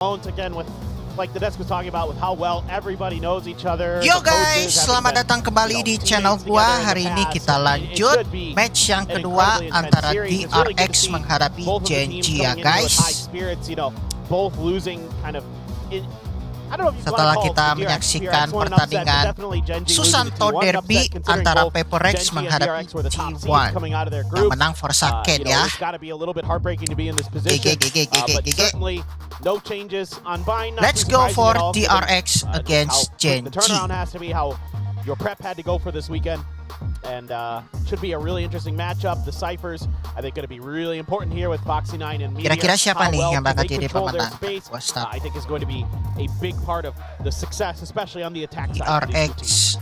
Again with like the desk was talking about with how well everybody knows each other. Yo guys, selamat datang kembali di channel gua. Hari ini kita lanjut match yang kedua antara DRX menghadapi GEN.G ya guys. Both losing kind of setelah kita menyaksikan pertandingan Susanto Derby antara PaperX menghadapi T1 yang menang for second ya. Let's go for DRX against GEN.G. Your prep had to go for this weekend, and should be a really interesting matchup. The ciphers, I think, going to be really important here with Foxy9 and Meteor. Kira-kira siapa nih yang bakal jadi pemenang? I think is going to be a big part of the success, especially on the attack side. DRX.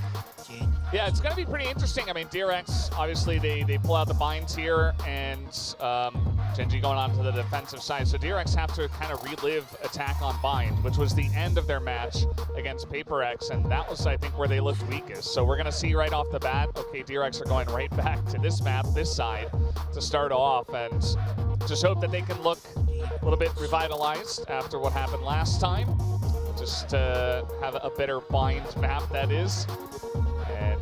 Yeah, it's going to be pretty interesting. I mean, DRX, obviously, they pull out the binds here, and GEN.G going on to the defensive side. So DRX have to kind of relive attack on bind, which was the end of their match against PaperX, and that was, I think, where they looked weakest. So we're going to see right off the bat, okay, DRX are going right back to this map, this side, to start off, and just hope that they can look a little bit revitalized after what happened last time. Just to have a better bind map, that is.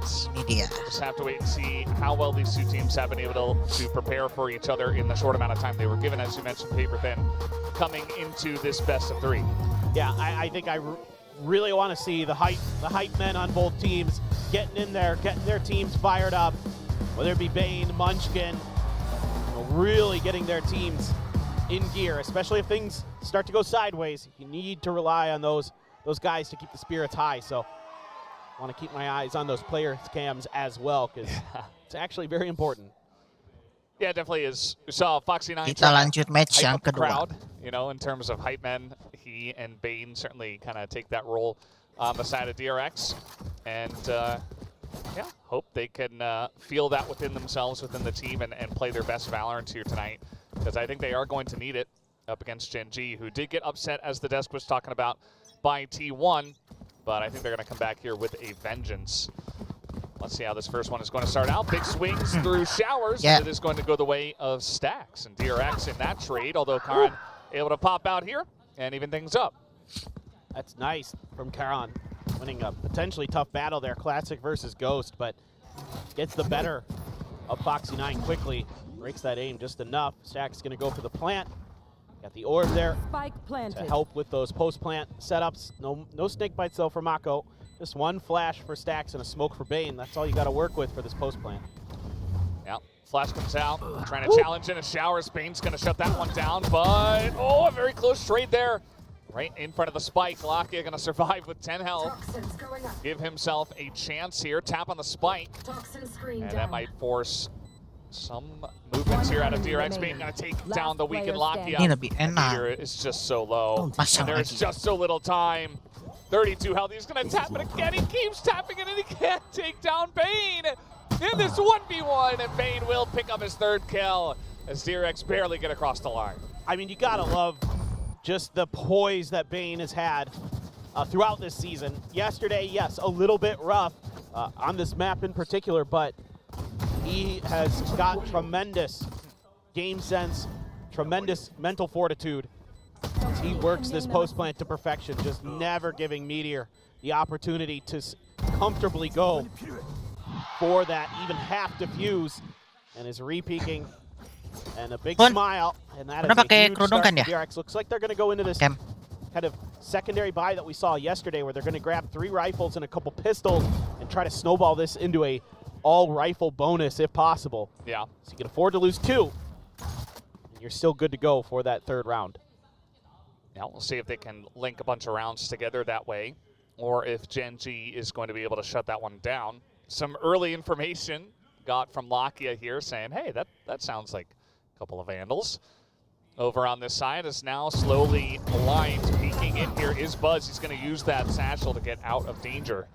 Just have to wait and see how well these two teams have been able to prepare for each other in the short amount of time they were given, as you mentioned, Paper, coming into this best of three. Yeah, I think I really want to see the hype men on both teams getting in there, getting their teams fired up, whether it be Bane, Munchkin, really getting their teams in gear, especially if things start to go sideways. You need to rely on those guys to keep the spirits high. So I want to keep my eyes on those player cams as well, because it's actually very important. Yeah, it definitely is. We saw Foxy9 kita lanjut match yang kedua. Crowd, you know, in terms of hype men, he and Bane certainly kind of take that role on the side of DRX, and yeah, hope they can feel that within themselves, within the team, and play their best Valorant here tonight, because I think they are going to need it up against GEN.G, who did get upset, as the desk was talking about, by T1. But I think they're going to come back here with a vengeance. Let's see how this first one is going to start out. Big swings through showers. Yeah. It is going to go the way of Stacks and DRX in that trade, although Karan able to pop out here and even things up. That's nice from Karan, winning a potentially tough battle there, Classic versus Ghost, but gets the better of Foxy9 quickly. Breaks that aim just enough. Stacks going to go for the plant. Got the orb there to help with those post-plant setups. No snake bites though for Mako. Just one flash for Stacks and a smoke for Bane. That's all you got to work with for this post-plant. Yeah, flash comes out, trying to challenge in a shower. Bane's going to shut that one down, but oh, a very close trade there. Right in front of the spike. Lakia going to survive with 10 health. Give himself a chance here. Tap on the spike. And that might force some movements here out of DRX. Being going to take down the weakened Lakia. Here is just so low. And there's just so little time. 32 health. He's going to tap it again. He keeps tapping it and he can't take down Bane in this 1v1. And Bane will pick up his third kill as DRX barely get across the line. I mean, you got to love just the poise that Bane has had throughout this season. Yesterday, yes, a little bit rough on this map in particular, but he has got tremendous game sense, tremendous mental fortitude as he works this post plant to perfection, just never giving Meteor the opportunity to comfortably go for that even half defuse, and is re-peeking, and a big smile, and that is a huge start for DRX. Looks like they're going to go into this kind of secondary buy that we saw yesterday, where they're going to grab 3 rifles and a couple pistols and try to snowball this into a all-rifle bonus if possible. Yeah. So you can afford to lose 2, and you're still good to go for that 3rd round. Now we'll see if they can link a bunch of rounds together that way, or if GEN.G is going to be able to shut that one down. Some early information got from Lakia here saying, hey, that sounds like a couple of Vandals. Over on this side is now slowly aligned. Peeking in here is Buzz. He's going to use that satchel to get out of danger,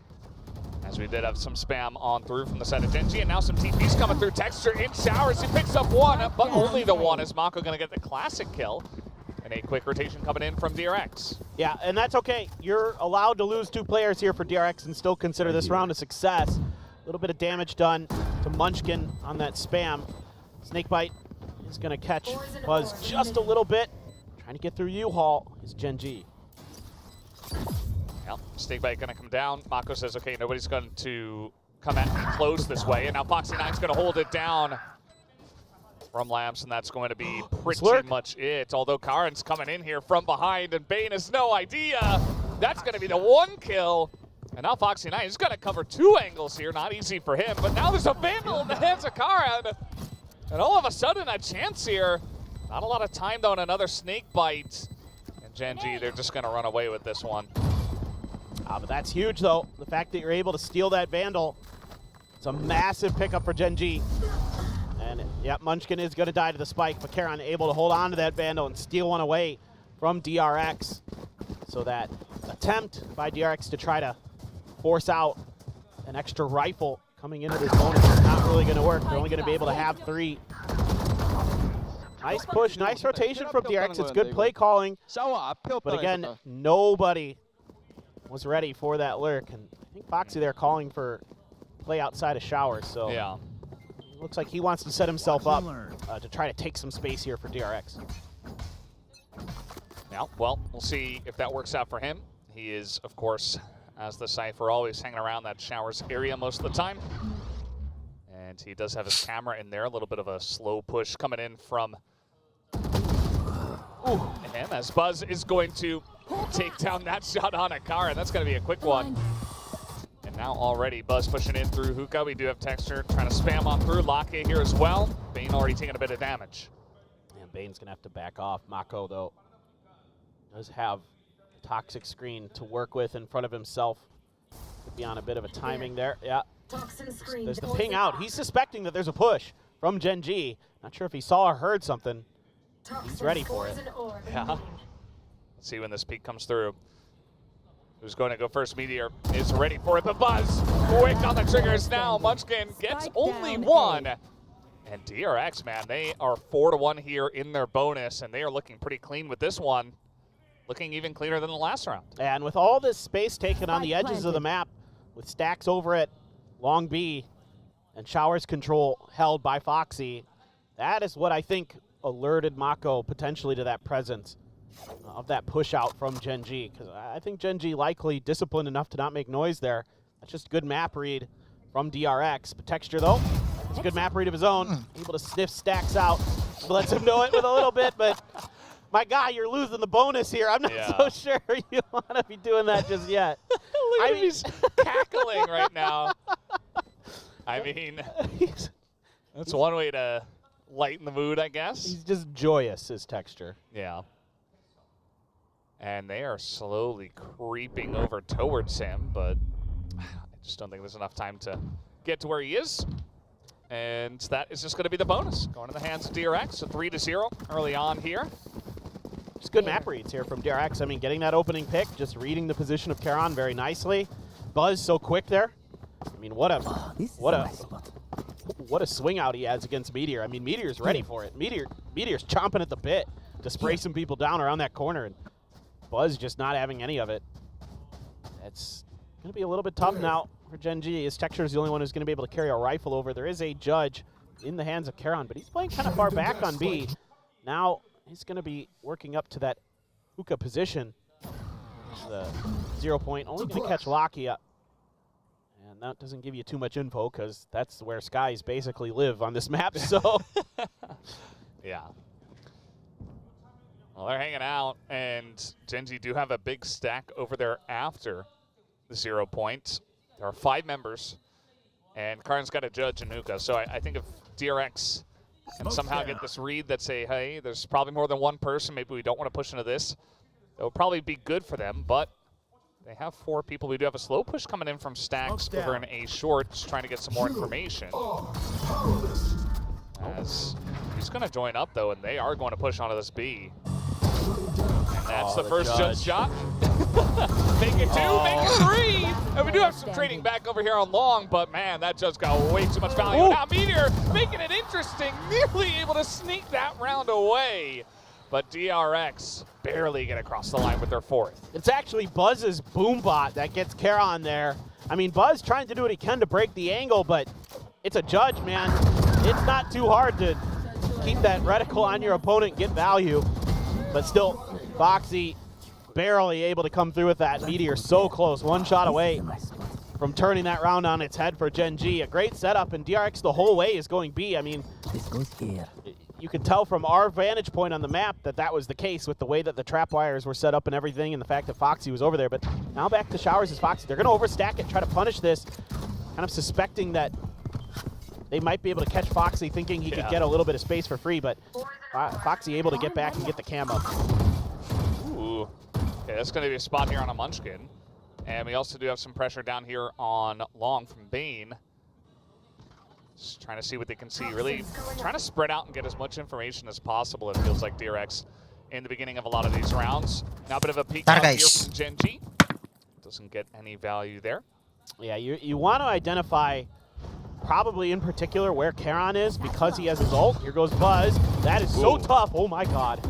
as we did have some spam on through from the side of GEN.G, and now some TPs coming through. Texture in showers. He picks up 1, but only the 1, as Mako going to get the classic kill. And a quick rotation coming in from DRX. Yeah, and that's okay. You're allowed to lose 2 players here for DRX and still consider this round a success. A little bit of damage done to Munchkin on that spam. Snakebite is going to catch Buzz just a little bit. Trying to get through U-Haul is GEN.G. Yep, snake bite gonna come down. Mako says, okay, nobody's going to come at me close this way. And now Foxy9's gonna hold it down from Lamps, and that's going to be pretty much it. Although Karin's coming in here from behind, and Bane has no idea. That's gonna be the 1 kill. And now Foxy9 is gonna cover 2 angles here. Not easy for him, but now there's a Vandal in the hands of Karin. And all of a sudden, a chance here. Not a lot of time, though, and another snake bite. And Gen.G, they're just going to run away with this one. But that's huge, though. The fact that you're able to steal that Vandal. It's a massive pickup for Gen.G. And, yeah, Munchkin is going to die to the spike, but Karin able to hold on to that Vandal and steal one away from DRX. So that attempt by DRX to try to force out an extra rifle coming into this bonus is not really going to work. They're only going to be able to have 3. Nice push, nice rotation from DRX. It's good play calling. But again, nobody was ready for that lurk. And I think Foxy there calling for play outside of showers. So yeah, it looks like he wants to set himself up to try to take some space here for DRX. Yeah, well, we'll see if that works out for him. He is, of course, as the Cypher, always hanging around that showers area most of the time. And he does have his camera in there. A little bit of a slow push coming in from him, as Buzz is going to take down that shot on a.k.a. That's going to be a quick one. And now already Buzz pushing in through Hookah. We do have Texture trying to spam on through. a.k.a. here as well. Bane already taking a bit of damage. And Bane's going to have to back off. Mako, though, does have a toxic screen to work with in front of himself. Could be on a bit of a timing there. Yeah. There's the ping out. He's suspecting that there's a push from Gen.G. Not sure if he saw or heard something. He's ready for it. Yeah. Let's see when this peek comes through. Who's going to go first? Meteor is ready for it. The Buzz quick on the triggers now. Munchkin gets only 1. And DRX, man, they are 4-1 here in their bonus, and they are looking pretty clean with this one. Looking even cleaner than the last round. And with all this space taken on the edges of the map, with stacks over at Long B and showers control held by Foxy, that is what I think alerted Mako potentially to that presence of that push out from Gen.G, because I think Gen.G likely disciplined enough to not make noise there. That's just good map read from DRX. But Texture, though, it's a good map read of his own, able to sniff stacks out, lets him know it with a little bit, but my guy, you're losing the bonus here. I'm not so sure you want to be doing that just yet. Look at him, he's cackling right now. I mean, that's one way to lighten the mood, I guess. He's just joyous, his Texture. Yeah. And they are slowly creeping over towards him, but I just don't think there's enough time to get to where he is. And that is just going to be the bonus. Going in the hands of DRX, so 3-0 early on here. Just good map reads here from DRX. I mean, getting that opening pick, just reading the position of Karin very nicely. Buzz so quick there. I mean, what a swing out he has against Meteor. I mean, Meteor's ready for it. Meteor's chomping at the bit to spray some people down around that corner, and Buzz just not having any of it. It's going to be a little bit tough now for Gen.G. His Texture is the only one who's going to be able to carry a rifle over. There is a judge in the hands of Karin, but he's playing kind of far back on B. Now he's going to be working up to that Hookah position. The 0 point, only going to catch a.k.a. And that doesn't give you too much info because that's where skies basically live on this map, so. Yeah. Well, they're hanging out, and Gen.G do have a big stack over there after the 0 point. There are 5 members, and Karin's got a judge in Hookah. So I think if DRX can somehow get this read that say, hey, there's probably more than one person, maybe we don't want to push into this, it will probably be good for them, but they have 4 people. We do have a slow push coming in from Stacks over in A short, just trying to get some more information. As he's going to join up, though, and they are going to push onto this B. And that's the first judge shot. Make it 2, make it 3. And we do have some trading back over here on long, but man, that judge got way too much value. Now Meteor making it interesting, nearly able to sneak that round away. But DRX barely get across the line with their 4th. It's actually Buzz's boom bot that gets Karin there. I mean, Buzz trying to do what he can to break the angle, but it's a judge, man. It's not too hard to keep that reticle on your opponent, get value. But still, Foxy barely able to come through with that. Meteor so close, one shot away from turning that round on its head for Gen.G. A great setup, and DRX the whole way is going B. I mean, This goes here. you could tell from our vantage point on the map that that was the case with the way that the trap wires were set up and everything, and the fact that Foxy was over there. But now back to Showers as Foxy. They're going to overstack it, try to punish this, kind of suspecting that they might be able to catch Foxy, thinking he could get a little bit of space for free, but Foxy able to get back and get the cam up. Ooh. Okay, that's going to be a spot here on a Munchkin. And we also do have some pressure down here on Long from Bane. Just trying to see what they can see. Really trying to spread out and get as much information as possible, it feels like DRX in the beginning of a lot of these rounds. Now a bit of a peek out here from Gen.G. Doesn't get any value there. Yeah, you want to identify probably in particular where Karon is because he has his ult. Here goes Buzz. That is so tough. Oh my god.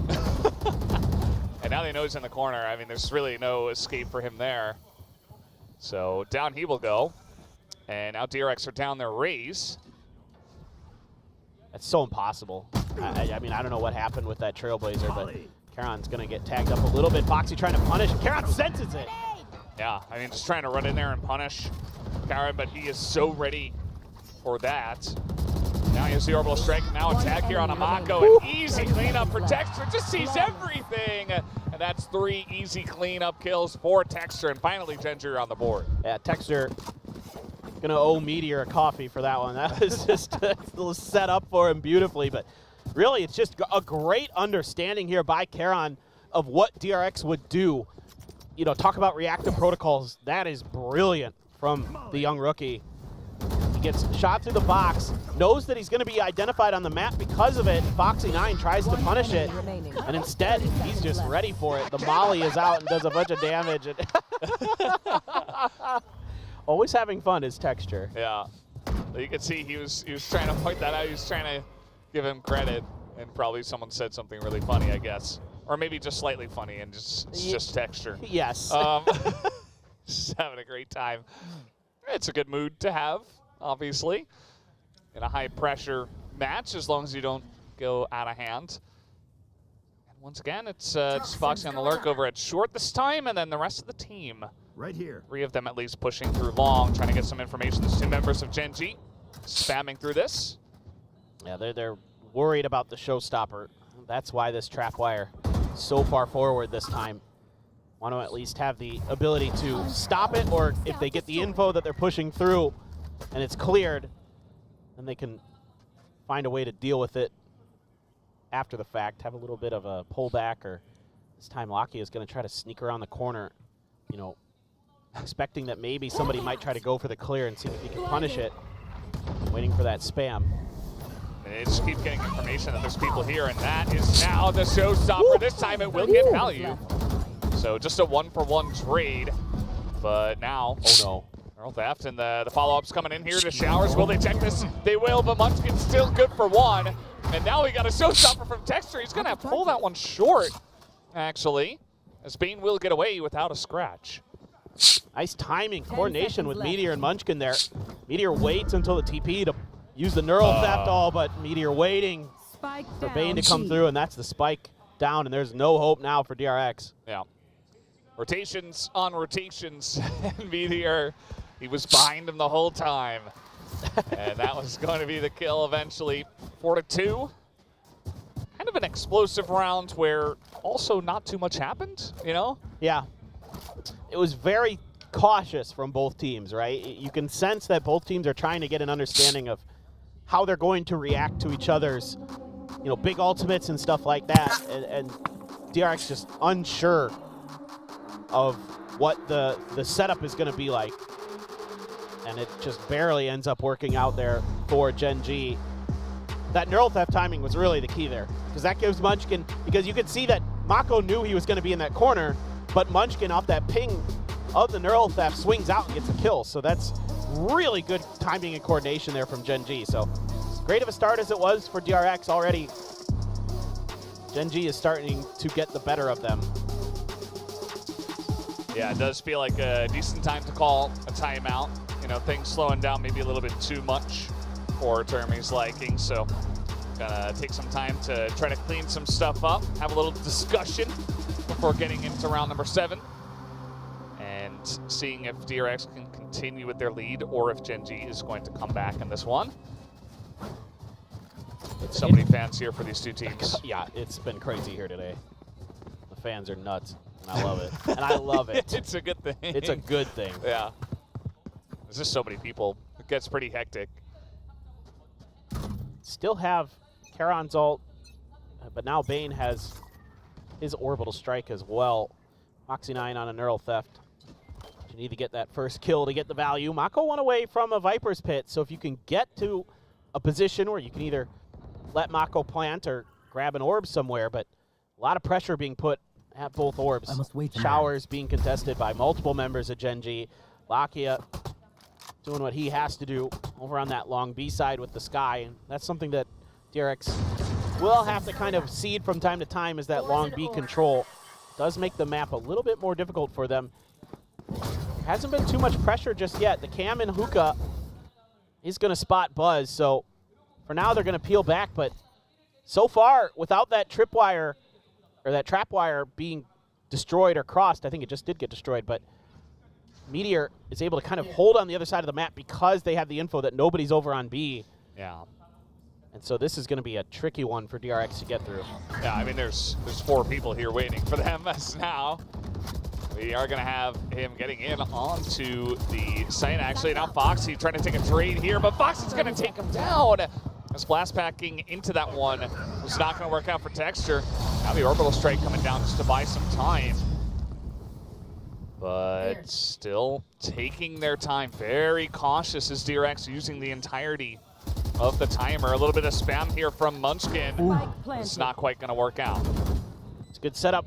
And now they know he's in the corner. I mean, there's really no escape for him there. So down he will go. And now DRX are down their raise. That's so impossible. I mean, I don't know what happened with that Trailblazer, but Karon's going to get tagged up a little bit. Foxy trying to punish. Karon senses it. Yeah, I mean, just trying to run in there and punish Karon, but he is so ready for that. Now he has the orbital strike. Now attack here on Amako. An easy cleanup for Texture. Just sees everything. And that's 3 easy cleanup kills for Texture. And finally, Gen.G on the board. Yeah, Texture gonna owe Meteor a coffee for that one. That was just set up for him beautifully. But really, it's just a great understanding here by Karon of what DRX would do. You know, talk about reactive protocols. That is brilliant from the young rookie. He gets shot through the box, knows that he's going to be identified on the map because of it. Foxy9 tries to punish it, and instead, he's just ready for it. The molly is out and does a bunch of damage. Always having fun is Texture. Yeah. You can see he was trying to point that out. He was trying to give him credit, and probably someone said something really funny, I guess. Or maybe just slightly funny and just Texture. Yes. Just having a great time. It's a good mood to have, obviously, in a high-pressure match, as long as you don't go out of hand. And once again, it's just Foxy on the lurk over at short this time, and then the rest of the team. Right here. 3 of them at least pushing through long, trying to get some information. There's 2 members of Gen.G spamming through this. Yeah, they're worried about the showstopper. That's why this trap wire is so far forward this time. Want to at least have the ability to stop it, or if they get the info that they're pushing through and it's cleared, then they can find a way to deal with it after the fact, have a little bit of a pullback, or this time Lockie is going to try to sneak around the corner, you know, expecting that maybe somebody might try to go for the clear and see if he can punish it, waiting for that spam. And they just keep getting information that there's people here, and that is now the showstopper. This time it will get value. So just a 1-for-1 trade, but now, oh no. Earl Theft and the follow-up's coming in here to Showers. Will they check this? They will, but Munchkin's still good for 1. And now we got a showstopper from Texture. He's gonna have to pull that one short, actually, as Bane will get away without a scratch. Nice timing, coordination with Meteor and Munchkin there. Meteor waits until the TP to use the neural theft all, but Meteor waiting for Bane to come through, and that's the spike down, and there's no hope now for DRX. Yeah. Rotations on rotations, and Meteor, he was behind him the whole time. And that was going to be the kill eventually. 4-2. Kind of an explosive round where also not too much happened, you know? Yeah. It was very cautious from both teams, right? You can sense that both teams are trying to get an understanding of how they're going to react to each other's, you know, big ultimates and stuff like that. And DRX just unsure of what the setup is going to be like. And it just barely ends up working out there for Gen.G. That neural theft timing was really the key there, because that gives Munchkin, because you could see that Mako knew he was going to be in that corner, but Munchkin off that ping of the neural theft swings out and gets a kill. So that's really good timing and coordination there from Gen.G. So great of a start as it was for DRX already. Gen.G is starting to get the better of them. Yeah, it does feel like a decent time to call a timeout. You know, things slowing down maybe a little bit too much for Termy's liking, so gonna take some time to try to clean some stuff up, have a little discussion before getting into round number 7. And seeing if DRX can continue with their lead or if Gen.G is going to come back in this one. So many fans here for these two teams. Yeah, it's been crazy here today. The fans are nuts, and I love it. And I love it. It's a good thing. It's a good thing. Yeah. There's just so many people. It gets pretty hectic. Still have Charon's ult, but now Bane has his orbital strike as well. Moxie 9 on a neural theft. You need to get that first kill to get the value. Mako went away from a Viper's Pit, so if you can get to a position where you can either let Mako plant or grab an orb somewhere, but a lot of pressure being put at both orbs. Showers being contested by multiple members of Gen.G. Lakia doing what he has to do over on that long B side with the Sky, and that's something that DRX will have to kind of seed from time to time, is that long B control. Does make the map a little bit more difficult for them. Hasn't been too much pressure just yet. The Cam and Hookah is going to spot Buzz, so for now they're going to peel back, but so far, without that tripwire, or that trap wire being destroyed or crossed, I think it just did get destroyed, but Meteor is able to kind of hold on the other side of the map because they have the info that nobody's over on B. Yeah. And so this is going to be a tricky one for DRX to get through. Yeah, I mean, there's 4 people here waiting for them as now. We are going to have him getting in onto the site, actually. Now Foxy trying to take a trade here, but Foxy's going to take him down. As blast packing into that one was not going to work out for Texture. Now the orbital strike coming down just to buy some time. But still taking their time. Very cautious as DRX using the entirety of the timer. A little bit of spam here from Munchkin. It's not quite going to work out. It's a good setup.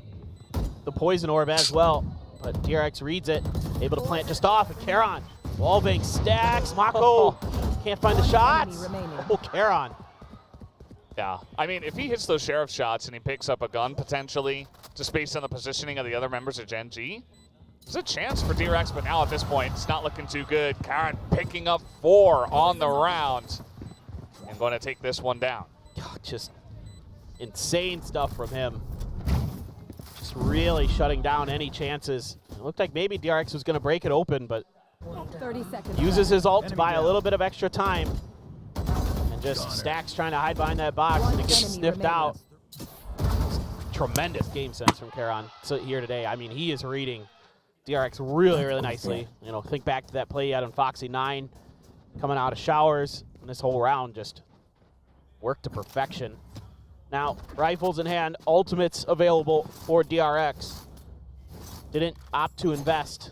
The poison orb as well, but DRX reads it. Able to plant just off. And Charon, wallbang stacks. Mako can't find the shots. Oh, Charon. Yeah, I mean, if he hits those sheriff shots and he picks up a gun potentially, just based on the positioning of the other members of Gen.G, there's a chance for DRX, but now at this point, it's not looking too good. Charon picking up 4 on the round and going to take this one down. God, just insane stuff from him. Just really shutting down any chances. It looked like maybe DRX was going to break it open, but 30 seconds uses his ult to buy a little bit of extra time. And just stacks trying to hide behind that box, and it gets sniffed out. Tremendous game sense from Charon here today. I mean, he is reading DRX really, really nicely. You know, think back to that play out on Foxy 9, coming out of showers, and this whole round just worked to perfection. Now, rifles in hand, ultimates available for DRX. Didn't opt to invest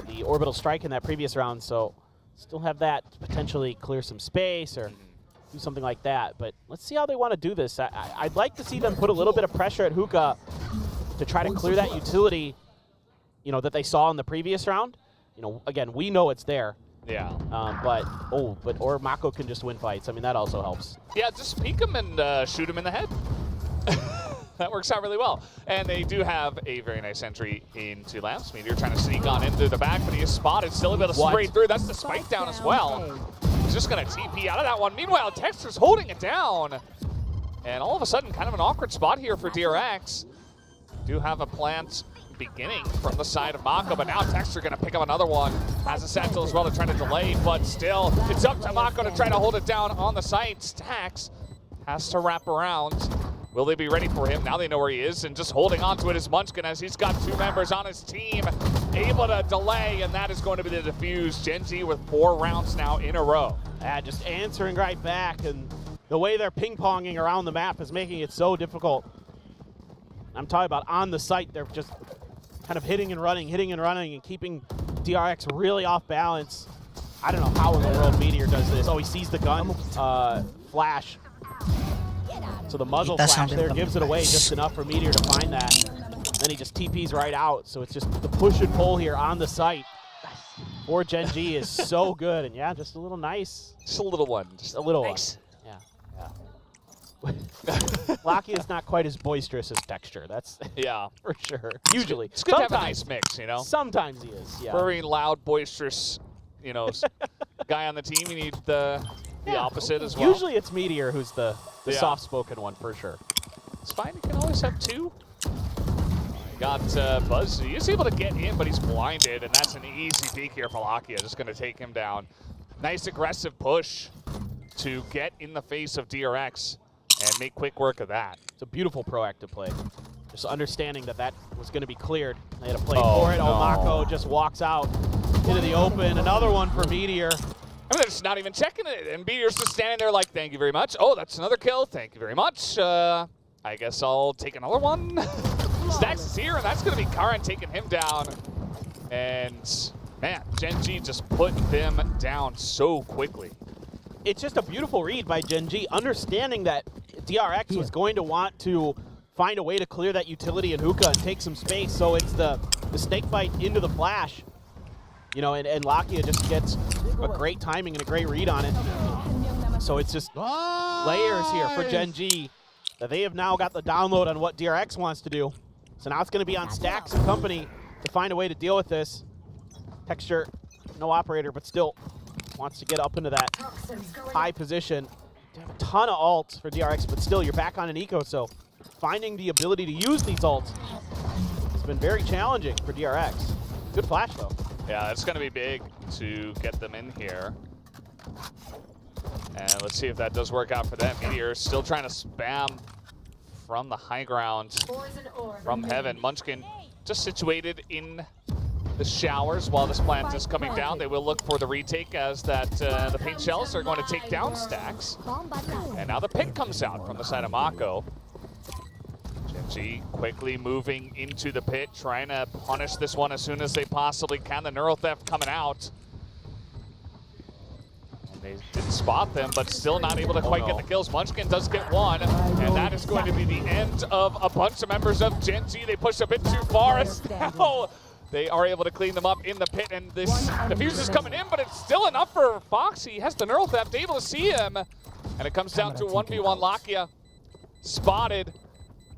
the orbital strike in that previous round, so still have that to potentially clear some space or do something like that. But let's see how they want to do this. I'd like to see them put a little bit of pressure at Hookah to try to clear that utility, you know, that they saw in the previous round. You know, again, we know it's there. Yeah. Or Mako can just win fights. I mean, that also helps. Yeah, just peek him and shoot him in the head. That works out really well. And they do have a very nice entry into Lamps. Meteor trying to sneak on into the back, but he is spotted. Still able to spray through. That's the spike down as well. He's just going to TP out of that one. Meanwhile, Texture's holding it down. And all of a sudden, kind of an awkward spot here for DRX. Do have a plant beginning from the side of Mako, but now Texture going to pick up another one. Has a Sentinel as well to try to delay, but still, it's up to Mako to try to hold it down on the site. Stacks has to wrap around. Will they be ready for him? Now they know where he is, and just holding on to it is Munchkin as he's got 2 members on his team able to delay, and that is going to be the defuse. Gen.G with 4 rounds now in a row. Yeah, just answering right back, and the way they're ping-ponging around the map is making it so difficult. I'm talking about on the site, they're just kind of hitting and running, and keeping DRX really off balance. I don't know how in the world Meteor does this. Oh, he sees the gun flash. So the muzzle flash there gives it away just enough for Meteor to find that. Then he just TPs right out. So it's just the push and pull here on the site for Gen.G is so good. And yeah, just a little nice. Just a little one. Just a little nice. one. Yeah. Lakia is not quite as boisterous as Texture. That's for sure. Usually. It's good to have a nice mix, you know? Sometimes he is, yeah. Very loud, boisterous, you know, guy on the team. You need the opposite as well. Usually it's Meteor who's the soft-spoken one, for sure. It's fine. You can always have 2. Got Buzz. He is able to get in, but he's blinded, and that's an easy peek here for Lakia. Just going to take him down. Nice aggressive push to get in the face of DRX and make quick work of that. It's a beautiful proactive play. Just understanding that that was going to be cleared. They had to play for it. No. Mako just walks out into the open. Another one for Meteor. I mean, they're just not even checking it, and Meteor's just standing there like, thank you very much. Oh, that's another kill. Thank you very much. I guess I'll take another one. Stacks is here, and that's going to be Karan taking him down. And, man, Gen.G just put them down so quickly. It's just a beautiful read by Gen.G, understanding that DRX was going to want to find a way to clear that utility and hookah and take some space. So it's the snake bite into the flash. You know, and Lakia just gets a great timing and a great read on it. So it's just layers here for Gen.G that they have now got the download on what DRX wants to do. So now it's going to be on Stacks and company to find a way to deal with this. Texture, no operator, but still wants to get up into that high position. They have a ton of ults for DRX, but still you're back on an eco, so finding the ability to use these ults has been very challenging for DRX. Good flash though. Yeah, it's going to be big to get them in here. And let's see if that does work out for them. Meteor still trying to spam from the high ground from heaven. Munchkin just situated in the showers while this plant is coming down. They will look for the retake as that the paint shells are going to take down Stacks. And now the pick comes out from the side of Mako. Gen.G quickly moving into the pit, trying to punish this one as soon as they possibly can. The Neural Theft coming out. They did spot them, but still not able to quite get the kills. Munchkin does get one, and that is going to be the end of a bunch of members of Gen.G. They push a bit too far as now they are able to clean them up in the pit, and this defuse is coming in, but it's still enough for Fox. He has the Neural Theft, able to see him, and it comes down to 1v1. Lakia spotted,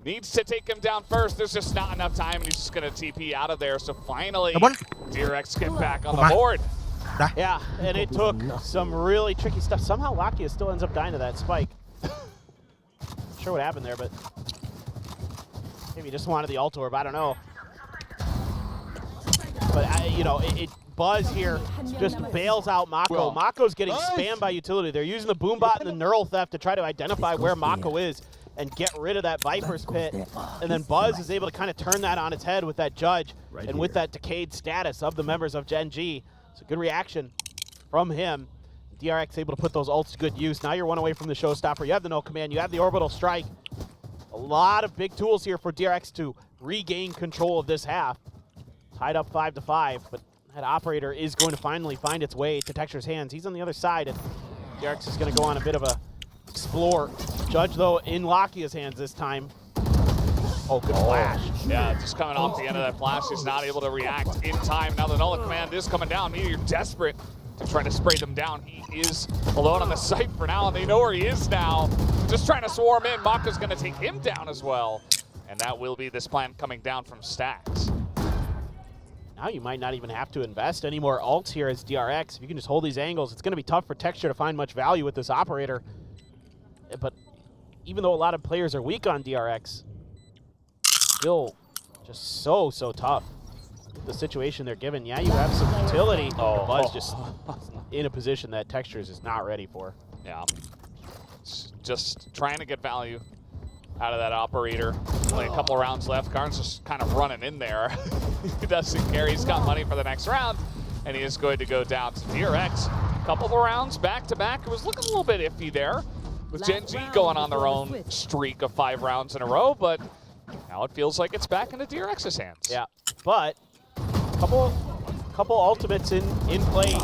needs to take him down first. There's just not enough time, and he's just going to TP out of there. So finally, DRX get back on the board. Yeah, and it took some really tricky stuff. Somehow Lakia still ends up dying to that spike. Not sure what happened there, but maybe he just wanted the ult orb. I don't know. But you know, Buzz here just bails out Mako. Mako's getting spammed by utility. They're using the Boombot and the Neural Theft to try to identify where Mako is and get rid of that Viper's Pit. And then Buzz is able to kind of turn that on its head with that Judge and with that decayed status of the members of Gen.G. It's a good reaction from him. DRX able to put those ults to good use. Now you're one away from the showstopper. You have the no command. You have the orbital strike. A lot of big tools here for DRX to regain control of this half. Tied up 5-5, but that operator is going to finally find its way to Texture's hands. He's on the other side, and DRX is going to go on a bit of a explore. Judge, though, in Lakia's hands this time. Oh, good flash. Yeah, just coming off the end of that flash. He's not able to react in time. Now the Null command is coming down. You're desperate to try to spray them down. He is alone on the site for now, and they know where he is now. Just trying to swarm in. Maka's going to take him down as well. And that will be this plan coming down from Stacks. Now you might not even have to invest any more ults here as DRX. If you can just hold these angles, it's going to be tough for Texture to find much value with this operator. But even though a lot of players are weak on DRX, still just so tough with the situation they're given. Yeah, you have some utility. Buzz just in a position that Textures is not ready for. Yeah, just trying to get value out of that operator. Only a couple of rounds left. Karn's just kind of running in there. He doesn't care. He's got money for the next round, and he is going to go down to DRX. A couple of rounds back to back. It was looking a little bit iffy there with Gen.G going on their own streak of 5 rounds in a row, but now it feels like it's back into DRX's hands. Yeah, but couple ultimates in play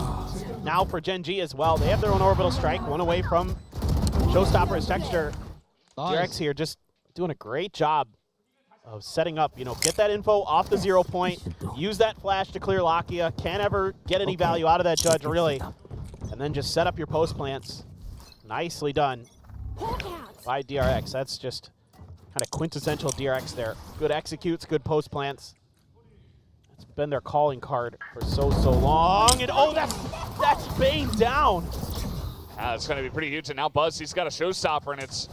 now for Gen.G as well. They have their own orbital strike, one away from Showstopper's Texture. DRX here just doing a great job of setting up, you know, get that info off the 0 point, use that flash to clear Lakia, can't ever get any value out of that Judge really, and then just set up your post plants. Nicely done by DRX. That's just kind of quintessential DRX there. Good executes, good post plants. It's been their calling card for so long. And oh, that's Bane down. It's going to be pretty huge. And now Buzz, he's got a showstopper, and it's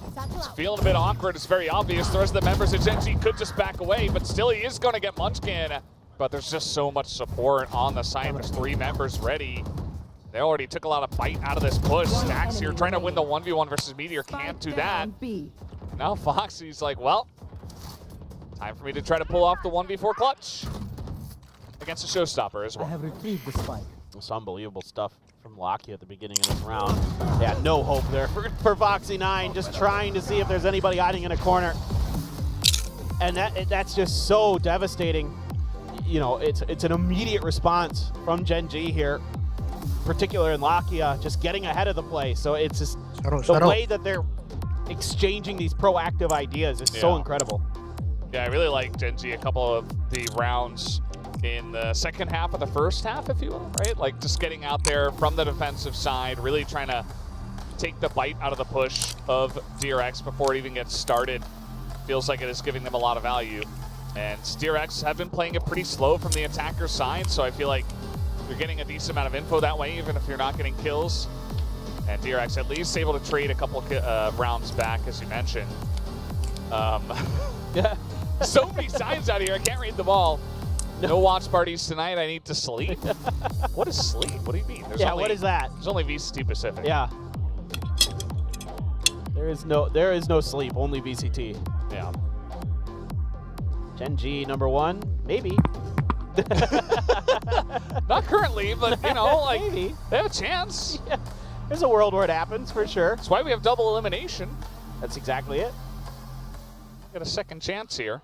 feeling a bit awkward. It's very obvious. The rest of the members of Gen.G could just back away, but still he is going to get Munchkin. But there's just so much support on the side. There's 3 members ready. They already took a lot of bite out of this push. Stax here trying to win the 1v1 versus Meteor. Can't do that. Now Foxy's like, well, time for me to try to pull off the 1v4 clutch against a showstopper as well. I have retrieved the spike. It's unbelievable stuff from Locky at the beginning of this round. Yeah, no hope there for Foxy9, just trying to see if there's anybody hiding in a corner. And that's just so devastating. You know, it's an immediate response from Gen.G here, particularly in Lakia, just getting ahead of the play. So it's just the way that they're exchanging these proactive ideas is so incredible. Yeah, I really like Gen.G a couple of the rounds in the second half of the first half, if you will, right? Like just getting out there from the defensive side, really trying to take the bite out of the push of DRX before it even gets started. Feels like it is giving them a lot of value. And DRX have been playing it pretty slow from the attacker side, so I feel like you're getting a decent amount of info that way, even if you're not getting kills. And DRX at least able to trade a couple rounds back, as you mentioned. Yeah. So many signs out here, I can't read them all. No watch parties tonight, I need to sleep. What is sleep? What do you mean? There's What is that? There's only VCT Pacific. Yeah. There is no sleep, only VCT. Yeah. Gen.G #1, maybe. Not currently, but you know, like maybe. They have a chance. Yeah. There's a world where it happens for sure. That's why we have double elimination. That's exactly it. Got a second chance here.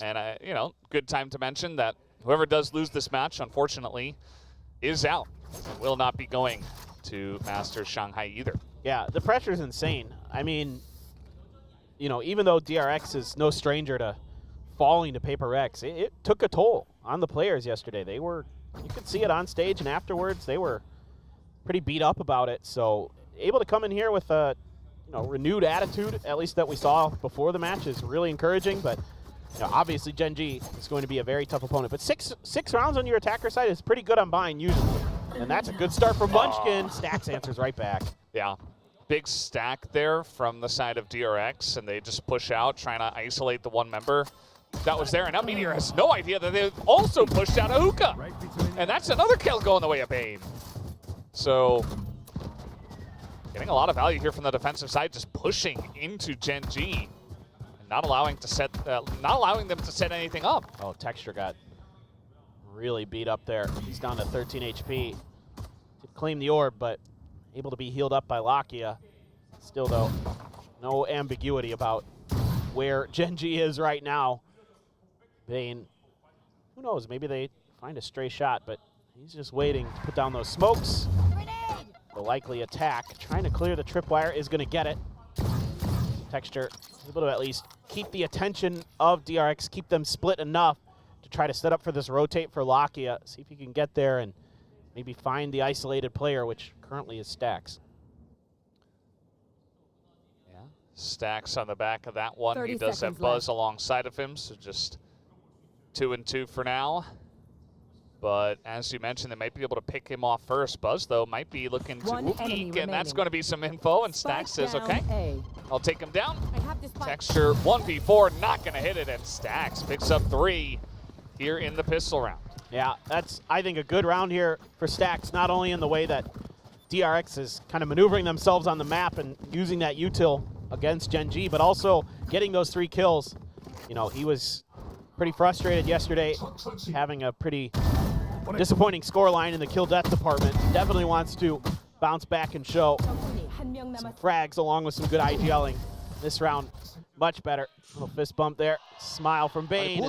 And, you know, good time to mention that whoever does lose this match, unfortunately, is out. Will not be going to Masters Shanghai either. Yeah, the pressure's insane. I mean, you know, even though DRX is no stranger to falling to Paper Rex, it took a toll on the players yesterday. They were, you could see it on stage and afterwards, they were pretty beat up about it. So able to come in here with a, you know, renewed attitude, at least that we saw before the match, is really encouraging. But you know, obviously Gen.G is going to be a very tough opponent. But six rounds on your attacker side is pretty good on buying usually. And that's a good start for Munchkin. Stax answers right back. Yeah. Big stack there from the side of DRX, and they just push out, trying to isolate the one member that was there. And now Meteor has no idea that they've also pushed out a hookah. And that's another kill going the way of Bane. So, getting a lot of value here from the defensive side, just pushing into Gen.G and not allowing them to set anything up. Oh, Texture got really beat up there. He's down to 13 HP. Did claim the orb, but able to be healed up by Lakia. Still, though, no ambiguity about where Gen.G is right now. Bane, who knows, maybe they find a stray shot, but he's just waiting to put down those smokes. The likely attack, trying to clear the tripwire, is going to get it. Texture able to at least keep the attention of DRX, keep them split enough to try to set up for this rotate for Lakia. See if he can get there and maybe find the isolated player, which currently is Stax. Yeah, Stax on the back of that one. He does have Buzz alongside of him, so just 2 and 2 for now. But as you mentioned, they might be able to pick him off first. Buzz, though, might be looking to peek, and that's going to be some info. And Stax says, okay, I'll take him down. Texture 1v4, not going to hit it, and Stax picks up 3 here in the pistol round. Yeah, that's, I think, a good round here for Stax, not only in the way that DRX is kind of maneuvering themselves on the map and using that util against Gen.G, but also getting those 3 kills. You know, he was pretty frustrated yesterday, having a pretty disappointing scoreline in the kill-death department. Definitely wants to bounce back and show some frags along with some good IGLing. This round, much better. Little fist bump there. Smile from Bane.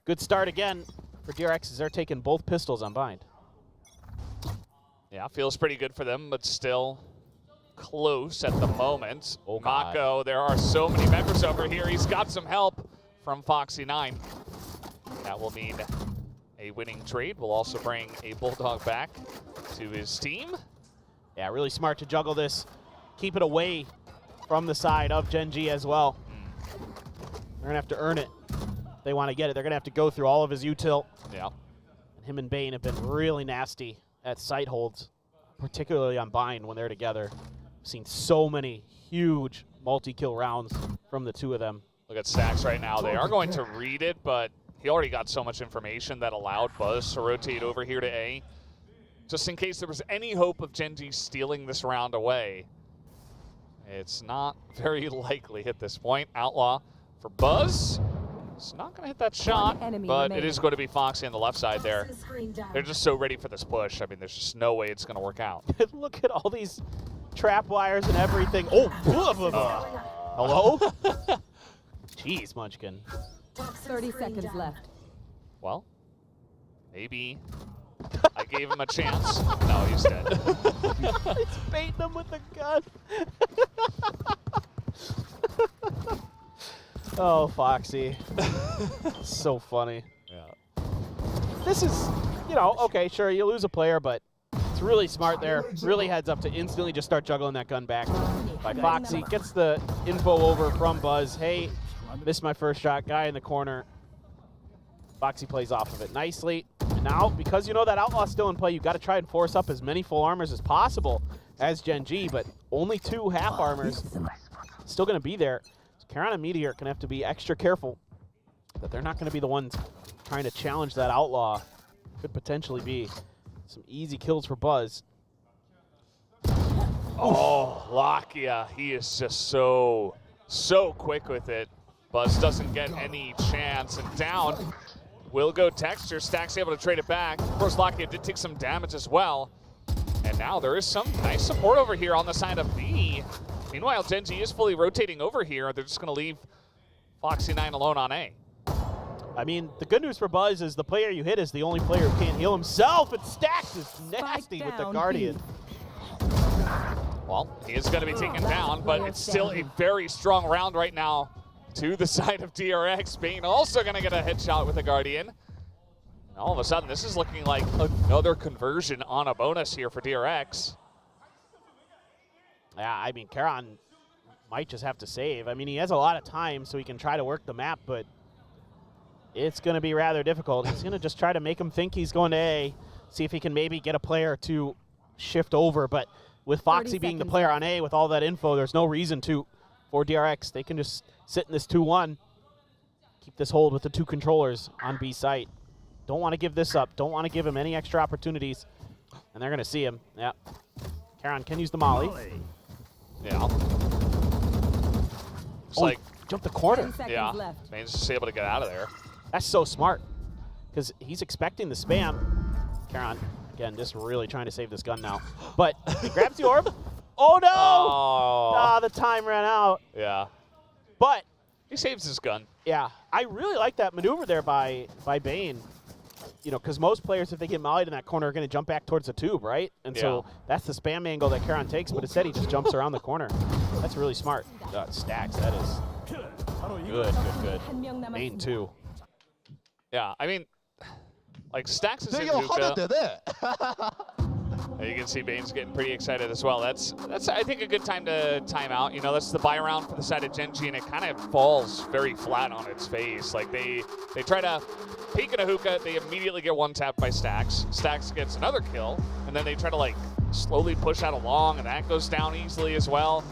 Good start again for DRX as they're taking both pistols on bind. Yeah, feels pretty good for them, but still close at the moment. Oh, Mako, there are so many members over here. He's got some help from Foxy9. That will mean a winning trade. Will also bring a Bulldog back to his team. Yeah, really smart to juggle this. Keep it away from the side of Gen.G as well. They're going to have to earn it. If they want to get it, they're going to have to go through all of his util. Yeah. And him and Bane have been really nasty at sight holds. particularly on Bind when they're together. I've seen so many huge multi-kill rounds from the two of them. Look at Stacks right now. They are going to read it, but he already got so much information that allowed Buzz to rotate over here to A. Just in case there was any hope of Gen.G stealing this round away. It's not very likely at this point. Outlaw for Buzz. It's not going to hit that shot, but it is going to be Foxy on the left side there. They're just so ready for this push. I mean, there's just no way it's going to work out. Look at all these trap wires and everything. Oh, hello? Jeez, Munchkin. 30 seconds left. Well, maybe I gave him a chance. No, he's dead. He's baiting him with the gun. Oh, Foxy. So funny. Yeah. This is, you know, okay, sure, you lose a player, but it's really smart there. Really heads up to instantly just start juggling that gun back by Foxy. Gets the info over from Buzz. Hey, missed my first shot. Guy in the corner. Foxy plays off of it nicely. And now, because you know that Outlaw's still in play, you've got to try and force up as many full armors as possible as Gen.G, but only 2 half armors still going to be there. So kalian and Meteor can have to be extra careful that they're not going to be the ones trying to challenge that Outlaw. Could potentially be some easy kills for Buzz. Oh, Lakia, he is just so quick with it. Buzz doesn't get any chance, and down will go Texture. Stack's able to trade it back. Of course, Lakia did take some damage as well. And now there is some nice support over here on the side of B. Meanwhile, Gen.G is fully rotating over here. They're just going to leave Foxy 9 alone on A. I mean, the good news for Buzz is the player you hit is the only player who can't heal himself, and Stacks is nasty with the Guardian. Well, he is going to be taken down, but it's still a very strong round right now to the side of DRX. Bane also going to get a headshot with the Guardian. And all of a sudden, this is looking like another conversion on a bonus here for DRX. Yeah, I mean, kalian might just have to save. I mean, he has a lot of time, so he can try to work the map, but it's going to be rather difficult. He's going to just try to make him think he's going to A, see if he can maybe get a player to shift over. But with Foxy being the player on A with all that info, there's no reason to for DRX. They can just sit in this 2-1, keep this hold with the 2 controllers on B site. Don't want to give this up. Don't want to give him any extra opportunities. And they're going to see him. Yeah. kalian can use the molly. Yeah. It's like jump the corner. Yeah. Bane's just able to get out of there. That's so smart, because he's expecting the spam. kalian, again, just really trying to save this gun now. But he grabs the orb. Oh, no! Oh. Ah, the time ran out. Yeah. But he saves his gun. Yeah, I really like that maneuver there by Bane. You know, because most players, if they get mollied in that corner, are going to jump back towards the tube, right? And so that's the spam angle that kalian takes, but instead he just jumps around the corner. That's really smart. Stacks, that is good. Bane too. Yeah, I mean, like Stacks is in hookah. You can see Bane's getting pretty excited as well. That's I think a good time to time out. You know, that's the buy round for the side of Gen.G, and it kind of falls very flat on its face. Like they try to peek in a hookah, they immediately get one tapped by Stacks. Stacks gets another kill, and then they try to like slowly push out along, and that goes down easily as well.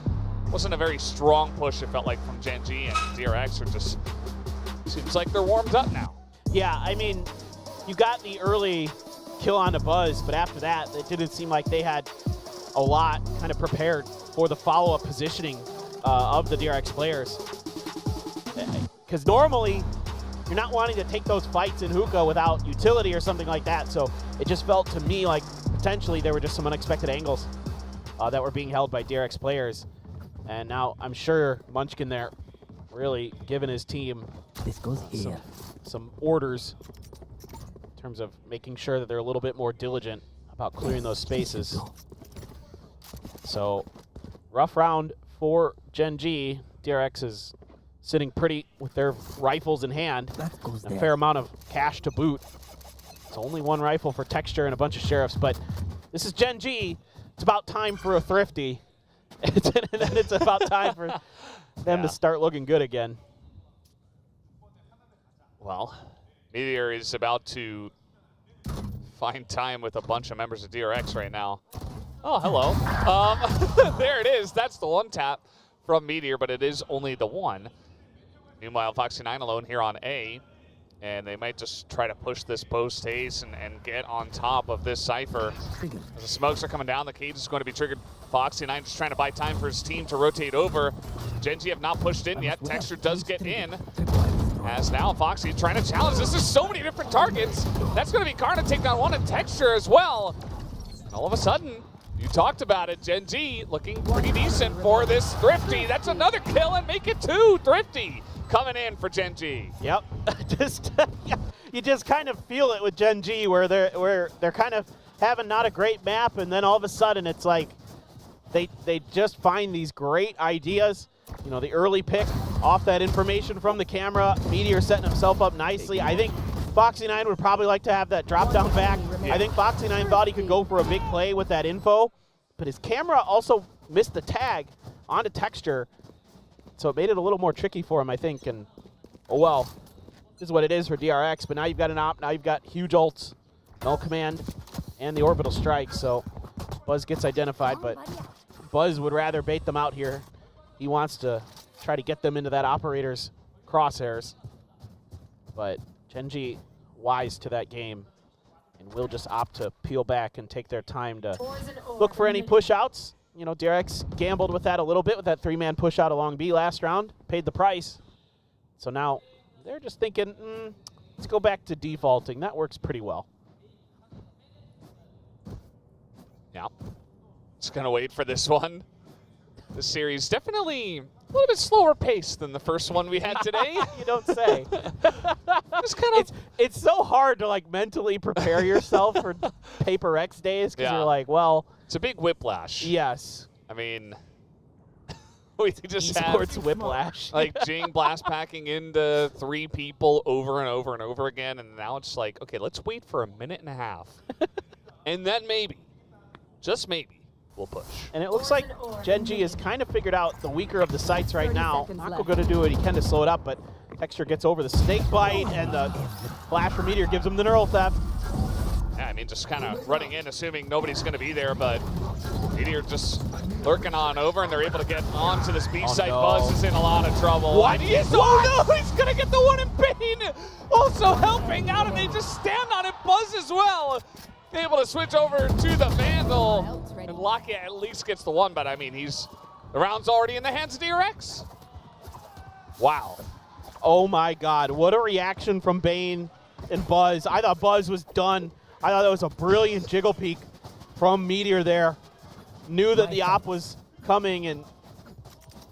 Wasn't a very strong push, it felt like, from Gen.G, and DRX are just, seems like they're warmed up now. Yeah, I mean, you got the early kill on the Buzz, but after that, it didn't seem like they had a lot kind of prepared for the follow-up positioning of the DRX players. Because normally, you're not wanting to take those fights in hookah without utility or something like that, so it just felt to me like potentially there were just some unexpected angles that were being held by DRX players. And now I'm sure Munchkin there really giving his team some orders in terms of making sure that they're a little bit more diligent about clearing those spaces. So rough round for Gen.G. DRX is sitting pretty with their rifles in hand. A fair amount of cash to boot. It's only 1 rifle for Texture and a bunch of sheriffs, but this is Gen.G. It's about time for a thrifty. It's about time for them to start looking good again. Well, Meteor is about to find time with a bunch of members of DRX right now. Oh, hello. There it is. That's the one tap from Meteor, but it is only the one. Meanwhile, Foxy9 alone here on A, and they might just try to push this post haste and get on top of this Cypher. As the smokes are coming down, the cage is going to be triggered. Foxy9 just trying to buy time for his team to rotate over. Gen.G have not pushed in yet. Texture does get in. As now Foxy trying to challenge. This is so many different targets. That's going to be Karna take down one and Texture as well. And all of a sudden, you talked about it, Gen.G looking pretty decent for this Thrifty. That's another kill and make it 2. Thrifty coming in for Gen.G. Yep, you just kind of feel it with Gen.G where they're kind of having not a great map, and then all of a sudden it's like they just find these great ideas. You know, the early pick off that information from the camera. Meteor setting himself up nicely. I think Foxy9 would probably like to have that drop down back. I think Foxy9 thought he could go for a big play with that info, but his camera also missed the tag onto Texture, so it made it a little more tricky for him, I think. And oh well, this is what it is for DRX. But now you've got an op. Now you've got huge ults, null command, and the orbital strike. So Buzz gets identified, but Buzz would rather bait them out here. He wants to try to get them into that operator's crosshairs. But Gen.G wise to that game and will just opt to peel back and take their time to look for any push outs. You know, DRX gambled with that a little bit with that 3-man push out along B last round, paid the price. So now they're just thinking, let's go back to defaulting. That works pretty well. Yeah, just gonna wait for this one. This series definitely a little bit slower paced than the first one we had today. You don't say. Just kind of. It's so hard to like mentally prepare yourself for Paper X days because you're like, well, it's a big whiplash. Yes. I mean, we just Esports have whiplash. like Jing blast packing into 3 people over and over and over again, and now it's like, okay, let's wait for a minute and a half, and then maybe, just maybe, we'll push. And it looks like Gen.G has kind of figured out the weaker of the sites right now. Mako left. going to do what he can to slow it up, but Texture gets over the snake bite, and the flash from Meteor gives him the neural theft. Yeah, I mean, just kind of running in, assuming nobody's going to be there, but Meteor just lurking on over, and they're able to get onto this B site. no. Buzz is in a lot of trouble. What? And oh no, he's going to get the one in Bane! Also helping out, and they just stand on it. Buzz as well, able to switch over to the Vandal. And Locky at least gets the one, but I mean, the round's already in the hands of DRX. Wow. Oh my God, what a reaction from Bane and Buzz. I thought Buzz was done. I thought that was a brilliant jiggle peek from Meteor there. Knew that the op was coming and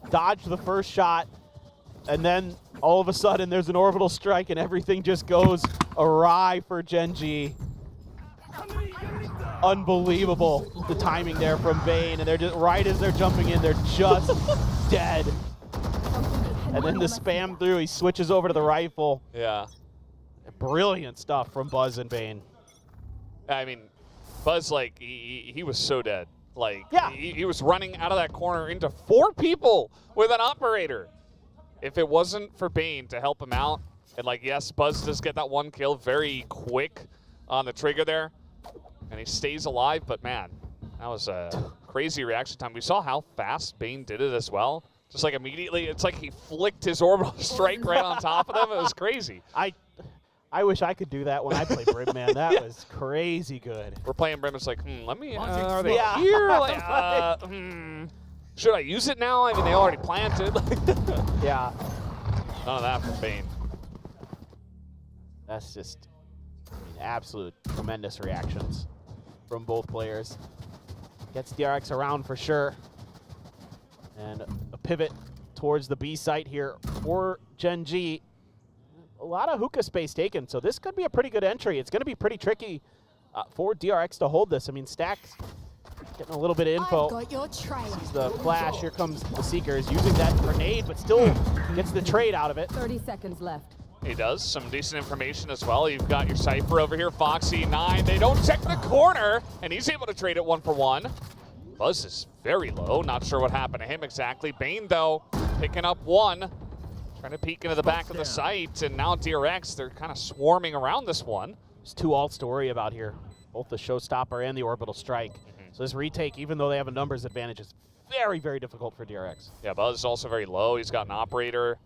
dodged the first shot. And then all of a sudden there's an orbital strike and everything just goes awry for Gen.G. Unbelievable, the timing there from Bane. And they're just, right as they're jumping in, they're just dead. And then the spam through, he switches over to the rifle. Yeah. Brilliant stuff from Buzz and Bane. I mean, Buzz, like, he was so dead. Like, yeah. he was running out of that corner into 4 people with an operator. If it wasn't for Bane to help him out, and like, yes, Buzz does get that 1 kill very quick on the trigger there, and he stays alive, but man, that was a crazy reaction time. We saw how fast Bane did it as well. Just like immediately, it's like he flicked his orbital strike right on top of them. It was crazy. I wish I could do that when I play Brim, man. That was crazy good. We're playing Brim. It's like, let me, are they Yeah. here? Like, should I use it now? I mean, they already planted. Yeah. None of that for Bane. That's just absolute tremendous reactions from both players. Gets DRX around for sure. And a pivot towards the B site here for Gen.G. A lot of hookah space taken, so this could be a pretty good entry. It's going to be pretty tricky for DRX to hold this. I mean, Stack's getting a little bit of info. Sees the flash. Here comes the Seekers using that grenade, but still gets the trade out of it. 30 seconds left. He does. Some decent information as well. You've got your Cypher over here, Foxy9. They don't check the corner, and he's able to trade it 1 for 1. Buzz is very low. Not sure what happened to him exactly. Bane, though, picking up 1. Trying to peek into the back of the site, and now DRX, they're kind of swarming around this one. There's 2 alts to worry about here, both the Showstopper and the Orbital Strike. So this retake, even though they have a numbers advantage, is very, very difficult for DRX. Yeah, Buzz is also very low. He's got an operator.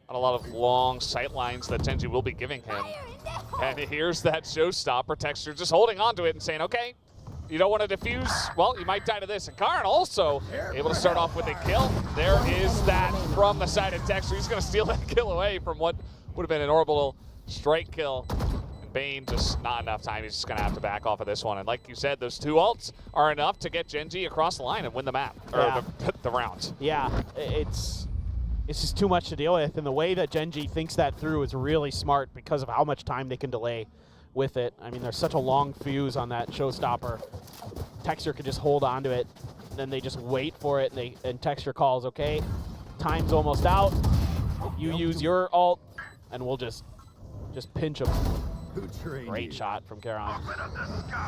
Not a lot of long sight lines that Gen.G will be giving him. And here's that showstopper. Texture just holding on to it and saying, okay, you don't want to defuse? Well, you might die to this. And Karin also able to start off with a kill. There is that from the side of Texture. He's going to steal that kill away from what would have been an orbital strike kill. And Bane, just not enough time. He's just going to have to back off of this one. And like you said, those 2 ults are enough to get Gen.G across the line and win the map, or the round. Yeah, it's just too much to deal with, and the way that Gen.G thinks that through is really smart because of how much time they can delay with it. I mean, there's such a long fuse on that showstopper. Texture could just hold on to it, and then they just wait for it, and Texture calls, okay, time's almost out. You use your ult, and we'll just pinch them. Great shot from Karin.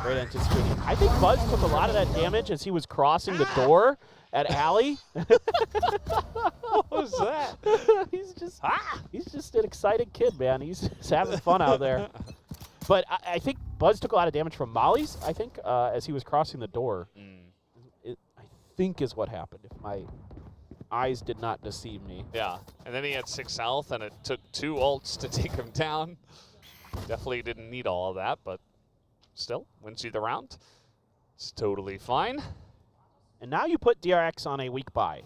Great anticipating. I think Buzz took a lot of that damage as he was crossing the door at Alley. What was that? He's just an excited kid, man. He's having fun out there. But I think Buzz took a lot of damage from Molly's, I think, as he was crossing the door. I think is what happened, if my eyes did not deceive me. Yeah, and then he had 6 health, and it took 2 ults to take him down. Definitely didn't need all of that, but still, wins you the round. It's totally fine. And now you put DRX on a weak buy.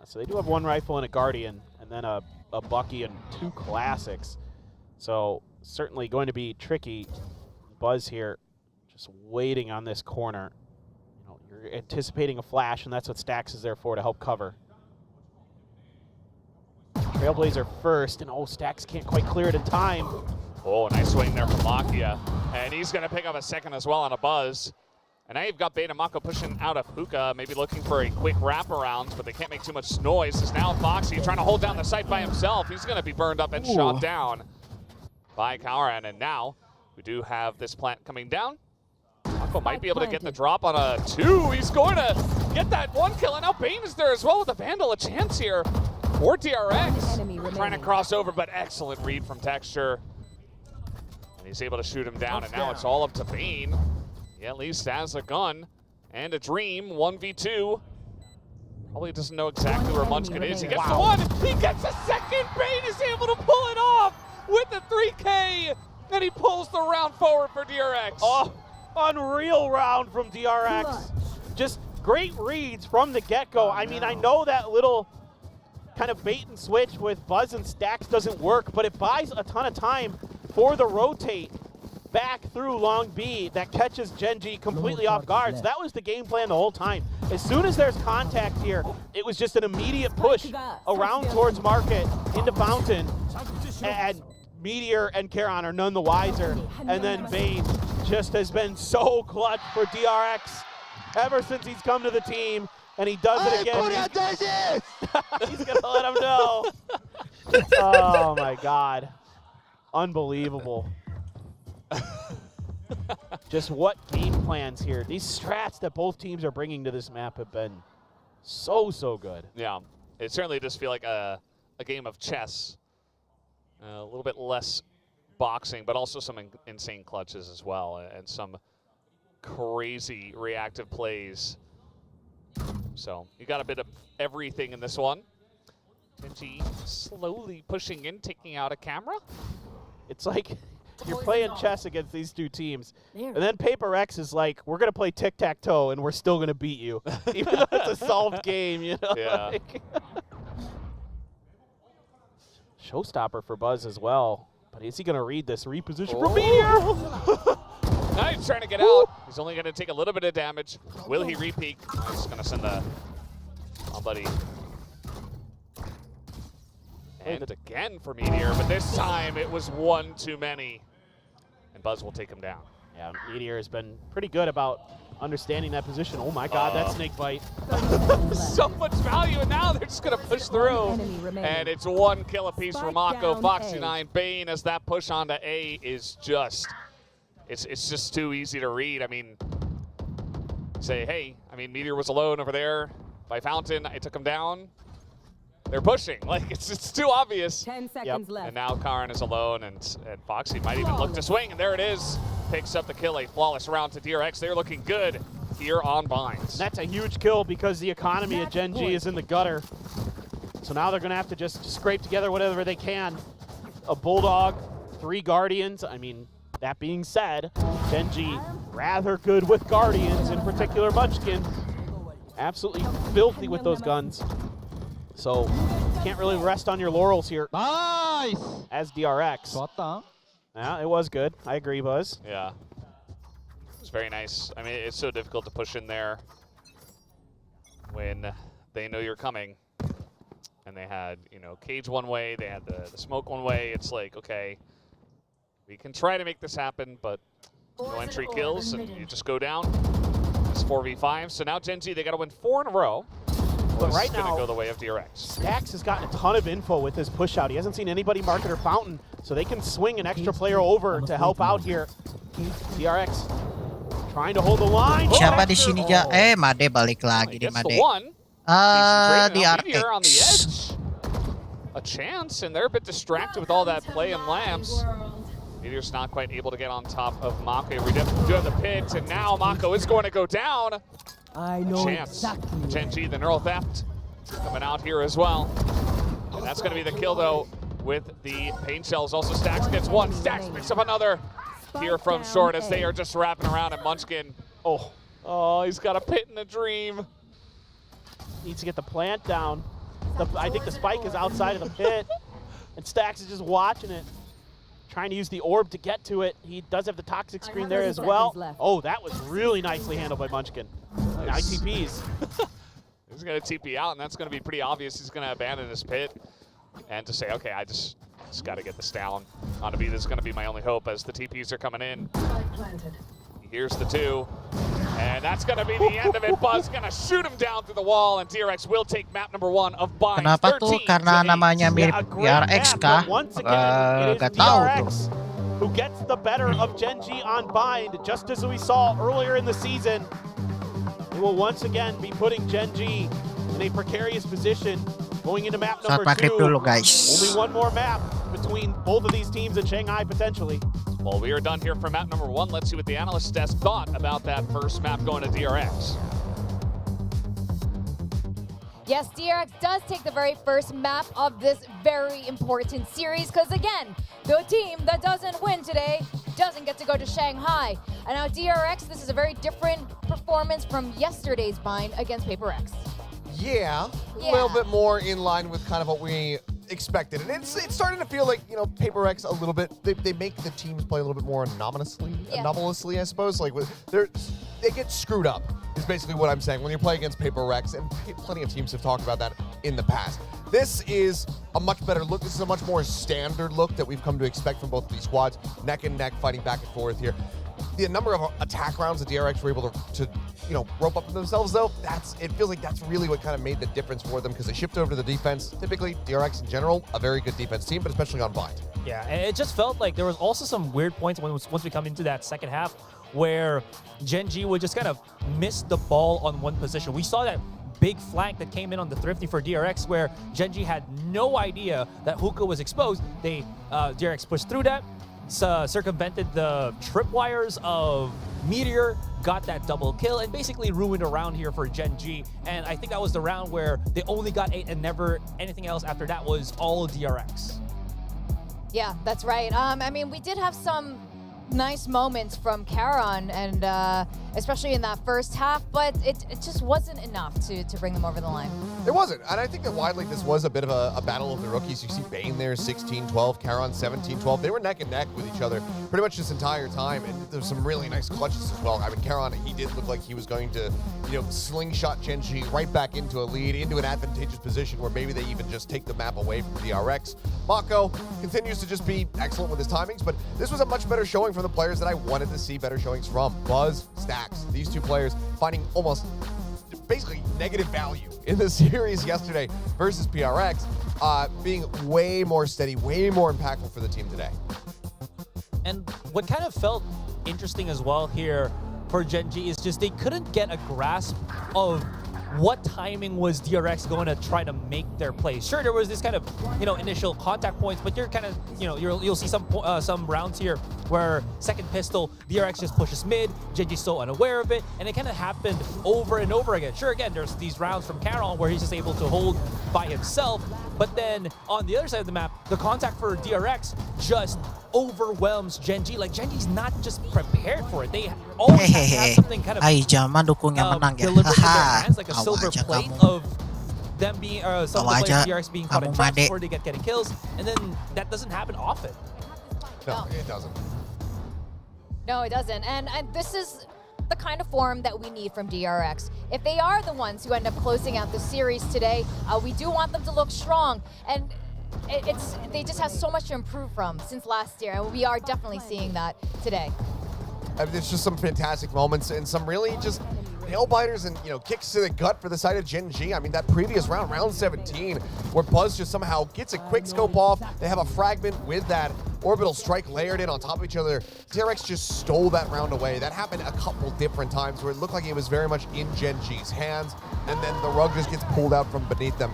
So they do have 1 rifle and a Guardian, and then a Bagi and 2 classics. So certainly going to be tricky. Buzz here just waiting on this corner. You know, you're anticipating a flash, and that's what Stax is there for, to help cover. Trailblazer first, and Stax can't quite clear it in time. Oh, nice swing there from Lakia. And he's going to pick up a second as well on a Buzz. And now you've got Beta Mako pushing out of Hookah, maybe looking for a quick wraparound, but they can't make too much noise. As now Foxy trying to hold down the site by himself. He's going to be burned up and shot down by Karin. And now we do have this plant coming down. Mako might be able to get the drop on a 2. He's going to get that 1 kill, and now Bane is there as well with the Vandal. A chance here for DRX. Trying to cross over, but excellent read from Texture. And he's able to shoot him down, and now it's all up to Bane. He at least has a gun and a dream, 1v2. Probably doesn't know exactly where Munchkin is. He gets the 1, he gets a second. Bane is able to pull it off with the 3K, and he pulls the round forward for DRX. Oh, unreal round from DRX. Just great reads from the get-go. I mean, I know that little kind of bait and switch with Buzz and Stax doesn't work, but it buys a ton of time for the rotate back through Long B that catches Gen.G completely off guard. So that was the game plan the whole time. As soon as there's contact here, it was just an immediate push around towards Market into Fountain, and Meteor and Karin are none the wiser. And then Bane just has been so clutch for DRX ever since he's come to the team, and he does it again. He's gonna let him know. Oh my God. Unbelievable. Just what game plans here. These strats that both teams are bringing to this map have been so good. Yeah, it certainly does feel like a game of chess. A little bit less boxing, but also some insane clutches as well, and some crazy reactive plays. So you got a bit of everything in this one. Gen.G slowly pushing in, taking out a camera. It's like you're playing chess against these 2 teams, and then Paper X is like, we're going to play tic-tac-toe, and we're still going to beat you, even though it's a solved game, you know? Yeah. Like showstopper for Buzz as well, but is he going to read this reposition from Meteor? Now he's trying to get out. He's only going to take a little bit of damage. Will he re-peek? He's going to send the... Oh, buddy. And again for Meteor, but this time it was 1 too many. And Buzz will take him down. Yeah, Meteor has been pretty good about understanding that position. Oh my God, that snake bite. So much value, and now they're just going to push through. And it's 1 kill apiece for Mako. Foxy9, Bane, as that push onto A is just, it's just too easy to read. I mean, say, hey, I mean, Meteor was alone over there by Fountain. I took him down. They're pushing. Like, it's too obvious. 10 seconds left. And now Karin is alone, and Foxy might even look to swing, and there it is. Picks up the kill, a flawless round to DRX. They're looking good. here on Binds. That's a huge kill because the economy at Gen.G is in the gutter. So now they're going to have to just scrape together whatever they can. A Bulldog, 3 Guardians. I mean, that being said, Gen.G rather good with Guardians, in particular Munchkin. Absolutely filthy with those guns. So can't really rest on your laurels here. Nice! As DRX. Yeah, it was good. I agree, Buzz. Yeah. It's very nice. I mean, it's so difficult to push in there when they know you're coming. And they had, you know, cage one way, they had the smoke one way. It's like, okay, we can try to make this happen, but no entry kills, and you just go down. It's 4v5. So now Gen.G, they got to win 4 in a row. But right now, now, go the way of DRX. Stax has gotten a ton of info with his push out. He hasn't seen anybody market or fountain, so they can swing an extra player over to help out here. DRX trying to hold the line. Siapa di sini ja? Made balik lagi di Made. DRX on the DRX. edge. A chance, and they're a bit distracted with all that play and lamps. Meteor's not quite able to get on top of Mako. We do have the pit, and now Mako is going to go down. I know Chance. Gen.G, the neural theft, coming out here as well. And that's going to be the kill, though, with the pain shells. Also, Stax gets one. Stax picks up another here from short as they are just wrapping around at Munchkin. Oh, he's got a pit in the dream. Needs to get the plant down. I think the spike is outside of the pit, and Stax is just watching it. Trying to use the orb to get to it. He does have the toxic screen there as well. Oh, that was really nicely handled by Munchkin. Nice. ITPs. He's going to TP out, and that's going to be pretty obvious. He's going to abandon his pit and to say, okay, I just got to get this down. On B, this is going to be my only hope as the TPs are coming in. Here's the 2. And that's going to be the end of it. Buzz going to shoot him down through the wall, and DRX will take map number 1 of Binds. Kenapa tuh? Karena namanya mirip DRX kah? Gak tahu tuh. Who gets the better of Gen.G on Bind, just as we saw earlier in the season. They will once again be putting Gen.G in a precarious position going into map number 2. Dulu, guys. Only one more map between both of these teams in Shanghai, potentially. Well, we are done here for map number 1. Let's see what the analyst desk thought about that first map going to DRX. Yes, DRX does take the very first map of this very important series because, again, the team that doesn't win today doesn't get to go to Shanghai. And now DRX, this is a very different performance from yesterday's Bind against PaperX. Yeah, a little bit more in line with kind of what we expected. And it's starting to feel like, you know, PaperX a little bit, they make the teams play a little bit more anomalously, I suppose. Like, they get screwed up, is basically what I'm saying, when you play against PaperX, and plenty of teams have talked about that in the past. This is a much better look. This is a much more standard look that we've come to expect from both of these squads, neck and neck, fighting back and forth here. The number of attack rounds that DRX were able to you know, rope up for themselves, though, it feels like that's really what kind of made the difference for them, because they shifted over to the defense. Typically, DRX in general, a very good defense team, but especially on Bind. Yeah, and it just felt like there was also some weird points once we come into that second half where Gen.G would just kind of miss the ball on one position. We saw that big flank that came in on the Thrifty for DRX where Gen.G had no idea that Hookah was exposed. DRX pushed through that, circumvented the tripwires of Meteor, got that double kill, and basically ruined a round here for Gen.G. And I think that was the round where they only got 8 and never anything else after that was all DRX. Yeah, that's right. I mean, we did have some nice moments from Karon, and especially in that first half, but it just wasn't enough to bring them over the line. It wasn't, and I think that widely this was a bit of a battle of the rookies. You see Bane there, 16-12, Karon 17-12. They were neck and neck with each other pretty much this entire time, and there's some really nice clutches as well. I mean, Karon, he did look like he was going to, you know, slingshot Gen.G right back into a lead, into an advantageous position where maybe they even just take the map away from DRX. Mako continues to just be excellent with his timings, but this was a much better showing from the players that I wanted to see better showings from. Buzz, Stax, these two players finding almost basically negative value in the series yesterday versus PRX, being way more steady, way more impactful for the team today. And what kind of felt interesting as well here for Gen.G is just they couldn't get a grasp of what timing was DRX going to try to make their play? Sure, there was this kind of, initial contact points, but you're kind of, you'll see some rounds here where second pistol, DRX just pushes mid, Gen.G's so unaware of it, and it kind of happened over and over again. Sure, again, there's these rounds from kalian where he's just able to hold by himself, but then on the other side of the map, the contact for DRX just overwhelms Gen.G. Like, Gen.G's not just prepared for it. They always have to have something kind of Ay, jaman dukung yang menang ya. delivered in their Haha. hands, like a Awa silver aja plate kamu. of them being, some Awa of the players aja DRX being caught in kamu, traps Made. before they get getting kills, and then that doesn't happen often. No, it doesn't. No, it doesn't. And this is the kind of form that we need from DRX. If they are the ones who end up closing out the series today, we do want them to look strong. And they just have so much to improve from since last year, and we are definitely seeing that today. I mean, it's just some fantastic moments and some really just nail biters and kicks to the gut for the side of Gen.G. I mean, that previous round, round 17, where Buzz just somehow gets a quick scope off. They have a fragment with that orbital strike layered in on top of each other. DRX just stole that round away. That happened a couple different times where it looked like it was very much in Gen.G's hands, and then the rug just gets pulled out from beneath them.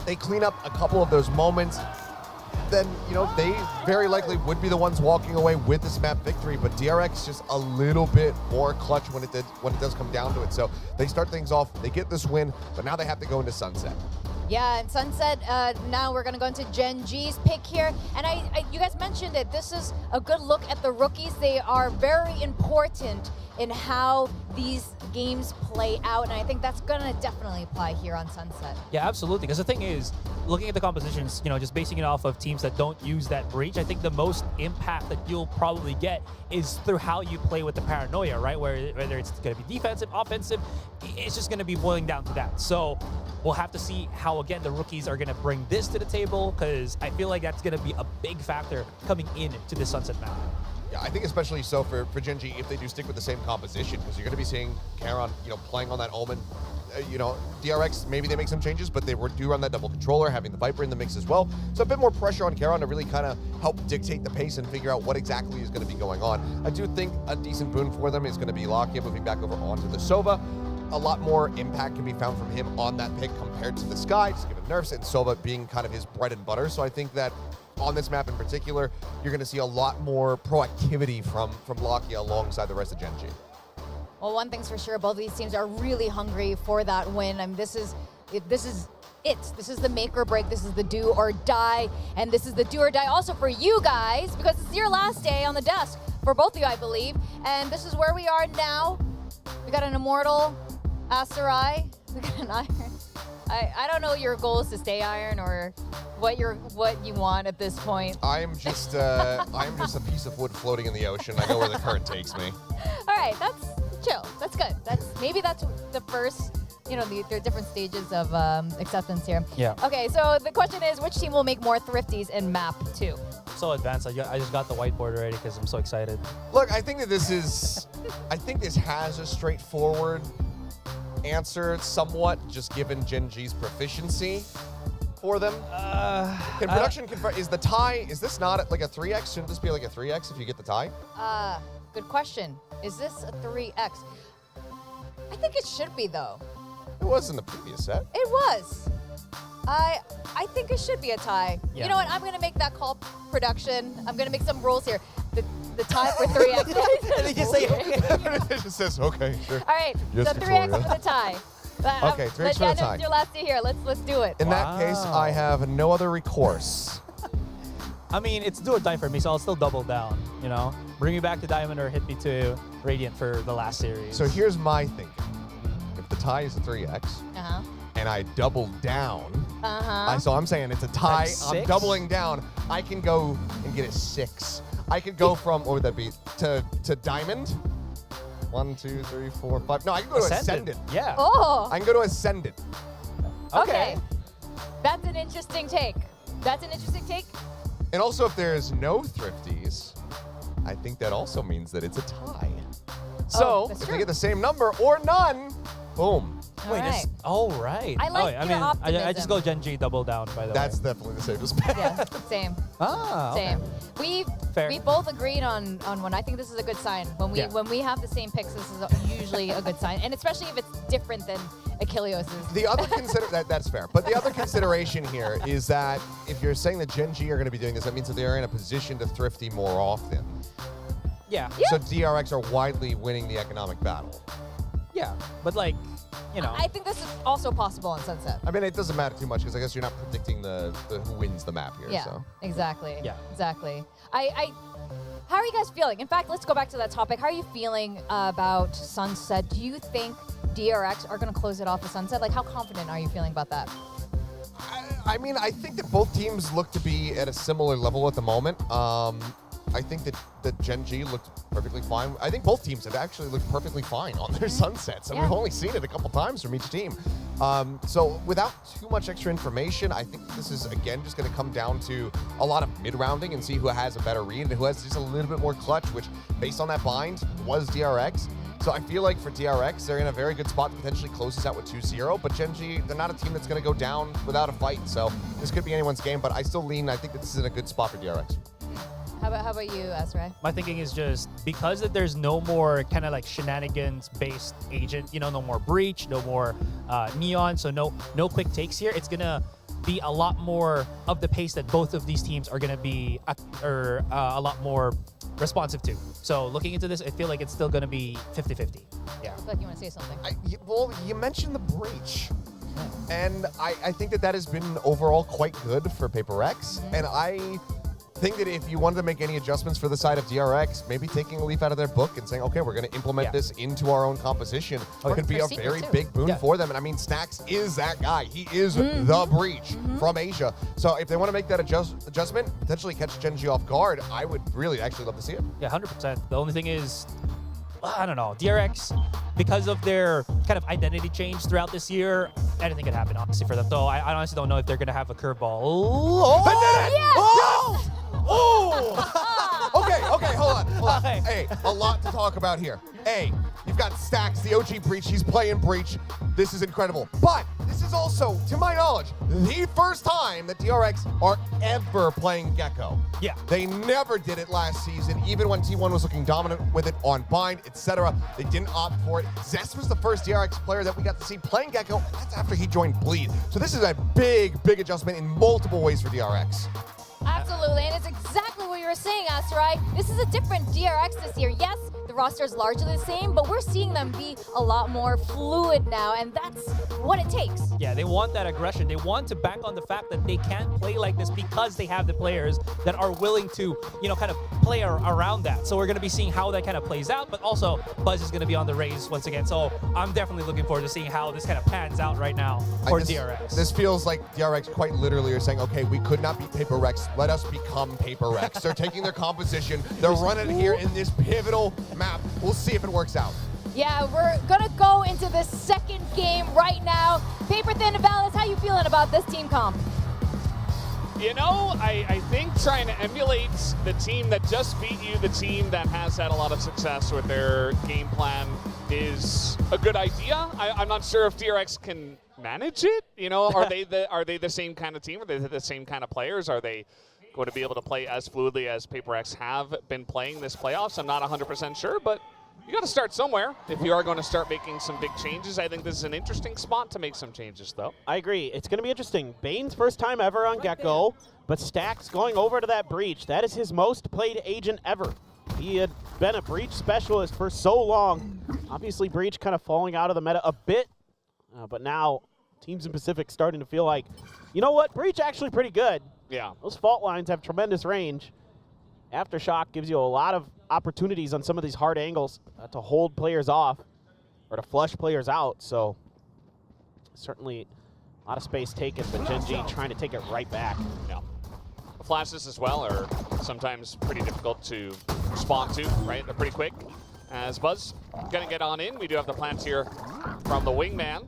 They clean up a couple of those moments, then they very likely would be the ones walking away with this map victory. But DRX just a little bit more clutch when it does come down to it. So they start things off, they get this win, but now they have to go into Sunset. Yeah, and Sunset, now we're going to go into Gen.G's pick here. And you guys mentioned it. This is a good look at the rookies. They are very important in how these games play out, and I think that's going to definitely apply here on Sunset. Yeah, absolutely. Because the thing is, looking at the compositions, just basing it off of teams that don't use that breach, I think the most impact that you'll probably get is through how you play with the paranoia, right? Whether it's going to be defensive, offensive, it's just going to be boiling down to that. So we'll have to see how, again, the rookies are going to bring this to the table, because I feel like that's going to be a big factor coming into the Sunset map. Yeah, I think especially so for Gen.G if they do stick with the same composition, because you're going to be seeing kalian, playing on that Omen. DRX, maybe they make some changes, but they do run that double controller, having the Viper in the mix as well. So a bit more pressure on kalian to really kind of help dictate the pace and figure out what exactly is going to be going on. I do think a decent boon for them is going to be Lakia moving back over onto the Sova. A lot more impact can be found from him on that pick compared to the Sky, just given nerfs, and Sova being kind of his bread and butter. So I think that on this map in particular, you're going to see a lot more proactivity from Lakia alongside the rest of Gen.G. Well, one thing's for sure, both of these teams are really hungry for that win. I mean, this is it. This is the make or break. This is the do or die. And this is the do or die also for you guys, because it's your last day on the desk for both of you, I believe. And this is where we are now. We got an Immortal, Aserai, we got an Iron. I don't know your goal is to stay Iron or what you want at this point. I am just a piece of wood floating in the ocean. I go where the current takes me. All right, that's chill. That's good. Maybe that's the first. There are different stages of acceptance here. Yeah. Okay, so the question is, which team will make more thrifties in map 2? So advanced. I just got the whiteboard already because I'm so excited. Look, I think that this has a straightforward answer somewhat, just given Gen.G's proficiency for them. Can production confirm, is the tie, is this not like a 3x? Shouldn't this be like a 3x if you get the tie? Good question. Is this a 3x? I think it should be, though. It was in the previous set. It was. I think it should be a tie. Yeah. You know what? I'm going to make that call, production. I'm going to make some rules here. The tie for 3x. And they just say, It just says, okay, sure. All right, Yes, so 3x Victoria. for the tie. Okay, 3x for the tie. It's your last day here. Let's do it. In that case, I have no other recourse. I mean, it's do or die for me, so I'll still double down, Bring me back to Diamond or hit me to Radiant for the last series. So here's my thinking. If the tie is a 3x, Uh-huh. and I double down, Uh-huh. so I'm saying it's a tie, Like I'm 6? doubling down, I can go and get a 6. I could go from, what would that be, to Diamond? 1, 2, 3, 4, 5. No, I can go to Ascendant. Yeah. Oh, I can go to Ascendant. okay. That's an interesting take. And also, if there's no thrifties, I think that also means that it's a tie. So, that's if true. we get the same number or none, boom. All Wait, right. right. I like your I optimism. just go Gen.G double down, by the That's way. definitely the safest bet. Yeah, same. Okay. We Fair. both agreed on one. I think this is a good sign. When we have the same picks, this is usually a good sign, and especially if it's different than Achilles is. The other that's fair, but the other consideration here is that if you're saying that Gen.G are going to be doing this, that means that they are in a position to thrifty more often. Yeah. So DRX are widely winning the economic battle. Yeah. But like, you know. I think this is also possible on Sunset. I mean, it doesn't matter too much because I guess you're not predicting the who wins the map here. Yeah, So. exactly. Yeah. Exactly. How are you guys feeling? In fact, let's go back to that topic. How are you feeling about Sunset? Do you think DRX are going to close it off with Sunset? Like, how confident are you feeling about that? I mean, I think that both teams look to be at a similar level at the moment. I think that Gen.G looked perfectly fine. I think both teams have actually looked perfectly fine on their sunsets, and Yeah. we've only seen it a couple times from each team. So without too much extra information, I think this is, again, just going to come down to a lot of mid-rounding and see who has a better read and who has just a little bit more clutch, which, based on that bind, was DRX. So I feel like for DRX, they're in a very good spot to potentially close this out with 2-0, but Gen.G, they're not a team that's going to go down without a fight, so this could be anyone's game, but I still lean, I think that this is in a good spot for DRX. How about you, Azrai? My thinking is just because that there's no more kind of like shenanigans-based agent, you know, no more breach, no more neon, so no quick takes here. It's gonna be a lot more of the pace that both of these teams are gonna be a lot more responsive to. So looking into this, I feel like it's still gonna be 50-50. Yeah. I feel like you want to say something. Well, you mentioned the breach. And I think that has been overall quite good for Paper X. And I think that if you wanted to make any adjustments for the side of DRX, maybe taking a leaf out of their book and saying, okay, we're going to implement this into our own composition could be a very big boon for them. And I mean, Stacks is that guy. He is the breach from Asia. So if they want to make that adjustment, potentially catch Gen.G off guard, I would really actually love to see it. Yeah, 100%. The only thing is, I don't know, DRX, because of their kind of identity change throughout this year, anything could happen, honestly, for them. So I honestly don't know if they're going to have a curveball. Okay, hold on. Hey, a lot to talk about here. A, you've got Stacks, the OG Breach. He's playing Breach. This is incredible. But this is also, to my knowledge, the first time that DRX are ever playing Gecko. Yeah. They never did it last season, even when T1 was looking dominant with it on Bind, etc. They didn't opt for it. Zest was the first DRX player that we got to see playing Gecko. That's after he joined Bleed. So this is a big adjustment in multiple ways for DRX. Absolutely, and it's exactly what you were saying, Azrai. This is a different DRX this year. Yes, the roster is largely the same, but we're seeing them be a lot more fluid now, and that's what it takes. Yeah, they want that aggression. They want to bank on the fact that they can't play like this because they have the players that are willing to, you know, kind of play around that. So we're going to be seeing how that kind of plays out, but also Buzz is going to be on the Rays once again. So I'm definitely looking forward to seeing how this kind of pans out right now for DRX. This feels like DRX quite literally are saying, okay, we could not beat Paper Rex. Let us become Paper Rex. They're taking their composition. They're running it here in this pivotal map. We'll see if it works out. Yeah, we're gonna go into the second game right now. Paper Thin and Vallis, how you feeling about this team comp? You know, I think trying to emulate the team that just beat you, the team that has had a lot of success with their game plan, is a good idea. I'm not sure if DRX can manage it. You know, are they the same kind of team? Are they the same kind of players? Are they going to be able to play as fluidly as Paper X have been playing this playoffs? I'm not 100% sure, but you got to start somewhere if you are going to start making some big changes. I think this is an interesting spot to make some changes, though. I agree. It's going to be interesting. Bane's first time ever on Gecko, but Stacks going over to that Breach. That is his most played agent ever. He had been a Breach specialist for so long. Obviously, Breach kind of falling out of the meta a bit, but now teams in Pacific starting to feel like, you know what, Breach actually pretty good. Yeah. Those fault lines have tremendous range. Aftershock gives you a lot of opportunities on some of these hard angles to hold players off or to flush players out. So certainly a lot of space taken, but Gen.G trying to take it right back. Yeah. Flashes as well are sometimes pretty difficult to respond to, right? They're pretty quick. As Buzz going to get on in, we do have the plants here from the wingman.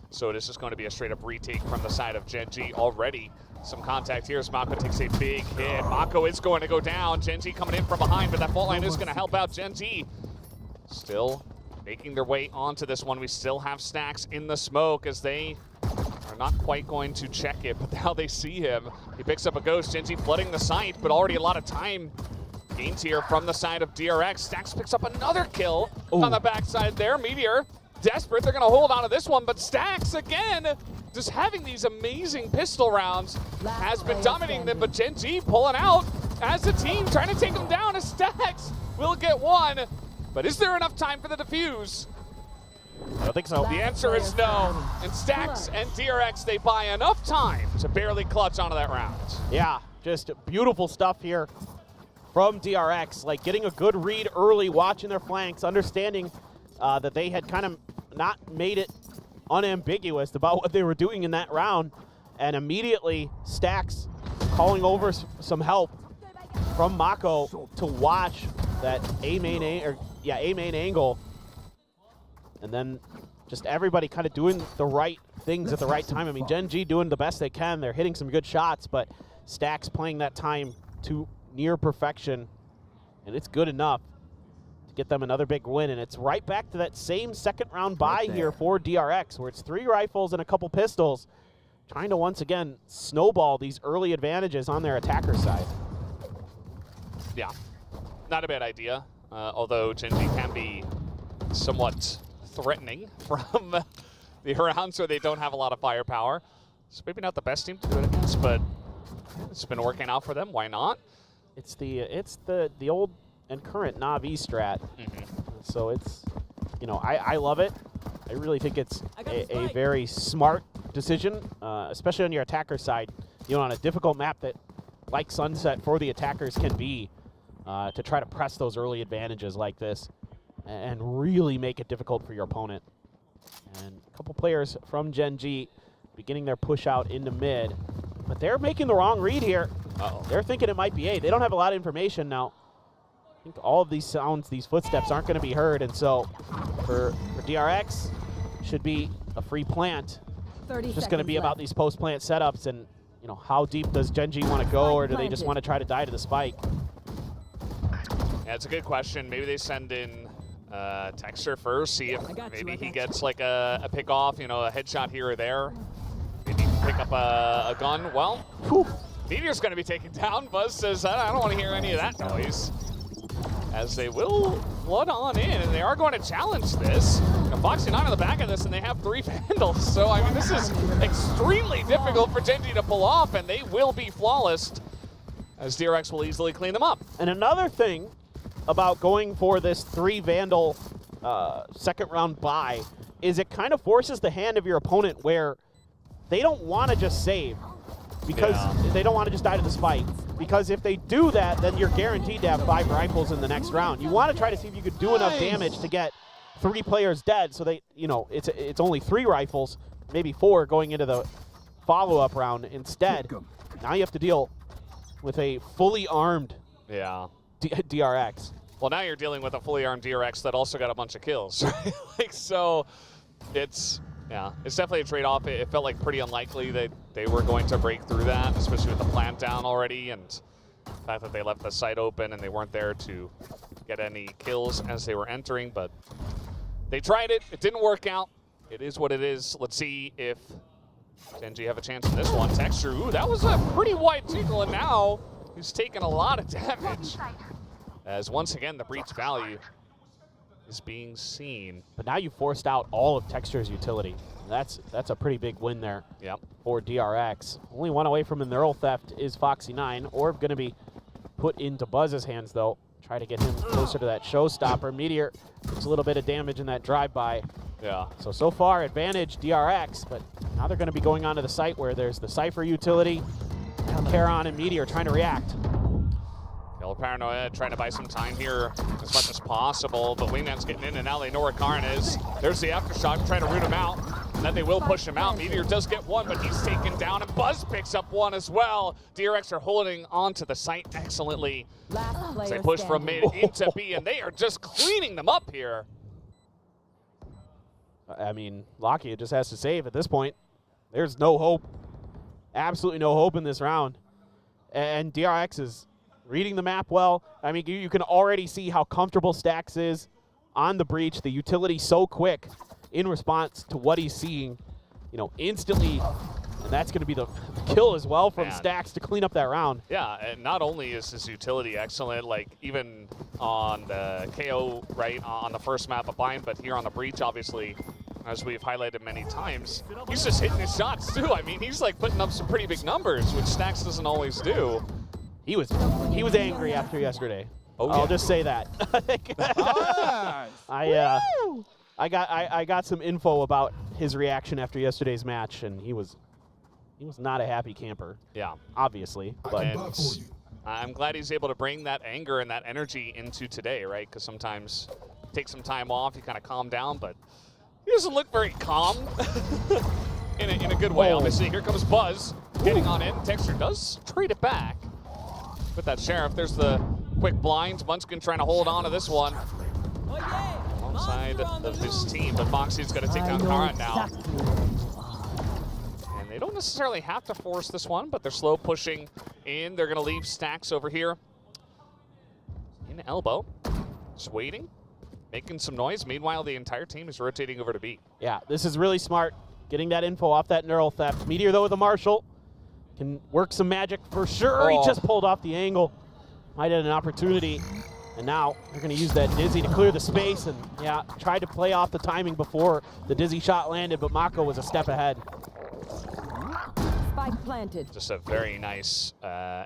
So this is going to be a straight up retake from the side of Gen.G already. Some contact here as Mako takes a big hit. Mako is going to go down. Gen.G coming in from behind, but that fault line is going to help out Gen.G. Still making their way onto this one. We still have Stacks in the smoke as they are not quite going to check it, but now they see him. He picks up a ghost. Gen.G flooding the site, but already a lot of time gained here from the side of DRX. Stacks picks up another kill on the backside there. Meteor desperate. They're going to hold on to this one, but Stax, again, just having these amazing pistol rounds has been dominating them, but Gen.G pulling out as a team, trying to take them down as Stax will get one. But is there enough time for the defuse? I don't think so. The answer is no. And Stax and DRX, they buy enough time to barely clutch onto that round. Yeah, just beautiful stuff here from DRX. Like getting a good read early, watching their flanks, understanding that they had kind of not made it unambiguous about what they were doing in that round. And immediately, Stax calling over some help from Mako to watch that A main angle. And then just everybody kind of doing the right things at the right time. I mean, Gen.G doing the best they can. They're hitting some good shots, but Stax playing that time to near perfection. And it's good enough to get them another big win. And it's right back to that same second round bye here for DRX, where it's 3 rifles and a couple pistols, trying to once again snowball these early advantages on their attacker side. Yeah, not a bad idea. Although Gen.G can be somewhat threatening from the rounds where they don't have a lot of firepower. So maybe not the best team to do it against, but it's been working out for them. Why not? It's the old and current Na'Vi strat. So it's, you know, I love it. I really think it's a very smart decision, especially on your attacker side. You know, on a difficult map that, like Sunset, for the attackers can be, to try to press those early advantages like this and really make it difficult for your opponent. And a couple players from Gen.G beginning their push out into mid, but they're making the wrong read here. They're thinking it might be A. They don't have a lot of information now. I think all of these sounds, these footsteps aren't going to be heard, and so for DRX, should be a free plant. It's just going to be about these post-plant setups and, you know, how deep does Gen.G want to go, or do they just want to try to die to the spike? Yeah, it's a good question. Maybe they send in Texture first, see if maybe he gets like a pick off, you know, a headshot here or there. Maybe pick up a gun. Well, Meteor's going to be taken down. Buzz says, I don't want to hear any of that noise. As they will flood on in, and they are going to challenge this. Foxy 9 on the back of this, and they have 3 Vandals. So, I mean, this is extremely difficult for Gen.G to pull off, and they will be flawless, as DRX will easily clean them up. And another thing about going for this 3 Vandal second round bye is it kind of forces the hand of your opponent where they don't want to just save because they don't want to just die to the spike. Because if they do that, then you're guaranteed to have 5 rifles in the next round. You want to try to see if you could do enough damage to get 3 players dead, so they, you know, it's only 3 rifles, maybe 4 going into the follow-up round instead. Now you have to deal with a fully armed DRX. Well, now you're dealing with a fully armed DRX that also got a bunch of kills. Right? Like, so it's definitely a trade-off. It felt like pretty unlikely that they were going to break through that, especially with the plant down already, and the fact that they left the site open and they weren't there to get any kills as they were entering. But they tried it. It didn't work out. It is what it is. Let's see if Gen.G have a chance in this one. Texture, ooh, that was a pretty wide jiggle, and now he's taken a lot of damage. As once again, the breach value is being seen. But now you forced out all of Texture's utility. That's a pretty big win there for DRX. Only one away from a neural theft is Foxy 9. Orb going to be put into Buzz's hands, though. Try to get him closer to that showstopper. Meteor gets a little bit of damage in that drive-by. Yeah. So far, advantage DRX, but now they're going to be going onto the site where there's the Cypher utility. Charon and Meteor trying to react. Yellow Paranoia trying to buy some time here as much as possible, but Wingman's getting in, and now they know where Karn is. There's the aftershock, trying to root him out, and then they will push him out. Meteor does get one, but he's taken down, and Buzz picks up one as well. DRX are holding on to the site excellently as they push from mid into B, and they are just cleaning them up here. I mean, Lockheed just has to save at this point. There's no hope. Absolutely no hope in this round. And DRX is reading the map well. I mean, you can already see how comfortable Stax is on the breach. The utility so quick in response to what he's seeing. You know, instantly And that's going to be the kill as well from Man. Stacks to clean up that round. Yeah, and not only is his utility excellent, like even on the KO, right, on the first map of Bind, but here on the Breach, obviously, as we've highlighted many times, he's just hitting his shots too. I mean, he's like putting up some pretty big numbers, which Stacks doesn't always do. He was angry after yesterday. Oh, I'll yeah. just say that. I got some info about his reaction after yesterday's match, and he was not a happy camper. Yeah. Obviously, but And I'm glad he's able to bring that anger and that energy into today, right? Because sometimes take some time off, you kind of calm down, but he doesn't look very calm in a good way. Oh. Obviously, here comes Buzz getting on in. Texture does trade it back with that Sheriff. There's the quick blind. Munchkin trying to hold on to this one alongside of his team, but Foxy's going to take down Karan now. And they don't necessarily have to force this one, but they're slow pushing in. They're going to leave Stacks over here in elbow, just waiting, making some noise. Meanwhile, the entire team is rotating over to B. yeah, this is really smart. Getting that info off that neural theft. Meteor, though, with a Marshall can work some magic for sure. He just pulled off the angle. Might have an opportunity. And now they're going to use that Dizzy to clear the space. And yeah, tried to play off the timing before the Dizzy shot landed, but Mako was a step ahead. Spike planted. Just a very nice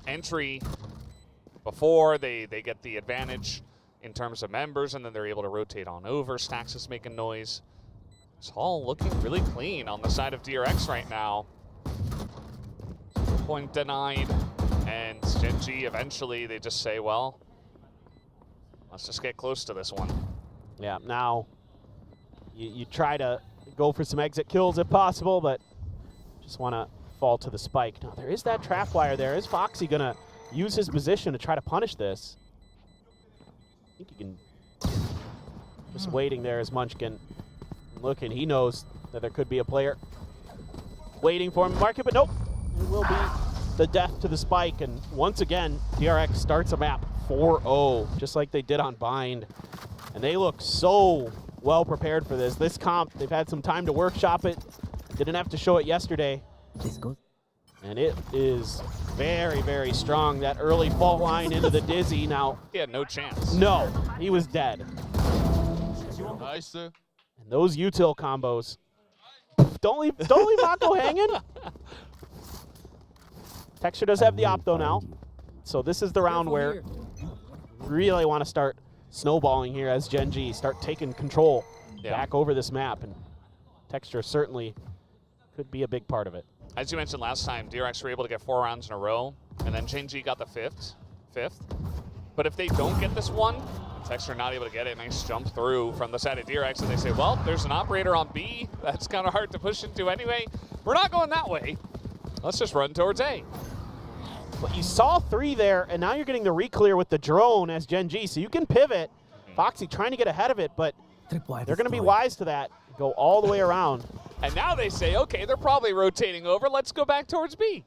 entry before they get the advantage in terms of members, and then they're able to rotate on over. Stacks is making noise. It's all looking really clean on the side of DRX right now. Point denied, and Gen.G eventually they just say, well, let's just get close to this one. Yeah, now you try to go for some exit kills if possible, but just want to fall to the spike. Now there is that trap wire there. Is Foxy going to use his position to try to punish this? I think he can. Just waiting there is Munchkin. Looking, he knows that there could be a player waiting for him to mark it, but nope. It will be the death to the spike, and once again, DRX starts a map 4-0, just like they did on Bind. And they look so well prepared for this. This comp, they've had some time to workshop it. Didn't have to show it yesterday. And it is very, very strong. That early fault line into the Dizzy. Now, He had no chance. no, he was dead. Nice, sir. And those util combos. Don't leave Mako hanging. Texture does have the opto now. So this is the round where really want to start snowballing here as Gen.G start taking control back over this map, and Texture certainly could be a big part of it. As you mentioned last time, DRX were able to get 4 rounds in a row, and then Gen.G got the fifth. But if they don't get this one, Texture not able to get it. Nice jump through from the side of DRX, and they say, well, there's an operator on B. That's kind of hard to push into anyway. We're not going that way. Let's just run towards A. But you saw 3 there, and now you're getting the re-clear with the drone as Gen.G, so you can pivot. Foxy trying to get ahead of it, but they're going to be wise to that. Go all the way around. And now they say, okay, they're probably rotating over. Let's go back towards B.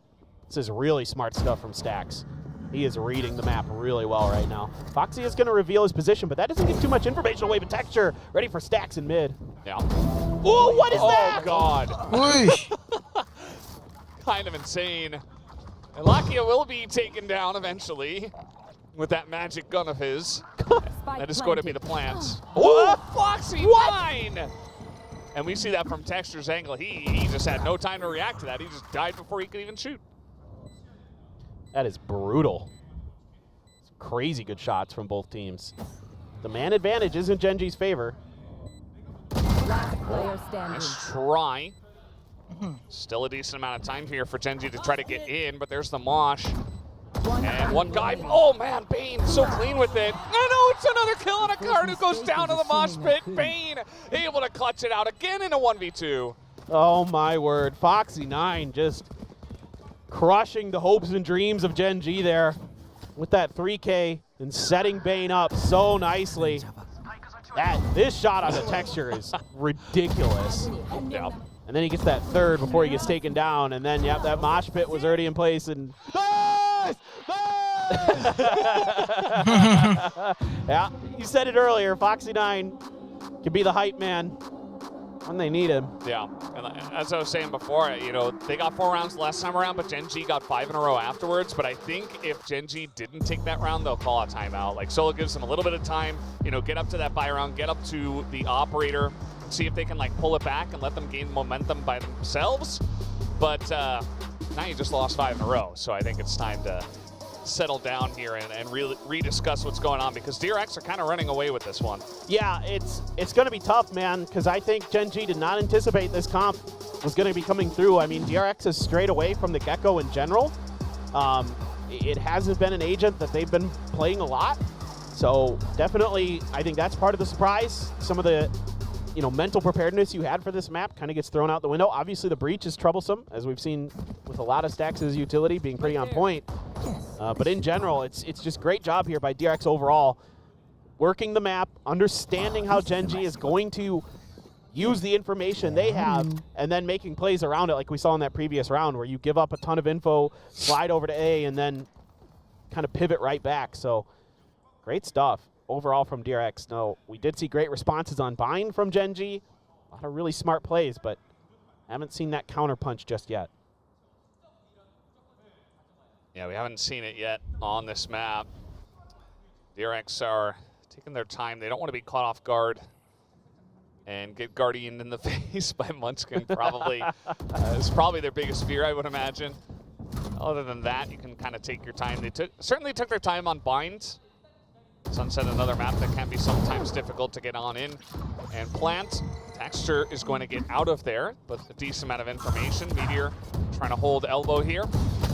This is really smart stuff from Stacks. He is reading the map really well right now. Foxy is going to reveal his position, but that doesn't give too much information away. But Texture ready for Stacks in mid. Yeah. Oh, what is that? Oh, God. Kind of insane. And a.k.a. will be taken down eventually with that magic gun of his. That is going to be the plant. Oh, Foxy 9! And we see that from Texture's angle. He just had no time to react to that. He just died before he could even shoot. That is brutal. Some crazy good shots from both teams. The man advantage is in Gen.G's favor. Last player standing. Nice try. Still a decent amount of time here for Gen.G to try to get in, but there's the mosh. And one guy, oh man, Bane so clean with it. No, it's another kill on a card who goes down to the mosh pit. Bane able to clutch it out again in a 1v2. Oh my word, Foxy 9 just crushing the hopes and dreams of Gen.G there with that 3K and setting Bane up so nicely. This shot on the Texture is ridiculous. Yeah. And then he gets that third before he gets taken down, and then, yep, that mosh pit was already in place, and yeah, you said it earlier, Foxy 9 can be the hype man. When they need him. Yeah, and as I was saying before, you know, they got 4 rounds last time around, but Gen.G got 5 in a row afterwards. But I think if Gen.G didn't take that round, they'll call a timeout. Like, Solo gives them a little bit of time, you know, get up to that buy round, get up to the operator, see if they can, like, pull it back and let them gain momentum by themselves. But now you just lost 5 in a row, so I think it's time to settle down here and really rediscuss what's going on, because DRX are kind of running away with this one. Yeah, it's going to be tough, man, because I think Gen.G did not anticipate this comp was going to be coming through. I mean, DRX is straight away from the get-go in general. It hasn't been an agent that they've been playing a lot, so definitely I think that's part of the surprise. Some of the, you know, mental preparedness you had for this map kind of gets thrown out the window. Obviously, the breach is troublesome, as we've seen with a lot of Stacks' utility being pretty on point. But in general, it's just great job here by DRX overall, working the map, understanding how Gen.G is going to use the information they have, and then making plays around it, like we saw in that previous round, where you give up a ton of info, slide over to A, and then kind of pivot right back. So great stuff overall from DRX. No, we did see great responses on Bind from Gen.G. A lot of really smart plays, but haven't seen that counterpunch just yet. Yeah, we haven't seen it yet on this map. DRX are taking their time. They don't want to be caught off guard and get Guardian in the face by Munchkin, probably. It's probably their biggest fear, I would imagine. Other than that, you can kind of take your time. They certainly took their time on Bind. Sunset, another map that can be sometimes difficult to get on in and plant. Texture is going to get out of there, but a decent amount of information. Meteor trying to hold elbow here.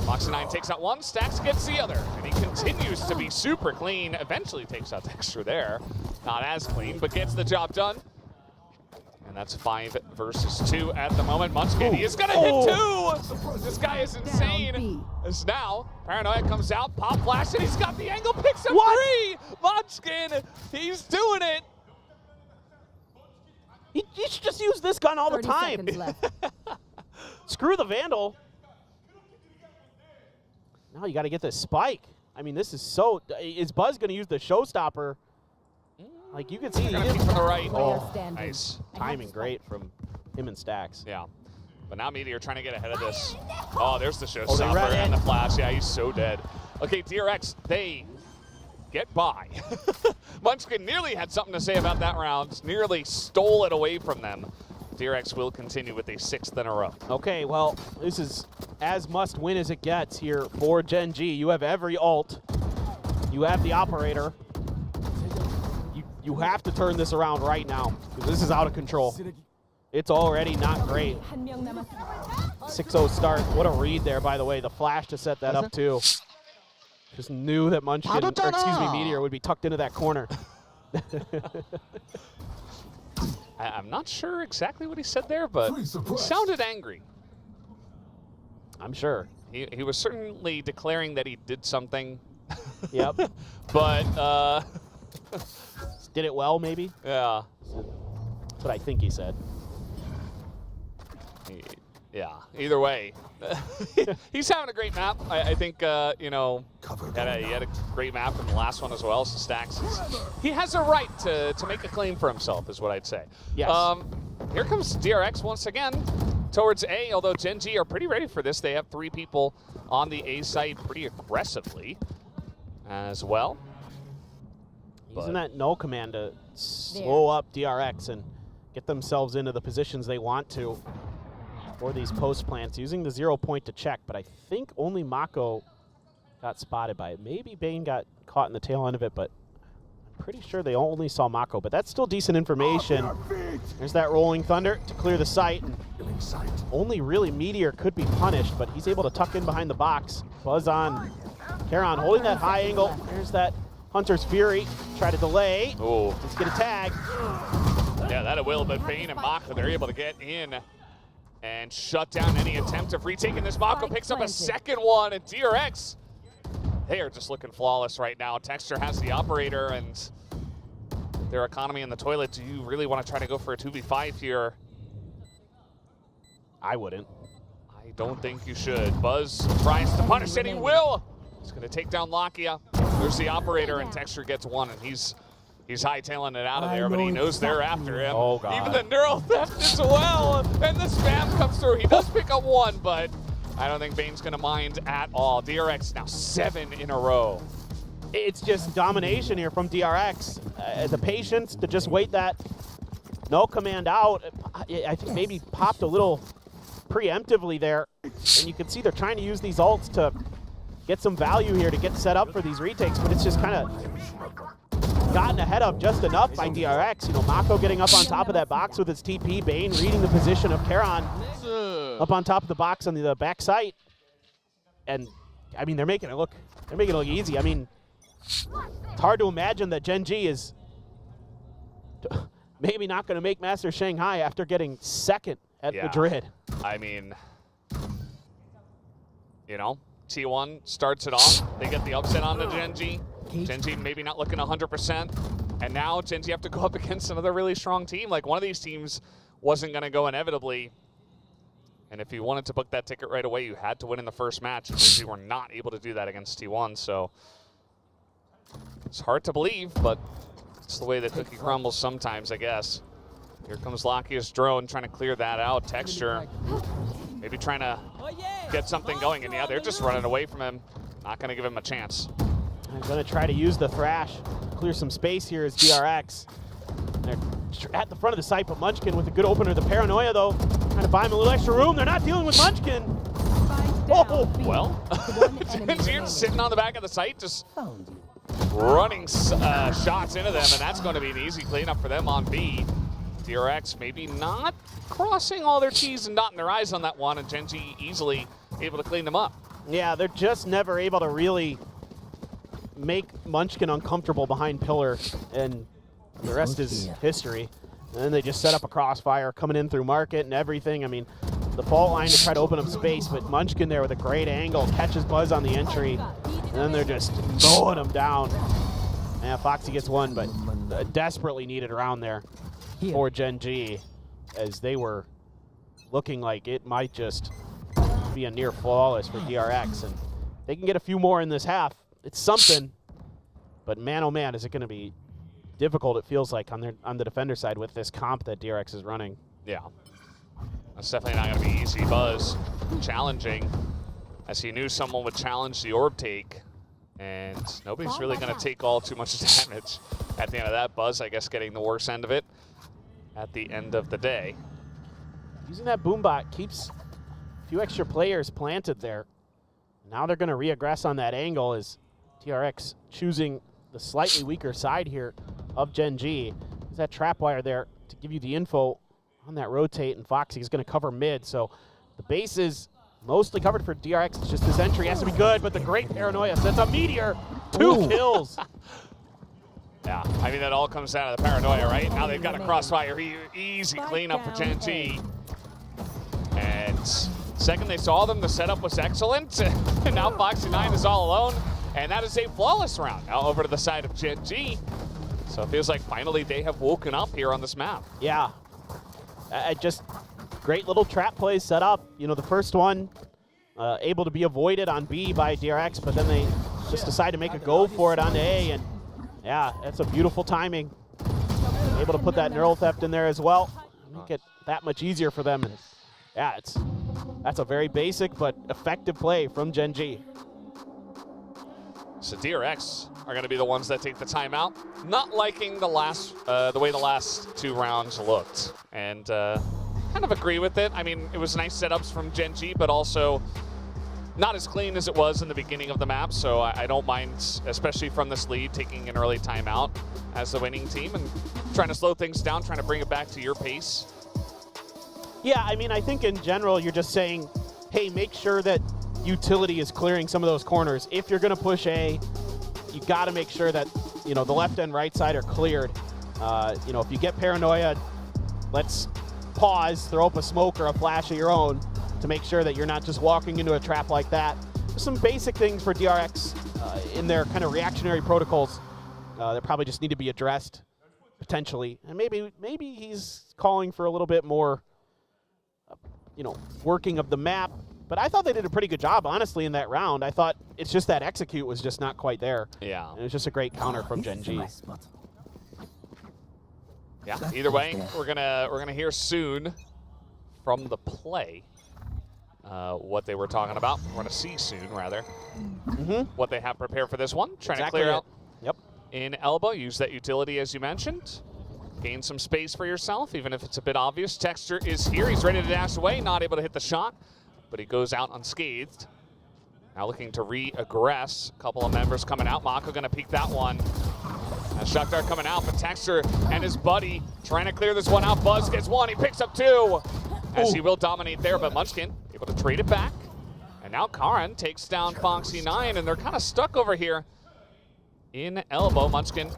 Moxie9 takes out one, Stacks gets the other, and he continues to be super clean. Eventually takes out Texture there. Not as clean, but gets the job done. And that's 5 versus 2 at the moment. Munchkin, he is gonna hit 2! This guy is insane. As now, Paranoia comes out, pop flash, and he's got the angle, picks up 3! Munchkin, he's doing it! You should just use this gun all the time. Screw the Vandal. Now you got to get this spike. I mean, this is so... Is Buzz going to use the showstopper? Like, you can see... From the right. Oh, nice. Timing great from him and Stacks. Yeah. But now Meteor trying to get ahead of this. Oh, there's the showstopper and the flash. Yeah, he's so dead. Okay, DRX, they get by. Munchkin nearly had something to say about that round. Nearly stole it away from them. DRX will continue with a 6th in a row. Okay, well, this is as must win as it gets here for Gen.G. You have every ult. You have the operator. You have to turn this around right now, because this is out of control. It's already not great. 6-0 start. What a read there, by the way. The flash to set that up, too. Just knew that Munchkin, or excuse me, Meteor would be tucked into that corner. I'm not sure exactly what he said there, but he sounded angry. I'm sure. He was certainly declaring that he did something. Yep. But, did it well, maybe? Yeah. That's what I think he said. Yeah, either way. He's having a great map. I think, you know, he had a great map in the last one as well, so Stacks he has a right to make a claim for himself, is what I'd say. Yes. Here comes DRX once again towards A, although Gen.G are pretty ready for this. They have 3 people on the A side pretty aggressively as well. Using that no command to slow up DRX and get themselves into the positions they want to for these post plants. Using the 0 point to check, but I think only Mako got spotted by it. Maybe Bane got caught in the tail end of it, but I'm pretty sure they only saw Mako. But that's still decent information. There's that Rolling Thunder to clear the site. And only really Meteor could be punished, but he's able to tuck in behind the box. Buzz on Charon holding that high angle. There's that Hunter's Fury. Try to delay. Oh. Let's get a tag. Yeah, that will, but Bane and Mako, they're able to get in and shut down any attempt of retaking this. Mako picks up a 2nd one, and DRX, they are just looking flawless right now. Texture has the operator and their economy in the toilet. Do you really want to try to go for a 2v5 here? I wouldn't. I don't think you should. Buzz tries to punish, and he will. He's going to take down Lakia. There's the operator, and Texture gets 1, and he's He's hightailing it out of there, but he knows they're after him. Oh, God. Even the neural theft as well. And the spam comes through. He does pick up one, but I don't think Bane's going to mind at all. DRX now 7 in a row. It's just domination here from DRX. The patience to just wait that no command out. I think maybe popped a little preemptively there. And you can see they're trying to use these ults to get some value here to get set up for these retakes, but it's just kind of gotten ahead of just enough by DRX. You know, Mako getting up on top of that box with his TP, Bane reading the position of Karon up on top of the box on the back site. And I mean, they're making it look easy. I mean, it's hard to imagine that Gen.G is maybe not going to make Master Shanghai after getting second at Madrid. I mean, you know, T1 starts it off. They get the upset on the Gen.G. Gen.G maybe not looking 100%. And now Gen.G have to go up against another really strong team. Like, one of these teams wasn't going to go inevitably. And if you wanted to book that ticket right away, you had to win in the first match. And Gen.G were not able to do that against T1. So it's hard to believe, but it's the way the cookie crumbles sometimes, I guess. Here comes Lakia's drone trying to clear that out. Texture maybe trying to get something going. And yeah, they're just running away from him. Not going to give him a chance. I'm going to try to use the Thrash, clear some space here as DRX. They're at the front of the site, but Munchkin with a good opener. The Paranoia, though, trying to buy him a little extra room. They're not dealing with Munchkin. Oh, well, Gen.G sitting on the back of the site, just running shots into them, and that's going to be an easy cleanup for them on B. DRX maybe not crossing all their T's and dotting their I's on that one, and Gen.G easily able to clean them up. Yeah, they're just never able to really make Munchkin uncomfortable behind Pillar, and the rest is history. And then they just set up a crossfire coming in through market and everything. I mean, the fault line to try to open up space, but Munchkin there with a great angle, catches Buzz on the entry, and then they're just mowing him down. Yeah, Foxy gets one, but desperately needed around there for Gen.G, as they were looking like it might just be a near flawless for DRX, and they can get a few more in this half. It's something, but man, oh man, is it going to be difficult, it feels like, on the defender side with this comp that DRX is running. Yeah, that's definitely not going to be easy. Buzz challenging, as he knew someone would challenge the orb take, and nobody's really going to take all too much damage at the end of that. Buzz, I guess, getting the worst end of it at the end of the day. Using that boombot keeps a few extra players planted there. Now they're going to reaggress on that angle as DRX choosing the slightly weaker side here of Gen.G. There's that trap wire there to give you the info on that rotate, and Foxy is going to cover mid. So the base is mostly covered for DRX. It's just this entry has to be good, but the great Paranoia sets up Meteor. 2 kills. Yeah, I mean, that all comes down to the Paranoia, right? Now they've got a crossfire. Easy cleanup for Gen.G. And second they saw them, the setup was excellent. And now Foxy9 is all alone. And that is a flawless round. Now over to the side of Gen.G. So it feels like finally they have woken up here on this map. Yeah. Just great little trap plays set up. You know, the first one able to be avoided on B by DRX, but then they just decide to make a go for it on A. And yeah, that's a beautiful timing. Able to put that neural theft in there as well. Make it that much easier for them. And yeah, that's a very basic but effective play from Gen.G. So DRX are going to be the ones that take the timeout. Not liking the way the last 2 rounds looked, and kind of agree with it. I mean, it was nice setups from Gen.G, but also not as clean as it was in the beginning of the map. So I don't mind, especially from this lead, taking an early timeout as the winning team and trying to slow things down, trying to bring it back to your pace. Yeah, I mean, I think in general you're just saying, hey, make sure that utility is clearing some of those corners. If you're going to push A, you got to make sure that, you know, the left and right side are cleared. You know, if you get Paranoia, let's pause, throw up a smoke or a flash of your own to make sure that you're not just walking into a trap like that. There's some basic things for DRX in their kind of reactionary protocols that probably just need to be addressed potentially. And maybe he's calling for a little bit more, you know, working of the map. But I thought they did a pretty good job, honestly, in that round. I thought it's just that execute was just not quite there. Yeah. And it was just a great counter from Gen.G. Yeah, either way, we're gonna hear soon from the play what they were talking about. We're gonna see soon, rather, what they have prepared for this one. Trying to clear out in elbow. Use that utility as you mentioned. Gain some space for yourself, even if it's a bit obvious. Texture is here. He's ready to dash away. Not able to hit the shot, but he goes out unscathed. Now looking to re-aggress. A couple of members coming out. Mako gonna peek that one. And Shakhtar coming out, but Texture and his buddy trying to clear this one out. Buzz gets one, he picks up two. As he will dominate there, but Munchkin able to trade it back. And now Karan takes down Foxy9, and they're kind of stuck over here in elbow. Munchkin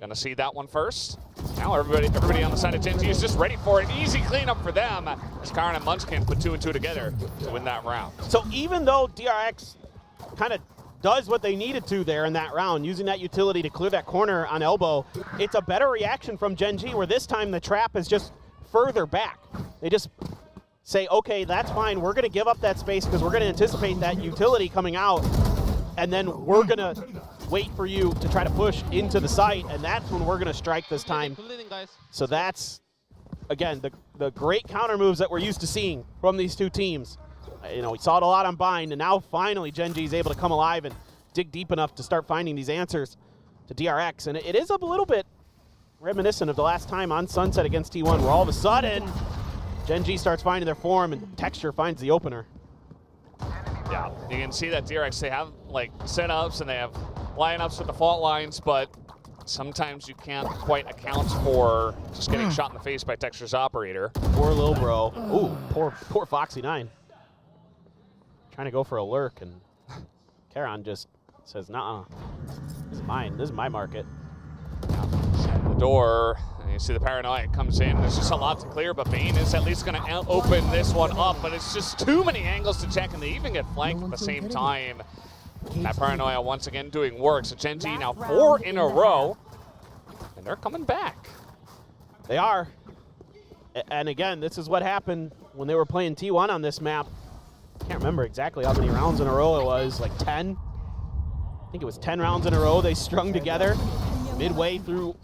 gonna see that one first. Now everybody on the side of Gen.G is just ready for it. Easy cleanup for them as Karan and Munchkin put 2 and 2 together to win that round. So even though DRX kind of does what they needed to there in that round, using that utility to clear that corner on elbow, it's a better reaction from Gen.G, where this time the trap is just further back. They just say, okay, that's fine. We're going to give up that space because we're going to anticipate that utility coming out, and then we're going to wait for you to try to push into the site, and that's when we're going to strike this time. So that's, again, the great counter moves that we're used to seeing from these two teams. You know, we saw it a lot on Bind, and now finally Gen.G is able to come alive and dig deep enough to start finding these answers to DRX. And it is a little bit reminiscent of the last time on Sunset against T1, where all of a sudden Gen.G starts finding their form and Texture finds the opener. Yeah, you can see that DRX, they have like setups and they have lineups with the fault lines, but sometimes you can't quite account for just getting shot in the face by Texture's operator. Poor little bro. Ooh, poor Foxy9. Trying to go for a lurk, and Karan just says, "Nuh-uh, this is mine. This is my market." The door, and you see the paranoia comes in. There's just a lot to clear, but Bane is at least going to open this one up, but it's just too many angles to check, and they even get flanked at the same time. That paranoia once again doing work. So Gen.G now 4 in a row, and they're coming back. They are. And again, this is what happened when they were playing T1 on this map. Can't remember exactly how many rounds in a row it was, like 10? I think it was 10 rounds in a row they strung together midway through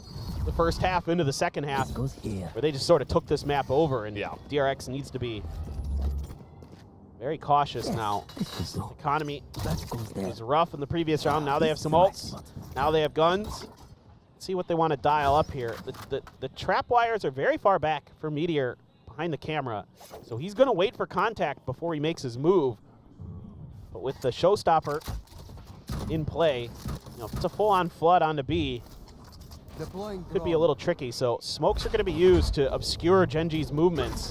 the first half into the second half, where they just sort of took this map over, and DRX needs to be very cautious now. This economy was rough in the previous round. Now they have some ults. Now they have guns. Let's see what they want to dial up here. The trap wires are very far back for Meteor behind the camera, so he's going to wait for contact before he makes his move. But with the showstopper in play, you know, if it's a full-on flood onto B, could be a little tricky. So smokes are going to be used to obscure Gen.G's movements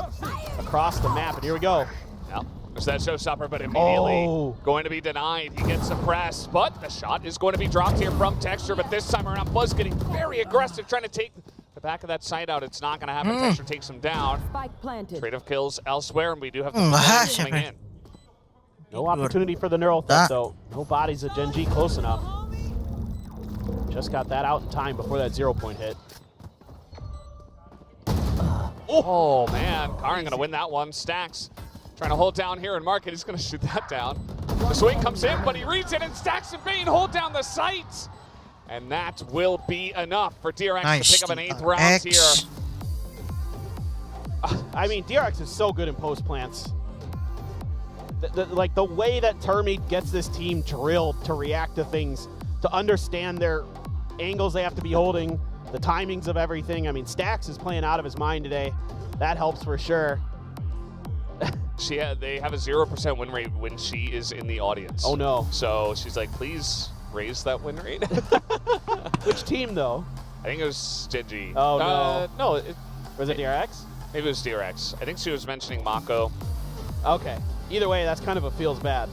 across the map. And here we go. Yep. There's that showstopper, but immediately going to be denied. He gets suppressed, but the shot is going to be dropped here from Texture. But this time around, Buzz getting very aggressive, trying to take the back of that site out. It's not going to happen. Texture takes him down. Spike planted. Trade of kills elsewhere, and we do have the coming in. No opportunity for the neural threat, though. No bodies of Gen.G close enough. Just got that out in time before that 0-point hit. Oh man, Karan gonna win that one. Stacks trying to hold down here and Market. He's gonna shoot that down. The swing comes in, but he reads it, and Stacks and Bane hold down the sight. And that will be enough for DRX to pick up an 8th round here. I mean, DRX is so good in post plants. Like the way that Termite gets this team drilled to react to things, to understand their angles they have to be holding, the timings of everything. I mean, Stacks is playing out of his mind today. That helps for sure. They have a 0% win rate when she is in the audience. Oh no. So she's like, please raise that win rate. Which team though? I think it was Gen.G. Oh no. No. Was it DRX? Maybe it was DRX. I think she was mentioning Mako. Okay. Either way, that's kind of a feels bad.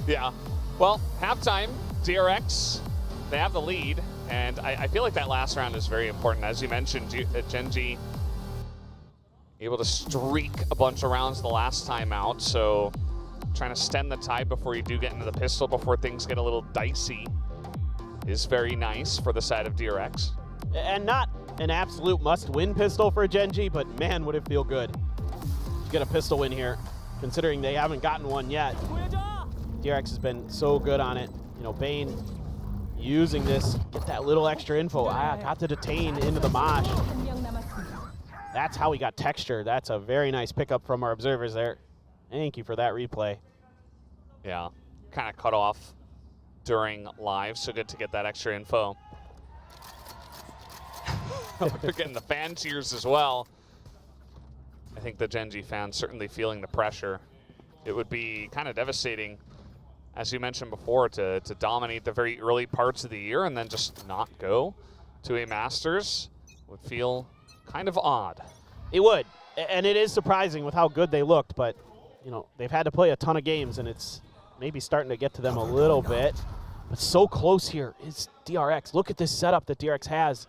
Yeah. Well, halftime, DRX, they have the lead, and I feel like that last round is very important. As you mentioned, Gen.G able to streak a bunch of rounds the last time out, so trying to stem the tide before you do get into the pistol, before things get a little dicey, is very nice for the side of DRX. And not an absolute must-win pistol for Gen.G, but man, would it feel good to get a pistol win here, considering they haven't gotten one yet. DRX has been so good on it. You know, Bane using this, get that little extra info. Got to detain into the mosh. That's how he got texture. That's a very nice pickup from our observers there. Thank you for that replay. Yeah, kind of cut off during live, so good to get that extra info. We're getting the fan cheers as well. I think the Gen.G fans certainly feeling the pressure. It would be kind of devastating, as you mentioned before, to dominate the very early parts of the year and then just not go to a Masters. Would feel kind of odd. It would, and it is surprising with how good they looked, but you know, they've had to play a ton of games and it's maybe starting to get to them a little bit. But so close here is DRX. Look at this setup that DRX has.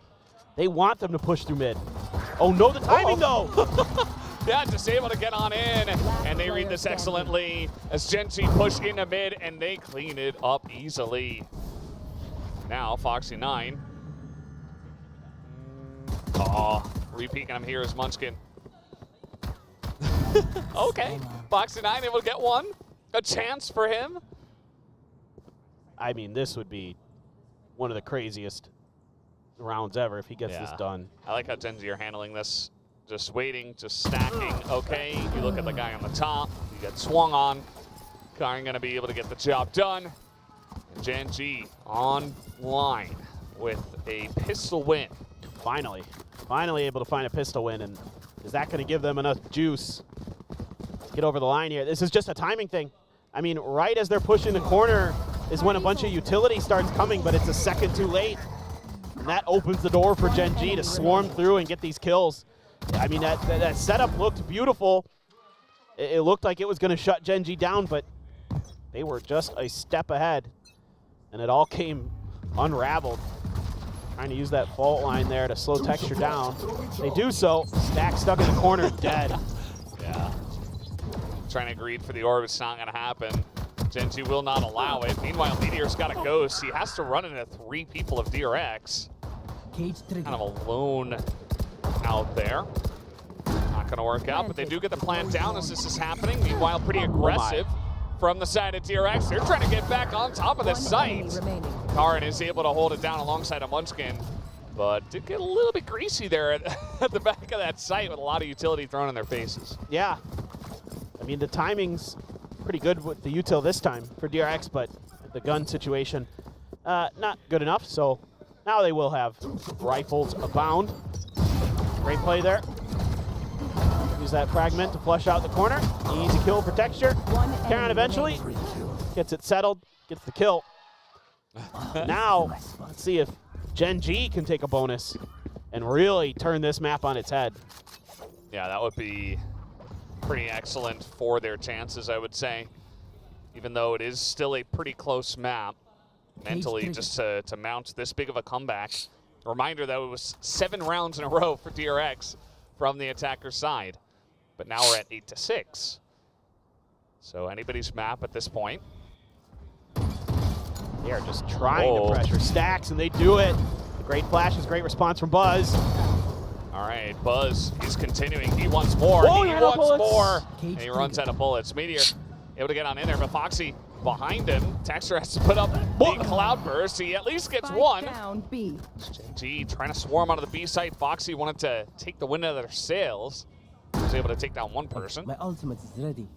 They want them to push through mid. Oh no, the timing though! Yeah, just able to get on in, and they read this excellently as Gen.G push into mid, and they clean it up easily. Now, Foxy9. Oh, re-peeking him here is Munchkin. Okay, Foxy9 able to get one. A chance for him. I mean, this would be one of the craziest rounds ever if he gets this done. I like how Gen.G are handling this. Just waiting, just stacking. Okay, you look at the guy on the top, you get swung on. Karen gonna be able to get the job done. Gen.G online with a pistol win. Finally able to find a pistol win, and is that gonna give them enough juice to get over the line here? This is just a timing thing. I mean, right as they're pushing the corner is when a bunch of utility starts coming, but it's a second too late. And that opens the door for Gen.G to swarm through and get these kills. I mean, that setup looked beautiful. It looked like it was going to shut Gen.G down, but they were just a step ahead. And it all came unraveled. Trying to use that fault line there to slow texture down. They do so. Stack stuck in the corner, dead. Yeah. Trying to greed for the orb. It's not going to happen. Gen.G will not allow it. Meanwhile, Meteor's got a ghost. He has to run into 3 people of DRX. Kind of alone out there. Not going to work out, but they do get the plan down as this is happening. Meanwhile, pretty aggressive from the side of DRX. They're trying to get back on top of the site. Karin is able to hold it down alongside a Munchkin, but did get a little bit greasy there at the back of that site with a lot of utility thrown in their faces. Yeah. I mean, the timing's pretty good with the util this time for DRX, but the gun situation, not good enough. So now they will have rifles abound. Great play there. Use that fragment to flush out the corner. Easy kill for texture. Karen eventually gets it settled, gets the kill. Now, let's see if Gen.G can take a bonus and really turn this map on its head. Yeah, that would be pretty excellent for their chances, I would say. Even though it is still a pretty close map, mentally, just to mount this big of a comeback. A reminder that it was 7 rounds in a row for DRX from the attacker side. But now we're at 8-6. So anybody's map at this point. They are just trying to pressure Stacks, and they do it. The great flashes, great response from Buzz. All right, Buzz is continuing. He wants more. Oh, he wants more. And he runs out of bullets. Meteor able to get on in there, but Foxy behind him. Texture has to put up the cloud burst. He at least gets one. Gen.G trying to swarm onto the B site. Foxy wanted to take the wind out of their sails. He was able to take down one person. My ultimate is ready.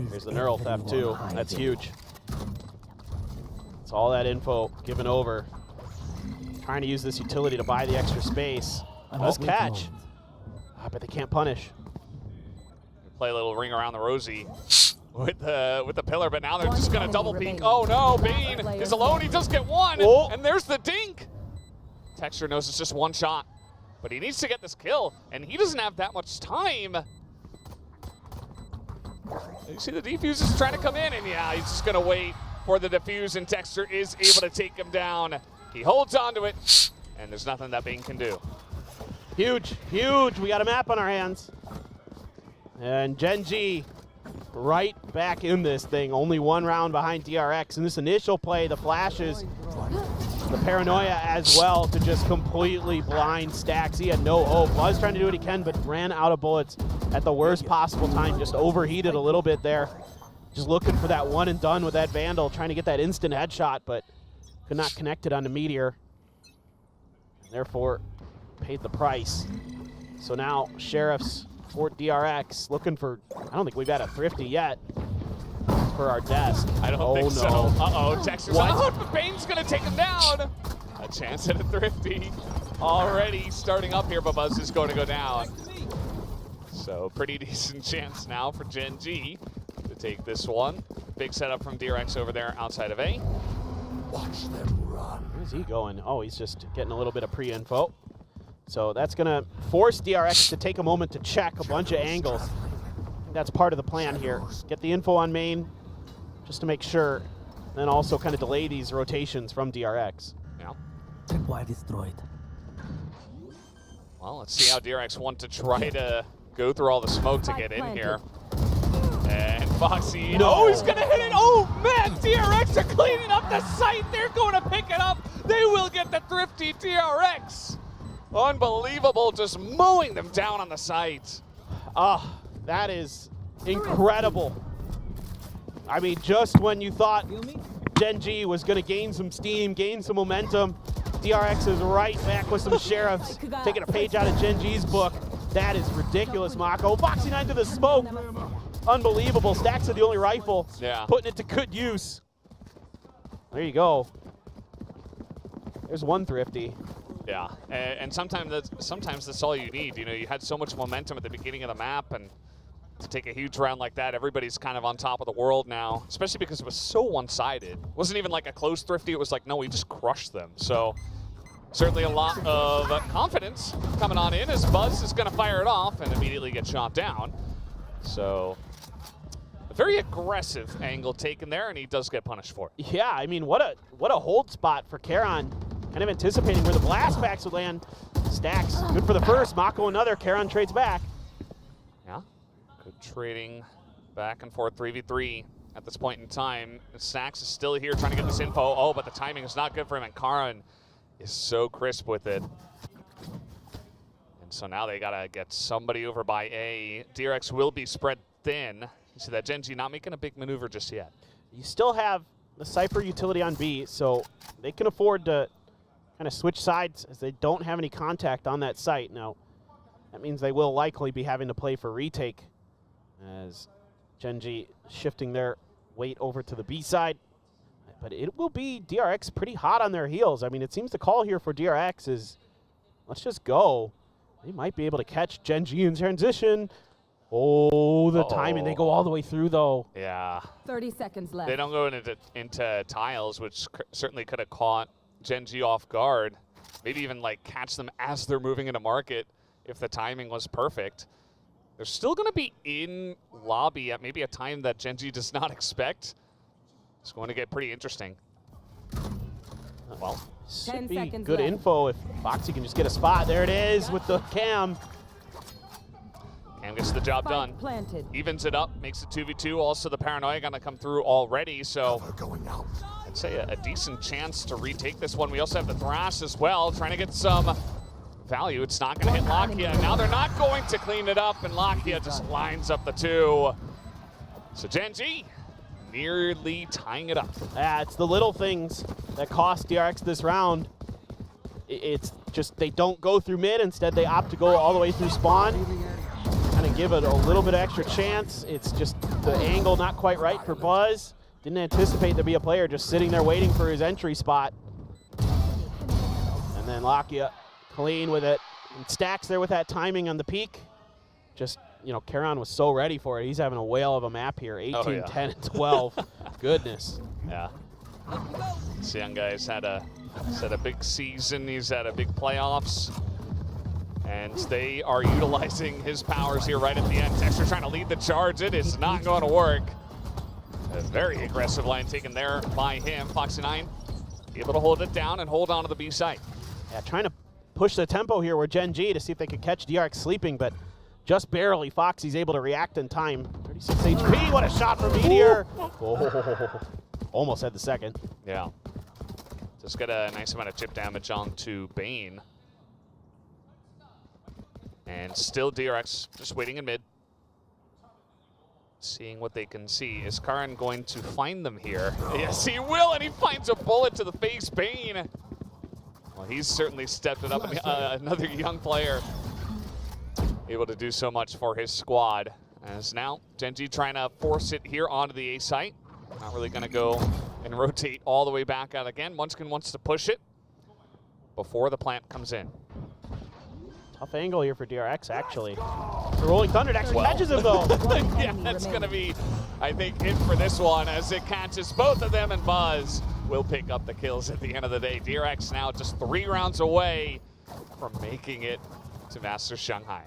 There's the neural theft too. That's huge. It's all that info given over. Trying to use this utility to buy the extra space. Does catch. But they can't punish. Play a little ring around the rosy with the pillar, but now they're just gonna double peek. Oh no, Bane is alone. He does get one, and there's the dink. Texture knows it's just one shot, but he needs to get this kill, and he doesn't have that much time. You see the defuse is trying to come in, and yeah, he's just gonna wait for the defuse, and Texture is able to take him down. He holds onto it, and there's nothing that Bane can do. Huge, huge. We got a map on our hands. And Gen.G right back in this thing. Only 1 round behind DRX. In this initial play, the flashes, the paranoia as well to just completely blind Stacks. He had no hope. Was trying to do what he can, but ran out of bullets at the worst possible time. Just overheated a little bit there. Just looking for that one and done with that Vandal, trying to get that instant headshot, but could not connect it on the Meteor, and therefore paid the price. So now Sheriffs for DRX looking for, I don't think we've had a Thrifty yet for our desk. I don't think so. Uh-oh, Texas. What? Oh, but Bane's gonna take him down. A chance at a Thrifty already starting up here, but Buzz is going to go down. So pretty decent chance now for Gen.G to take this one. Big setup from DRX over there outside of A. Watch them run. Where's he going? Oh, he's just getting a little bit of pre-info. So that's gonna force DRX to take a moment to check a bunch of angles. I think that's part of the plan here. Get the info on main just to make sure, then also kind of delay these rotations from DRX. Yeah. Tripwire destroyed. Well, let's see how DRX want to try to go through all the smoke to get in here. And Foxy, No. oh, he's gonna hit it. Oh man, DRX are cleaning up the site. They're going to pick it up. They will get the Thrifty DRX. Unbelievable, just mowing them down on the site. Ah, that is incredible. I mean, just when you thought Gen.G was gonna gain some steam, gain some momentum, DRX is right back with some Sheriffs, taking a page out of Gen.G's book. That is ridiculous, Mako. Foxy 9 to the smoke. Unbelievable. Stacks are the only rifle. Yeah. Putting it to good use. There you go. There's one Thrifty. Yeah, and sometimes that's all you need. You know, you had so much momentum at the beginning of the map, and to take a huge round like that, everybody's kind of on top of the world now, especially because it was so one-sided. It wasn't even like a close Thrifty. It was like, no, we just crushed them. So certainly a lot of confidence coming on in as Buzz is going to fire it off and immediately get shot down. So a very aggressive angle taken there, and he does get punished for it. Yeah, I mean, what a hold spot for Karon. Kind of anticipating where the blast backs would land. Stacks, good for the first. Mako another. Karon trades back. Yeah, good trading back and forth 3v3 at this point in time. Stacks is still here trying to get this info. Oh, but the timing is not good for him, and Karon is so crisp with it. And so now they gotta get somebody over by A. DRX will be spread thin. You see that Gen.G not making a big maneuver just yet. You still have the Cypher utility on B, so they can afford to kind of switch sides as they don't have any contact on that site. Now, that means they will likely be having to play for retake as Gen.G shifting their weight over to the B side. But it will be DRX pretty hot on their heels. I mean, it seems the call here for DRX is, let's just go. They might be able to catch Gen.G in transition. Oh, the timing. They go all the way through, though. Yeah. 30 seconds left. They don't go into tiles, which certainly could have caught Gen.G off guard. Maybe even like catch them as they're moving into market if the timing was perfect. They're still going to be in lobby at maybe a time that Gen.G does not expect. It's going to get pretty interesting. Well, should be 10 seconds good left. info if Foxy can just get a spot. There it is with the cam. Cam gets the job done. Planted. Evens it up, makes it 2v2. Also, the paranoia going to come through already, so Going out. I'd say a decent chance to retake this one. We also have the Thrash as well, trying to get some value. It's not going to hit Lakia. Now they're not going to clean it up, and Lakia just lines up the two. So Gen.G nearly tying it up. It's the little things that cost DRX this round. It's just they don't go through mid. Instead, they opt to go all the way through spawn. Kind of give it a little bit extra chance. It's just the angle not quite right for Buzz. Didn't anticipate there'd be a player just sitting there waiting for his entry spot. And then Lakia clean with it. And Stacks there with that timing on the peak. Just, you know, Karon was so ready for it. He's having a whale of a map here. 18, 10, and 12. Goodness. Yeah. This young guy's had a big season. He's had a big playoffs. And they are utilizing his powers here right at the end. Texter trying to lead the charge. It is not going to work. A very aggressive line taken there by him. Foxy 9 able to hold it down and hold on to the B site. Yeah, trying to push the tempo here with Gen.G to see if they could catch DRX sleeping, but just barely. Foxy's able to react in time. 36 HP, what a shot from Meteor. Oh, almost had the second. Yeah. Just got a nice amount of chip damage onto Bane. And still DRX just waiting in mid. seeing what they can see. Is Karan going to find them here? Yes, he will, and he finds a bullet to the face. Bane. Well, he's certainly stepped it up. Another young player able to do so much for his squad. As now, Gen.G trying to force it here onto the A site. Not really going to go and rotate all the way back out again. Munchkin wants to push it before the plant comes in. Tough angle here for DRX, actually. The Rolling Thunder actually catches him, though. Yeah, that's going to be, I think, it for this one as it catches both of them, and Buzz will pick up the kills at the end of the day. DRX now just 3 rounds away from making it to Master Shanghai.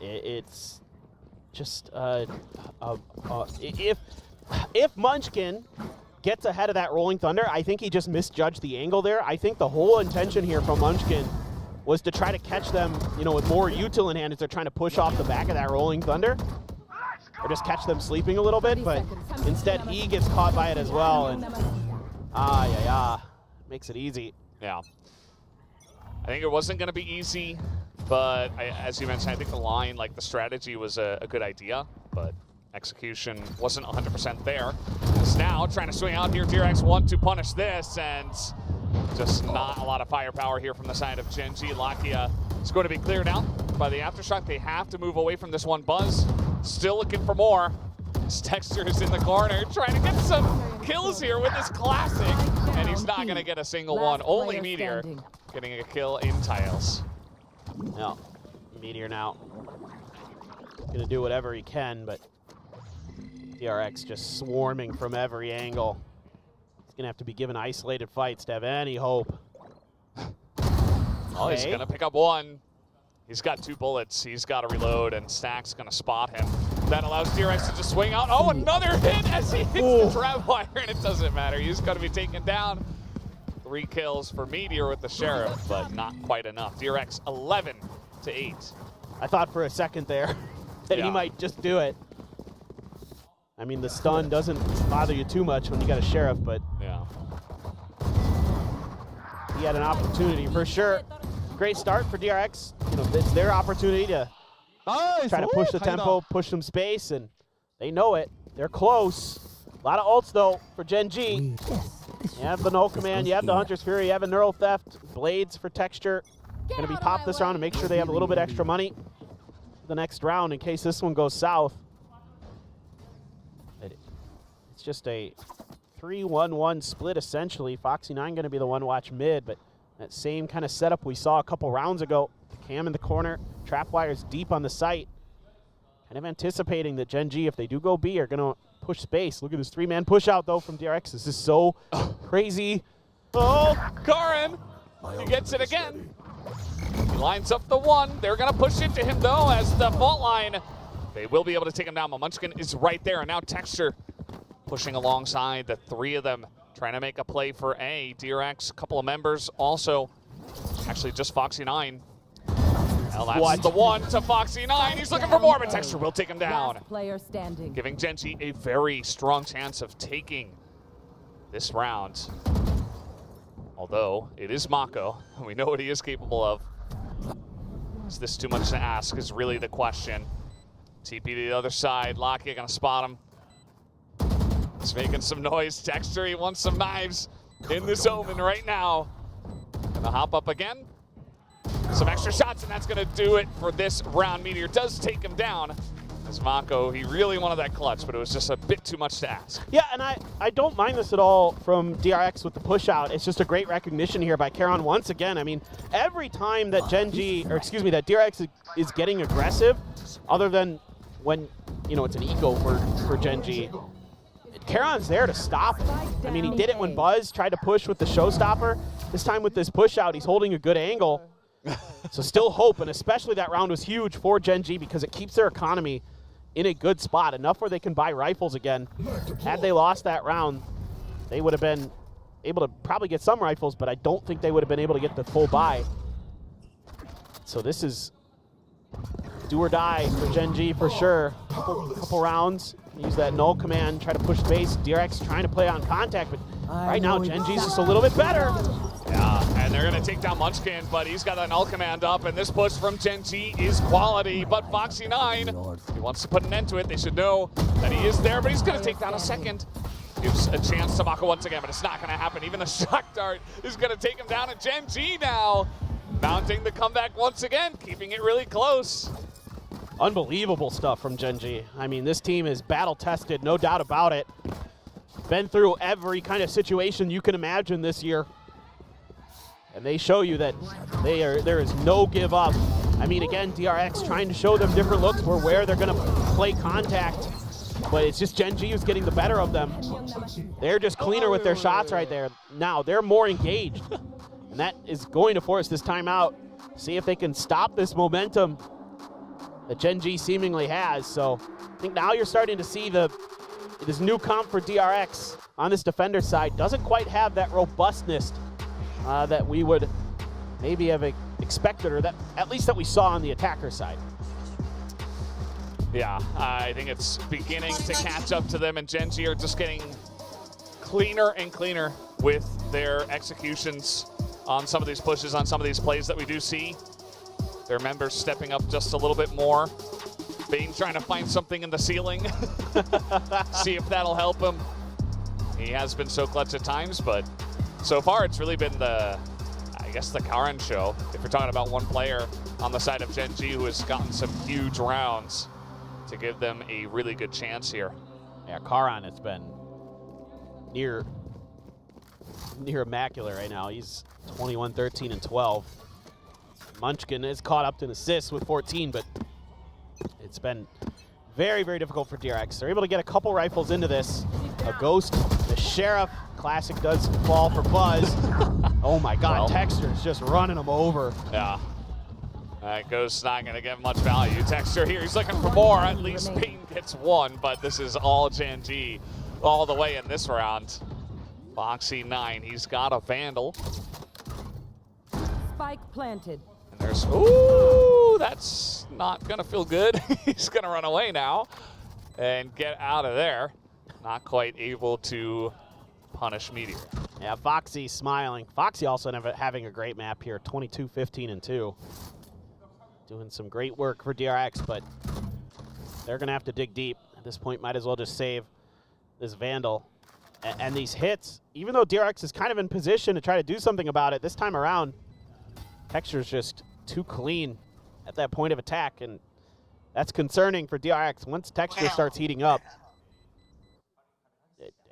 It's just, if Munchkin gets ahead of that Rolling Thunder, I think he just misjudged the angle there. I think the whole intention here from Munchkin was to try to catch them, you know, with more util in hand as they're trying to push off the back of that Rolling Thunder. Or just catch them sleeping a little bit, but instead he gets caught by it as well, and makes it easy. Yeah. I think it wasn't going to be easy, but as you mentioned, I think the line, like the strategy was a good idea, but execution wasn't 100% there. It's now trying to swing out here. DRX want to punish this, and just not a lot of firepower here from the side of Gen.G. Lakia is going to be cleared out by the Aftershock. They have to move away from this one. Buzz still looking for more. His Texture is in the corner trying to get some kills here with his classic, and he's not going to get a single one. Only Meteor getting a kill in tiles. No, Meteor now gonna do whatever he can, but DRX just swarming from every angle. He's gonna have to be given isolated fights to have any hope. Oh, he's gonna pick up one. He's got 2 bullets. He's got to reload, and Stack's gonna spot him. That allows DRX to just swing out. Oh, another hit as he hits the trap wire, and it doesn't matter. He's gonna be taken down. 3 kills for Meteor with the Sheriff, but not quite enough. DRX 11 to 8. I thought for a second there that he might just do it. I mean, the stun doesn't bother you too much when you got a Sheriff, but yeah, he had an opportunity for sure. Great start for DRX. You know, it's their opportunity to try to push the tempo, push some space, and they know it. They're close. A lot of ults, though, for Gen.G. You have the Null Command, you have the Hunter's Fury, you have a Neural Theft, Blades for Texture. Going to be popped this round to make sure they have a little bit extra money for the next round in case this one goes south. It's just a 3-1-1 split, essentially. Foxy9 going to be the one watch mid, but that same kind of setup we saw a couple rounds ago. Cam in the corner, trap wires deep on the site. Kind of anticipating that Gen.G, if they do go B, are going to push space. Look at this 3-man push out, though, from DRX. This is so crazy. Oh, Karan, he gets it again. He lines up the one. They're going to push into him, though, as the fault line. They will be able to take him down. Munchkin is right there, and now Texture pushing alongside the 3 of them, trying to make a play for A. DRX, a couple of members also. Actually, just Foxy9. Well, that's the one to Foxy9. He's looking for more, but Texture will take him down. Player standing. Giving Gen.G a very strong chance of taking this round. Although, it is Mako, and we know what he is capable of. Is this too much to ask is really the question. TP to the other side. Lakia gonna spot him. He's making some noise. Texture, he wants some knives in this Omen right now. Gonna hop up again. Some extra shots, and that's gonna do it for this round. Meteor does take him down. As Mako, he really wanted that clutch, but it was just a bit too much to ask. Yeah, and I don't mind this at all from DRX with the push out. It's just a great recognition here by Karan once again. I mean, every time that Gen.G, or excuse me, that DRX is getting aggressive, other than when, you know, it's an eco for Gen.G, Karan's there to stop it. I mean, he did it when Buzz tried to push with the showstopper. This time with this push out, he's holding a good angle. So still hope, and especially that round was huge for Gen.G because it keeps their economy in a good spot, enough where they can buy rifles again. Had they lost that round, they would have been able to probably get some rifles, but I don't think they would have been able to get the full buy. So this is do or die for Gen.G for sure. Couple rounds, use that Null Command, try to push space. DRX trying to play on contact, but right now Gen.G's just a little bit better. Yeah, and they're going to take down Munchkin, but he's got an Null Command up, and this push from Gen.G is quality. But Foxy9, he wants to put an end to it. They should know that he is there, but he's going to take down a second. Gives a chance to Mako once again, but it's not going to happen. Even the shock dart is going to take him down, and Gen.G now mounting the comeback once again, keeping it really close. Unbelievable stuff from Gen.G. I mean, this team is battle-tested, no doubt about it. Been through every kind of situation you can imagine this year. And they show you that there is no give up. I mean, again, DRX trying to show them different looks for where they're going to play contact. But it's just Gen.G who's getting the better of them. They're just cleaner with their shots right there. Now, they're more engaged. And that is going to force this timeout. See if they can stop this momentum that Gen.G seemingly has. So I think now you're starting to see this new comp for DRX on this defender side doesn't quite have that robustness that we would maybe have expected, or that at least that we saw on the attacker side. Yeah, I think it's beginning to catch up to them, and Gen.G are just getting cleaner and cleaner with their executions on some of these pushes, on some of these plays that we do see. Their members stepping up just a little bit more. Bane trying to find something in the ceiling. See if that'll help him. He has been so clutch at times, but so far it's really been I guess the Karan show, if we're talking about one player on the side of Gen.G who has gotten some huge rounds to give them a really good chance here. Yeah, Karan has been near immaculate right now. He's 21, 13, and 12. Munchkin is caught up to an assist with 14, but it's been very, very difficult for DRX. They're able to get a couple rifles into this. A Ghost, the Sheriff, classic does fall for Buzz. Oh my God, Texture's just running them over. Yeah. Ghost not going to get much value. Texture here, he's looking for more. At least Bane gets one, but this is all Gen.G all the way in this round. Foxy9, he's got a Vandal. Spike planted. And there's, ooh, that's not going to feel good. He's going to run away now and get out of there. Not quite able to punish Meteor. Yeah, Foxy smiling. Foxy also having a great map here, 22, 15, and 2. Doing some great work for DRX, but they're going to have to dig deep. At this point, might as well just save this Vandal. And these hits, even though DRX is kind of in position to try to do something about it, this time around, Texture's just too clean at that point of attack, and that's concerning for DRX. Once Texture starts heating up,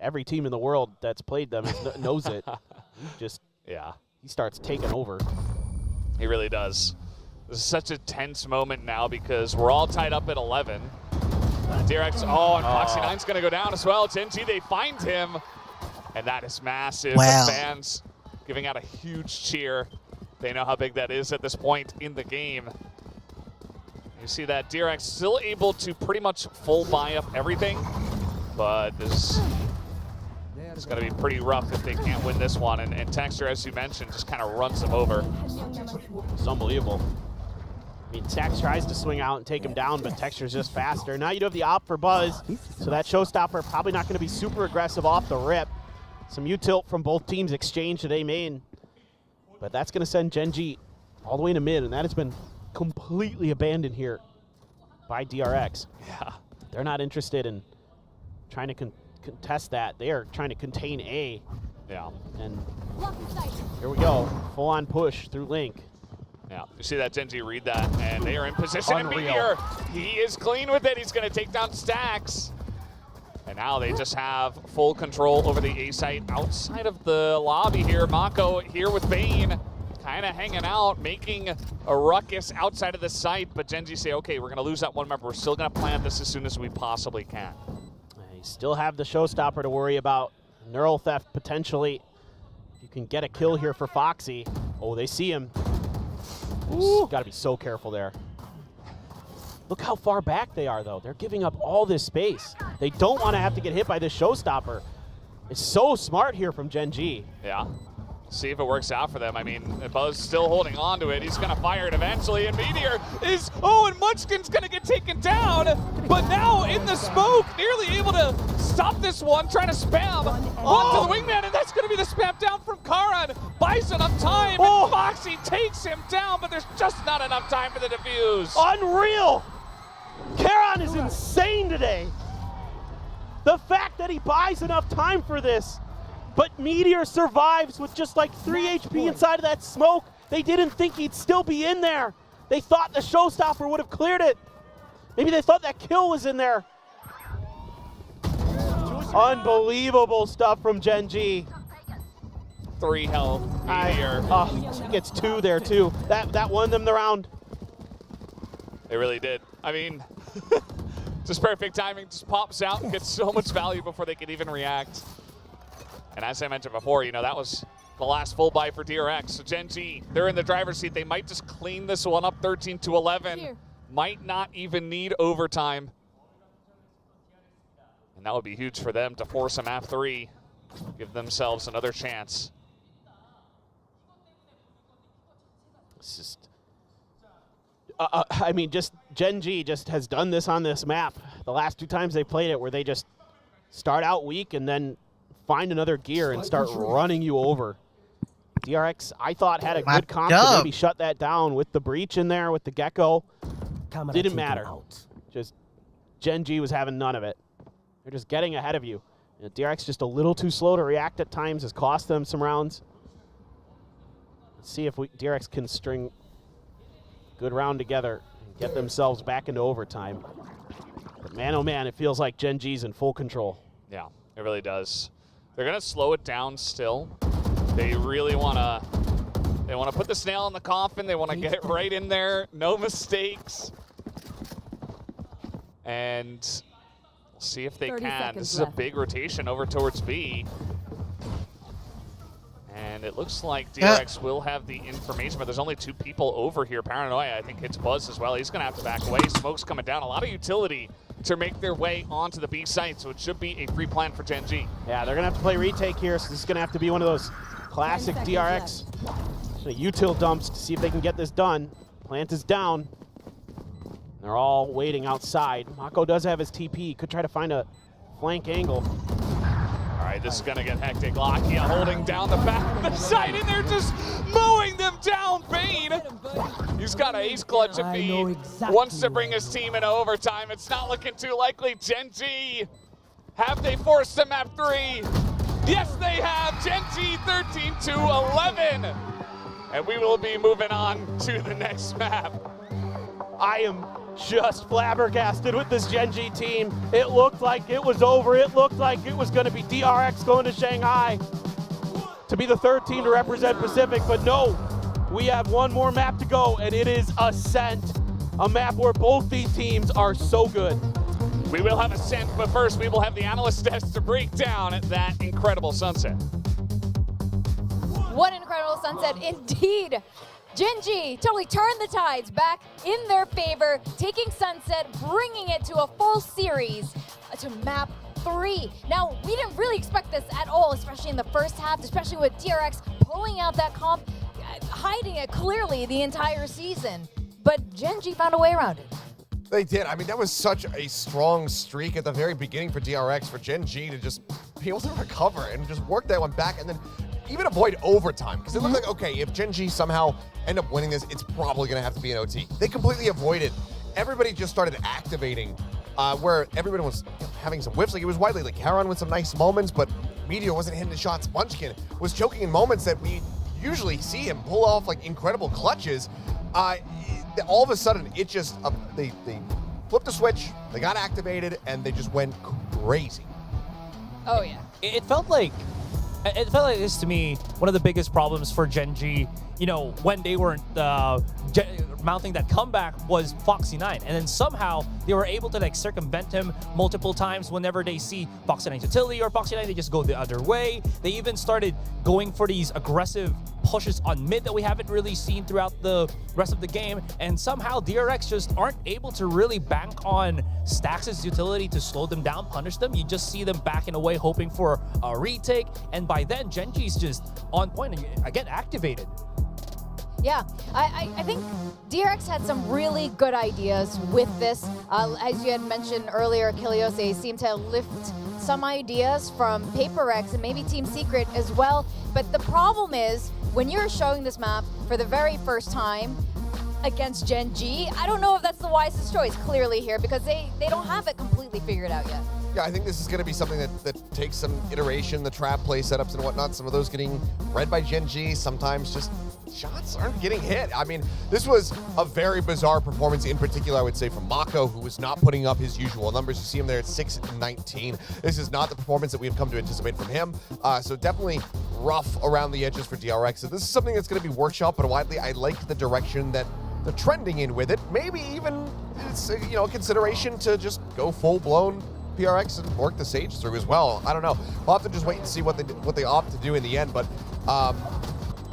every team in the world that's played them knows it. He starts taking over. He really does. This is such a tense moment now because we're all tied up at 11. DRX, and Foxy9's going to go down as well. Gen.G, they find him, and that is massive. Well. The fans giving out a huge cheer. They know how big that is at this point in the game. You see that DRX still able to pretty much full buy up everything, but this is going to be pretty rough if they can't win this one. And Texture, as you mentioned, just kind of runs them over. It's unbelievable. I mean, Tax tries to swing out and take him down, but Texture's just faster. Now you do have the op for Buzz, so that showstopper probably not going to be super aggressive off the rip. Some U-tilt from both teams exchanged at A main, but that's going to send Gen.G all the way to mid, and that has been completely abandoned here by DRX. Yeah. They're not interested in trying to contest that. They are trying to contain A. Yeah. And here we go, full-on push through Link. Yeah, you see that Gen.G read that, and they are in position. And Meteor, he is clean with it. He's going to take down Stacks. And now they just have full control over the A site outside of the lobby here. Mako here with Bane, kind of hanging out, making a ruckus outside of the site. But Gen.G say, okay, we're going to lose that one member. We're still going to plant this as soon as we possibly can. They still have the showstopper to worry about. Neural theft potentially. You can get a kill here for Foxy. Oh, they see him. Got to be so careful there. Look how far back they are, though. They're giving up all this space. They don't want to have to get hit by this showstopper. It's so smart here from Gen.G. Yeah. See if it works out for them. I mean, Buzz still holding on to it. He's going to fire it eventually, and Meteor is, and Munchkin's going to get taken down, but now in the smoke, nearly able to stop this one, trying to spam onto the wingman, and that's going to be the spam down from Karan. Buys enough time, and Foxy takes him down, but there's just not enough time for the defuse. Unreal! Karan is insane today. The fact that he buys enough time for this, but Meteor survives with just like 3 HP inside of that smoke. They didn't think he'd still be in there. They thought the showstopper would have cleared it. Maybe they thought that kill was in there. Unbelievable stuff from Gen.G. 3 health, Meteor. He gets 2 there too. That won them the round. They really did. I mean, just perfect timing, just pops out and gets so much value before they can even react. And as I mentioned before, you know, that was the last full buy for DRX. So Gen.G, they're in the driver's seat. They might just clean this one up 13-11. Might not even need overtime. And that would be huge for them to force a map 3. Give themselves another chance. It's just, I mean, just Gen.G just has done this on this map. The last 2 times they played it, where they just start out weak and then find another gear and start running you over. DRX, I thought, had a good comp to maybe shut that down with the breach in there, with the Gecko. Didn't matter. Just Gen.G was having none of it. They're just getting ahead of you. And DRX just a little too slow to react at times, has cost them some rounds. Let's see if DRX can string a good round together and get themselves back into overtime. But man, oh man, it feels like Gen.G's in full control. Yeah, it really does. They're gonna slow it down still. They really wanna put the nail in the coffin. They wanna get right in there, no mistakes. And we'll see if they can. This is a big rotation over towards B. And it looks like DRX will have the information, but there's only 2 people over here. Paranoia, I think, hits Buzz as well. He's gonna have to back away. Smoke's coming down. A lot of utility to make their way onto the B site, so it should be a free plan for Gen.G. Yeah, they're gonna have to play retake here, so this is gonna have to be one of those classic DRX util dumps to see if they can get this done. Plant is down. They're all waiting outside. Mako does have his TP. Could try to find a flank angle. All right, this is gonna get hectic. Lakia holding down the back of the side, and they're just mowing them down. Bane, he's got an ace clutch if he wants to bring his team into overtime. It's not looking too likely. Gen.G, have they forced the map 3? Yes, they have. Gen.G 13-11. And we will be moving on to the next map. I am just flabbergasted with this Gen.G team. It looked like it was over. It looked like it was going to be DRX going to Shanghai to be the 3rd team to represent Pacific, but no, we have one more map to go, and it is Ascent, a map where both these teams are so good. We will have Ascent, but first we will have the analyst desk to break down that incredible sunset. What an incredible sunset indeed. Gen.G totally turned the tides back in their favor, taking Sunset, bringing it to a full series to map 3. Now, we didn't really expect this at all, especially in the first half, especially with DRX pulling out that comp, hiding it clearly the entire season. But Gen.G found a way around it. They did. I mean, that was such a strong streak at the very beginning for DRX, for Gen.G to just be able to recover and just work that one back and then even avoid overtime. Because it looked like, okay, if Gen.G somehow end up winning this, it's probably going to have to be an OT. They completely avoided. Everybody just started activating where everybody was having some whiffs. Like, it was widely, like, Karan with some nice moments, but Meteor wasn't hitting the shots. Munchkin was choking in moments that we usually see him pull off, like, incredible clutches. All of a sudden, it just, they flipped the switch, they got activated, and they just went crazy. Oh, yeah. It felt like this to me, one of the biggest problems for Gen.G, you know, when they weren't mounting that comeback, was Foxy9. And then somehow they were able to like circumvent him multiple times. Whenever they see Foxy9's utility or Foxy9, they just go the other way. They even started going for these aggressive pushes on mid that we haven't really seen throughout the rest of the game. And somehow DRX just aren't able to really bank on Stax' utility to slow them down, punish them. You just see them backing away, hoping for a retake, and by then Gen.G's just on point and again activated. Yeah, I think DRX had some really good ideas with this. As you had mentioned earlier, Kilios, they seem to lift some ideas from PaperX and maybe Team Secret as well. But the problem is, when you're showing this map for the very first time against Gen.G, I don't know if that's the wisest choice clearly here, because they don't have it completely figured out yet. Yeah, I think this is going to be something that takes some iteration, the trap play setups and whatnot, some of those getting read by Gen.G, sometimes just shots aren't getting hit. I mean, this was a very bizarre performance, in particular, I would say, from Mako, who was not putting up his usual numbers. You see him there at 6-19. This is not the performance that we have come to anticipate from him. So definitely rough around the edges for DRX. So this is something that's going to be workshopped widely. I like the direction that they're trending in with it. Maybe even it's a consideration to just go full-blown PRX and work the Sage through as well. I don't know. We'll have to just wait and see what they opt to do in the end. But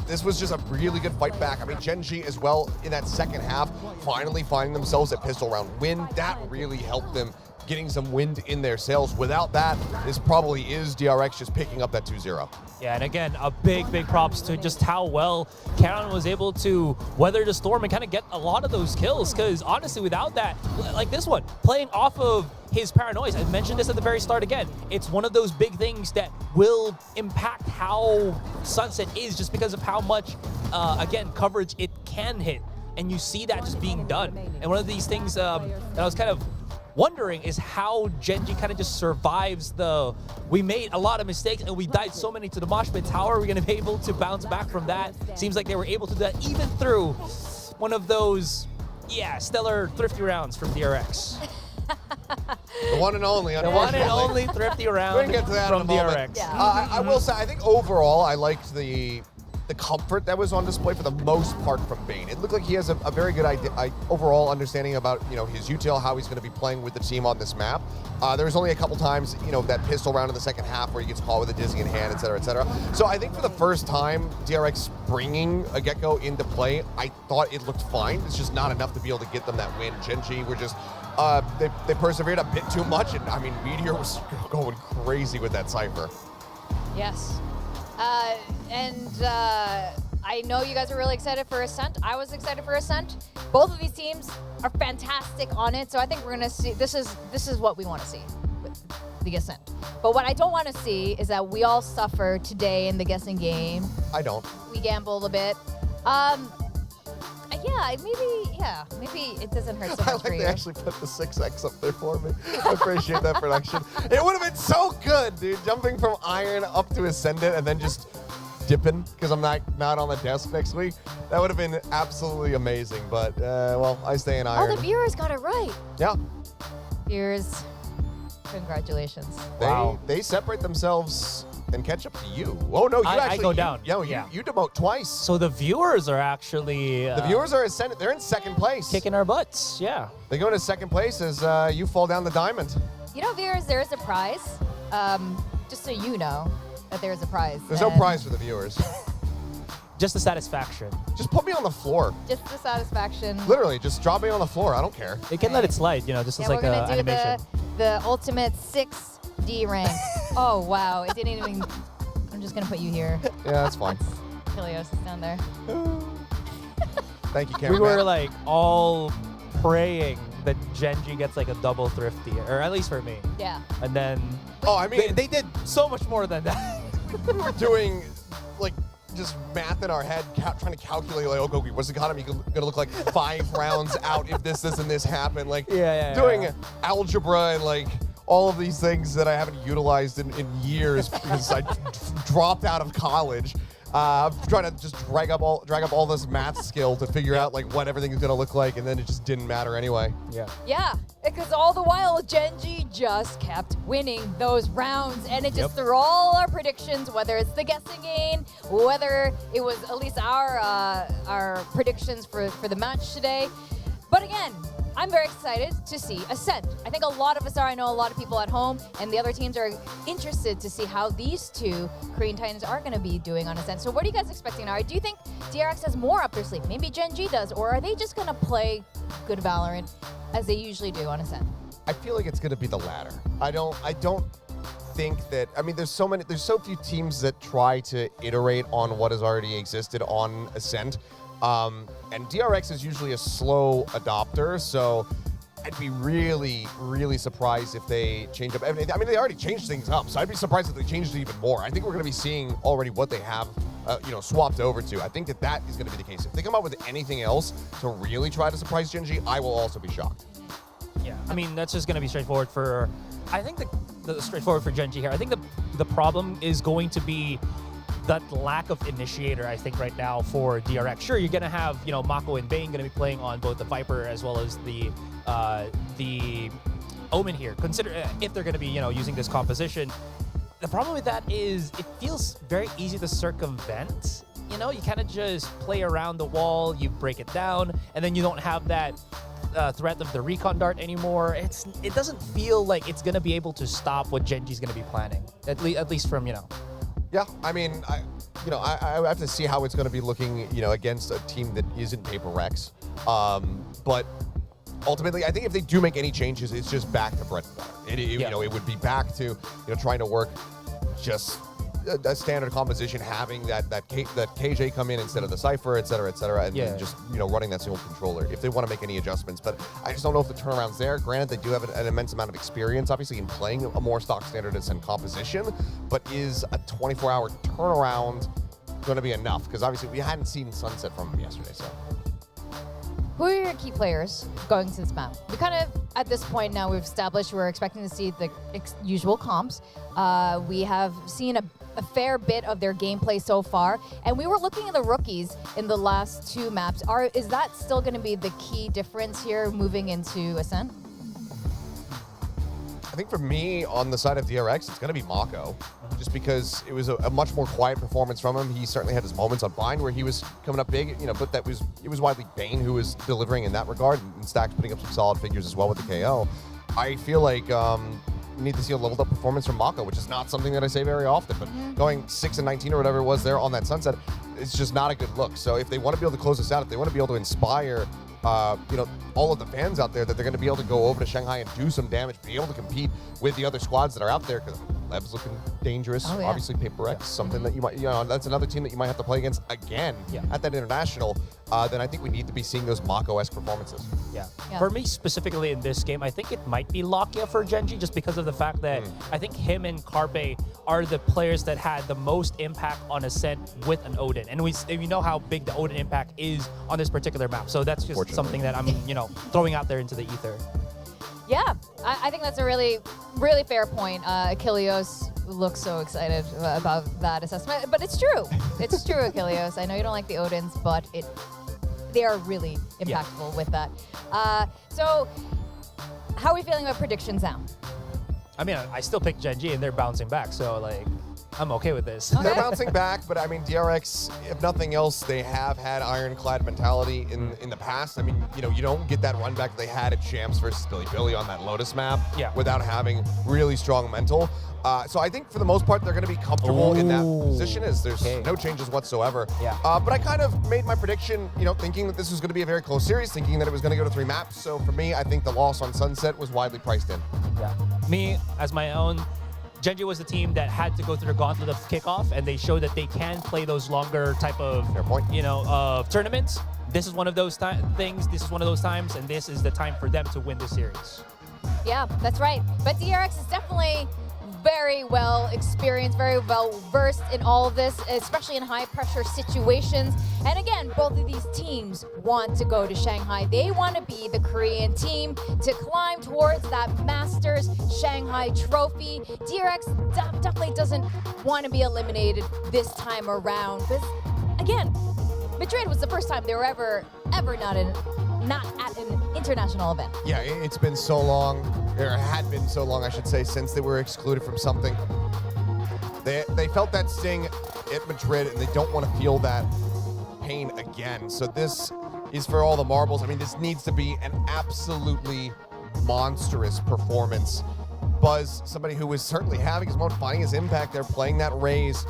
this was just a really good fight back. I mean, Gen.G as well in that second half, finally finding themselves at pistol round win. That really helped them getting some wind in their sails. Without that, this probably is DRX just picking up that 2-0. Yeah, and again, a big props to just how well kalian was able to weather the storm and kind of get a lot of those kills, because honestly, without that, like this one, playing off of his paranoia, I mentioned this at the very start again, it's one of those big things that will impact how Sunset is, just because of how much, again, coverage it can hit. And you see that just being done. And one of these things that I was kind of wondering is how Gen.G kind of just survives we made a lot of mistakes and we died so many to the mosh pits. How are we going to be able to bounce back from that? Seems like they were able to do that even through one of those, stellar thrifty rounds from DRX. The one and only. The one and only thrifty round We're gonna get to that from in a moment. DRX. Yeah. I will say, I think overall, I liked the comfort that was on display for the most part from Bane. It looked like he has a very good overall understanding about his util, how he's going to be playing with the team on this map. There was only a couple times that pistol round in the second half where he gets caught with a dizzy in hand, etc., etc. So I think for the first time, DRX bringing a Gecko into play, I thought it looked fine. It's just not enough to be able to get them that win. Gen.G were just they persevered a bit too much, and I mean Meteor was going crazy with that Cypher. Yes. I know you guys are really excited for Ascent. I was excited for Ascent. Both of these teams are fantastic on it, so I think we're gonna see. This is what we want to see with the Ascent. But what I don't want to see is that we all suffer today in the guessing game. I don't. We gambled a bit. Maybe it doesn't hurt so much I like for they you. actually put the 6X up there for me. I appreciate that production. It would have been so good, dude. Jumping from Iron up to Ascendant and then just dipping because I'm not on the desk next week. That would have been absolutely amazing. But, well, I stay in Iron. Oh, the viewers got it right. Yeah. Viewers, congratulations. They separate themselves and catch up to you. Oh, no, I go down. You demote twice. So the viewers are actually... the viewers are Ascendant. They're in second place. kicking our butts, yeah. They go into second place as you fall down the diamond. Viewers, there is a prize. Just so you know that there is a prize. There's no prize for the viewers. Just the satisfaction. Just put me on the floor. Just the satisfaction. Literally, just drop me on the floor. I don't care. You can let it slide, just as like we're an gonna do animation. the ultimate 6D rank. Oh wow, it didn't even. I'm just gonna put you here. Yeah, that's fine. Kilios is down there. Thank you, We cameraman. were like all praying that Gen.G gets like a double thrifty, or at least for me. Yeah. And then Oh, I mean, they did so much more than that. we were doing like just math in our head, trying to calculate like, okay, what's the economy gonna look like 5 rounds out if this and this happen? Like doing algebra and like all of these things that I haven't utilized in years because I dropped out of college. I'm trying to just drag up all this math skill to figure out like what everything is gonna look like, and then it just didn't matter anyway. Yeah, because all the while Gen.G just kept winning those rounds, and it just threw all our predictions, whether it's the guessing game, whether it was at least our predictions for the match today. But again, I'm very excited to see Ascent. I think a lot of us are. I know a lot of people at home and the other teams are interested to see how these two Korean Titans are going to be doing on Ascent. So what are you guys expecting now? Do you think DRX has more up their sleeve? Maybe Gen.G does, or are they just going to play good Valorant as they usually do on Ascent? I feel like it's going to be the latter. I don't think that, I mean, there's so few teams that try to iterate on what has already existed on Ascent. And DRX is usually a slow adopter, so I'd be really, really surprised if they change up. I mean, they already changed things up, so I'd be surprised if they changed it even more. I think we're going to be seeing already what they have, swapped over to. I think that is going to be the case. If they come up with anything else to really try to surprise Gen.G, I will also be shocked. Yeah, I mean, that's just going to be straightforward for... I think the straightforward for Gen.G here. I think the problem is going to be that lack of initiator, I think, right now for DRX. Sure, you're going to have, Mako and Bane going to be playing on both the Viper as well as the Omen here. Consider if they're going to be, using this composition. The problem with that is it feels very easy to circumvent. You kind of just play around the wall, you break it down, and then you don't have that threat of the recon dart anymore. It doesn't feel like it's going to be able to stop what Gen.G's going to be planning, at least from, Yeah, I mean, I have to see how it's going to be looking, against a team that isn't PaperX. But ultimately, I think if they do make any changes, it's just back to bread and butter. It would be back to, trying to work just a standard composition, having that KJ come in instead of the Cypher, et cetera, and then just running that single controller. If they want to make any adjustments, but I just don't know if the turnaround's there. Granted, they do have an immense amount of experience, obviously, in playing a more stock standard Ascent composition. But is a 24-hour turnaround going to be enough? Because obviously we hadn't seen Sunset from them yesterday. So, who are your key players going to this map? We kind of, at this point now, we've established we're expecting to see the usual comps. We have seen a fair bit of their gameplay so far, and we were looking at the rookies in the last two maps. Is that still going to be the key difference here moving into Ascent? I think for me, on the side of DRX, it's going to be Mako, just because it was a much more quiet performance from him. He certainly had his moments on Bind where he was coming up big, but it was widely Bane who was delivering in that regard, and Stack's putting up some solid figures as well with the KO. I feel like we need to see a leveled up performance from Mako, which is not something that I say very often, but going 6 and 19 or whatever it was there on that Sunset, it's just not a good look. So if they want to be able to close this out, if they want to be able to inspire all of the fans out there that they're going to be able to go over to Shanghai and do some damage, be able to compete with the other squads that are out there, because Leb's looking dangerous. Oh, yeah. Obviously, PaperX, something that you might, that's another team that you might have to play against again at that international. Then I think we need to be seeing those Mako-esque performances. Yeah. For me, specifically in this game, I think it might be Lakia for Gen.G, just because of the fact that I think him and Carpe are the players that had the most impact on Ascent with an Odin. And we know how big the Odin impact is on this particular map. So that's just something that I'm, throwing out there into the ether. Yeah, I think that's a really, really fair point. Achilleos looks so excited about that assessment, but it's true. It's true, Achilleos. I know you don't like the Odins, but they are really impactful with that. So, how are we feeling about predictions now? I mean, I still pick Gen.G and they're bouncing back, so I'm okay with this. Okay. They're bouncing back, but I mean, DRX, if nothing else, they have had ironclad mentality in the past. I mean, you don't get that run back they had at Champs versus Billy Billy on that Lotus map without having really strong mental. So I think for the most part, they're going to be comfortable in that position, as there's no changes whatsoever. But I kind of made my prediction, thinking that this was going to be a very close series, thinking that it was going to go to 3 maps. So for me, I think the loss on Sunset was widely priced in. Yeah. Me, as my own, Gen.G was the team that had to go through the gauntlet of kickoff, and they showed that they can play those longer type of, tournaments. This is one of those things. This is one of those times, and this is the time for them to win this series. Yeah, that's right. But DRX is definitely very well experienced, very well versed in all of this, especially in high pressure situations. And again, both of these teams want to go to Shanghai. They want to be the Korean team to climb towards that Masters Shanghai trophy. DRX definitely doesn't want to be eliminated this time around. Because again, Madrid was the first time they were ever not at an international event. Yeah, it's been so long, or had been so long, I should say, since they were excluded from something. They felt that sting at Madrid, and they don't want to feel that pain again. So this is for all the marbles. I mean, this needs to be an absolutely monstrous performance. Buzz, somebody who is certainly having his moment, finding his impact there, playing that Raze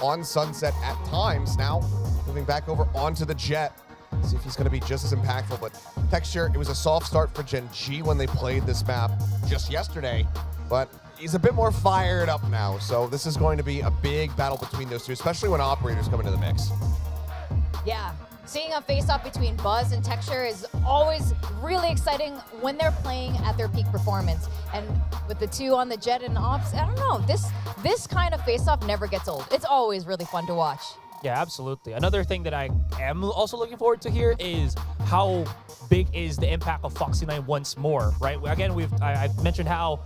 on Sunset at times. Now, moving back over onto the Jet. See if he's going to be just as impactful. But Texture, it was a soft start for Gen.G when they played this map just yesterday. But he's a bit more fired up now. So this is going to be a big battle between those two, especially when operators come into the mix. Yeah. Seeing a face-off between Buzz and Texture is always really exciting when they're playing at their peak performance. And with the two on the Jet and Ops, I don't know, this kind of face-off never gets old. It's always really fun to watch. Yeah, absolutely. Another thing that I am also looking forward to here is how big is the impact of Foxy9 once more, right? Again, I've mentioned how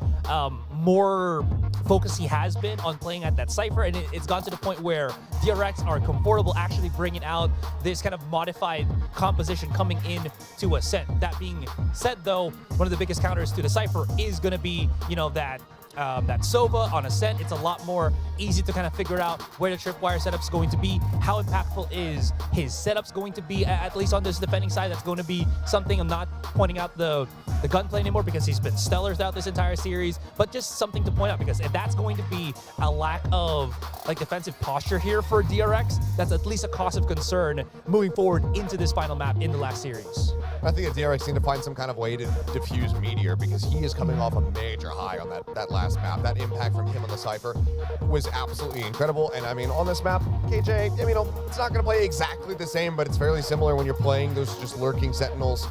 more focus he has been on playing at that Cypher, and it's gone to the point where DRX are comfortable actually bringing out this kind of modified composition coming in to Ascent. That being said, though, one of the biggest counters to the Cypher is going to be, you know, that Sova on Ascent. It's a lot more easy to kind of figure out where the tripwire setup's going to be, how impactful is his setup's going to be, at least on this defending side. That's going to be something. I'm not pointing out the gunplay anymore because he's been stellar throughout this entire series, but just something to point out, because if that's going to be a lack of like defensive posture here for DRX, that's at least a cause of concern moving forward into this final map in the last series. I think that DRX need to find some kind of way to diffuse Meteor, because he is coming off a major high on that last map. That impact from him on the Cypher was absolutely incredible. And I mean, on this map, KJ, I mean, it's not going to play exactly the same, but it's fairly similar when you're playing those just lurking Sentinels,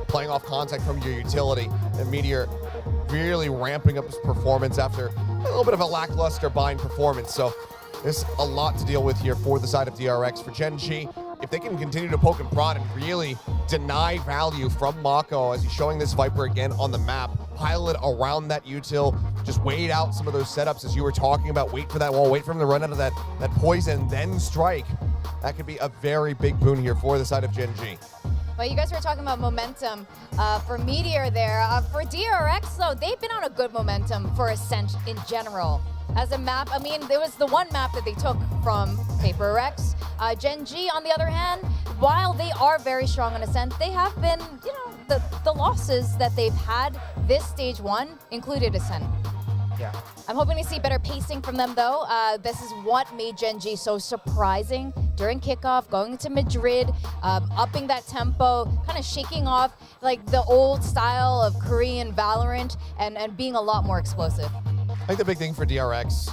playing off contact from your utility, and Meteor really ramping up his performance after a little bit of a lackluster bind performance. So there's a lot to deal with here for the side of DRX. For Gen.G, if they can continue to poke and prod and really deny value from Mako as he's showing this Viper again on the map, pilot around that util, just wait out some of those setups as you were talking about, wait for that wall, wait for him to run out of that poison, then strike. That could be a very big boon here for the side of Gen.G. Well, you guys were talking about momentum for Meteor there. For DRX, though, they've been on a good momentum for Ascent in general. As a map, I mean, there was the one map that they took from PaperX. Gen.G, on the other hand, while they are very strong on Ascent, they have been, you know, the losses that they've had this stage one included Ascent. Yeah. I'm hoping to see better pacing from them, though. This is what made Gen.G so surprising during kickoff, going to Madrid, upping that tempo, kind of shaking off like the old style of Korean Valorant and being a lot more explosive. I think the big thing for DRX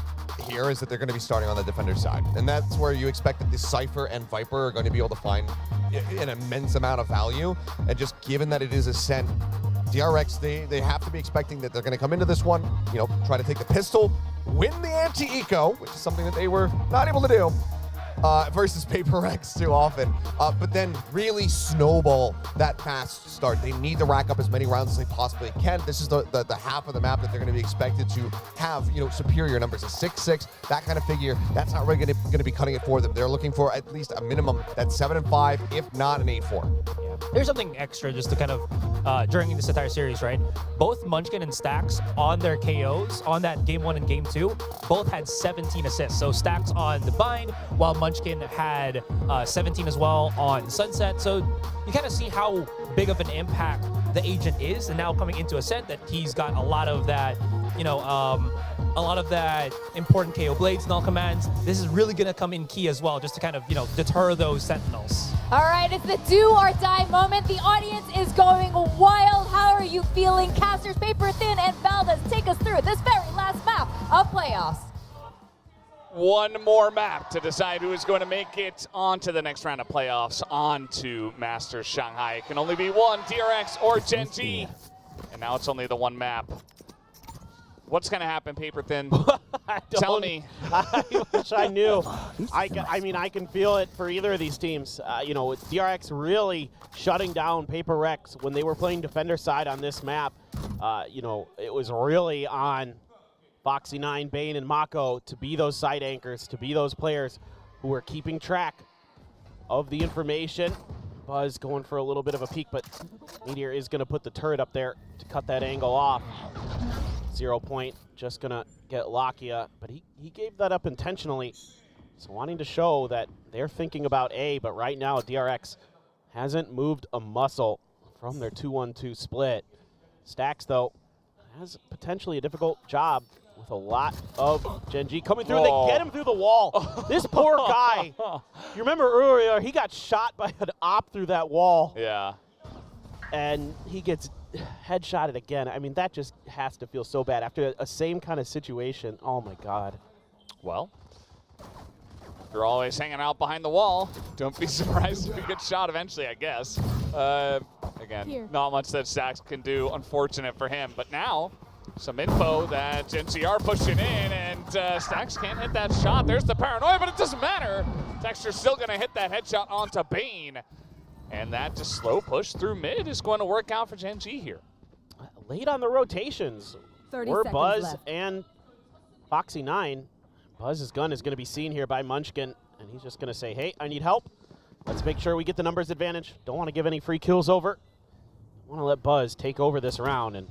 here is that they're going to be starting on the defender side. And that's where you expect that the Cypher and Viper are going to be able to find an immense amount of value. And just given that it is Ascent, DRX, they have to be expecting that they're going to come into this one, you know, try to take the pistol, win the anti-eco, which is something that they were not able to do, versus PaperX too often, but then really snowball that fast start. They need to rack up as many rounds as they possibly can. This is the half of the map that they're going to be expected to have, you know, superior numbers. A 6-6, that kind of figure, that's not really going to be cutting it for them. They're looking for at least a minimum that's 7-5, if not an 8-4. Yeah. There's something extra just to kind of, during this entire series, right? Both Munchkin and Stax on their KOs, on that Game 1 and Game 2, both had 17 assists. So Stax on the bind, while Munchkin had 17 as well on Sunset. So you kind of see how big of an impact the agent is, and now coming into Ascent, that he's got a lot of that, you know, a lot of that important KO blades, null commands. This is really going to come in key as well, just to kind of, you know, deter those Sentinels. All right, it's the do or die moment. The audience is going wild. How are you feeling? Casters, Paper Thin, and Valdez, take us through this very last map of playoffs. One more map to decide who is going to make it on to the next round of playoffs, on to Masters Shanghai. It can only be one, DRX or Gen.G. And now it's only the one map. What's going to happen, Paper Thin? Tell me. I wish I knew. I mean, I can feel it for either of these teams. You know, with DRX really shutting down PaperX when they were playing defender side on this map. You know, it was really on Foxy9, Bane, and Mako to be those side anchors, to be those players who are keeping track of the information. Buzz going for a little bit of a peek, but Meteor is going to put the turret up there to cut that angle off. 0 point, just going to get Lakia, but he gave that up intentionally. So wanting to show that they're thinking about A, but right now DRX hasn't moved a muscle from their 2-1-2 split. Stax, though, has potentially a difficult job with a lot of Gen.G coming through. Whoa. They get him through the wall. This poor guy, you remember earlier, he got shot by an op through that wall. Yeah. And he gets headshot it again. I mean, that just has to feel so bad after a same kind of situation. Oh my God. Well, you're always hanging out behind the wall. Don't be surprised if you get shot eventually, I guess. Again, not much that Stax can do, unfortunate for him. But now, some info that Gen.G are pushing in, and Stax can't hit that shot. There's the paranoia, but it doesn't matter. Texture's still going to hit that headshot onto Bane. And that just slow push through mid is going to work out for Gen.G here. Late on the rotations. 30 We're seconds Buzz left. and Foxy9. Buzz's gun is going to be seen here by Munchkin, and he's just going to say, hey, I need help. Let's make sure we get the numbers advantage. Don't want to give any free kills over. Want to let Buzz take over this round, and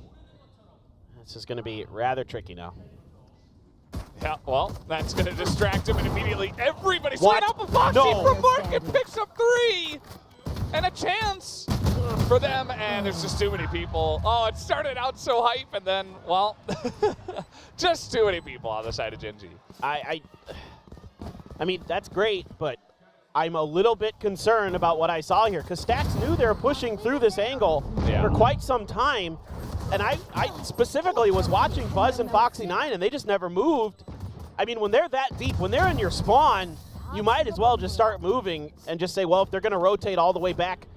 this is going to be rather tricky now. Yeah, well, that's going to distract him, and immediately everybody's right out of Foxy No. from Market picks up 3. And a chance for them, and there's just too many people. Oh, it started out so hype, and then, well, just too many people on the side of Gen.G. I mean, that's great, but I'm a little bit concerned about what I saw here, because Stax knew they were pushing through this angle for quite some time, and I specifically was watching Buzz and Foxy9, and they just never moved. I mean, when they're that deep, when they're in your spawn, you might as well just start moving and just say, well, if they're going to rotate all the way back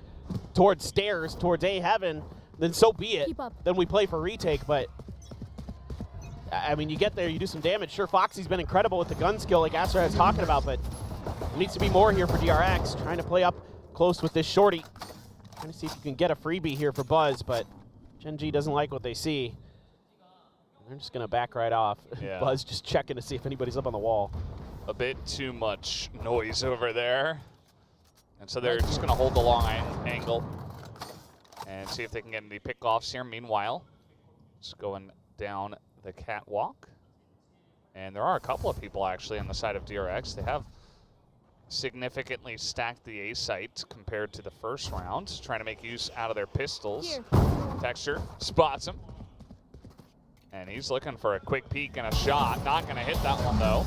towards stairs, towards A heaven, then so be it. Then we play for retake, but I mean, you get there, you do some damage. Sure, Foxy's been incredible with the gun skill like Astra was talking about, but there needs to be more here for DRX. Trying to play up close with this shorty. Trying to see if you can get a freebie here for Buzz, but Gen.G doesn't like what they see. They're just going to back right off. Yeah. Buzz just checking to see if anybody's up on the wall. A bit too much noise over there. And so they're just going to hold the long angle and see if they can get any pickoffs here. Meanwhile, just going down the catwalk. And there are a couple of people actually on the side of DRX. They have significantly stacked the A site compared to the first round, trying to make use out of their pistols. Texture spots him. And he's looking for a quick peek and a shot. Not going to hit that one, though.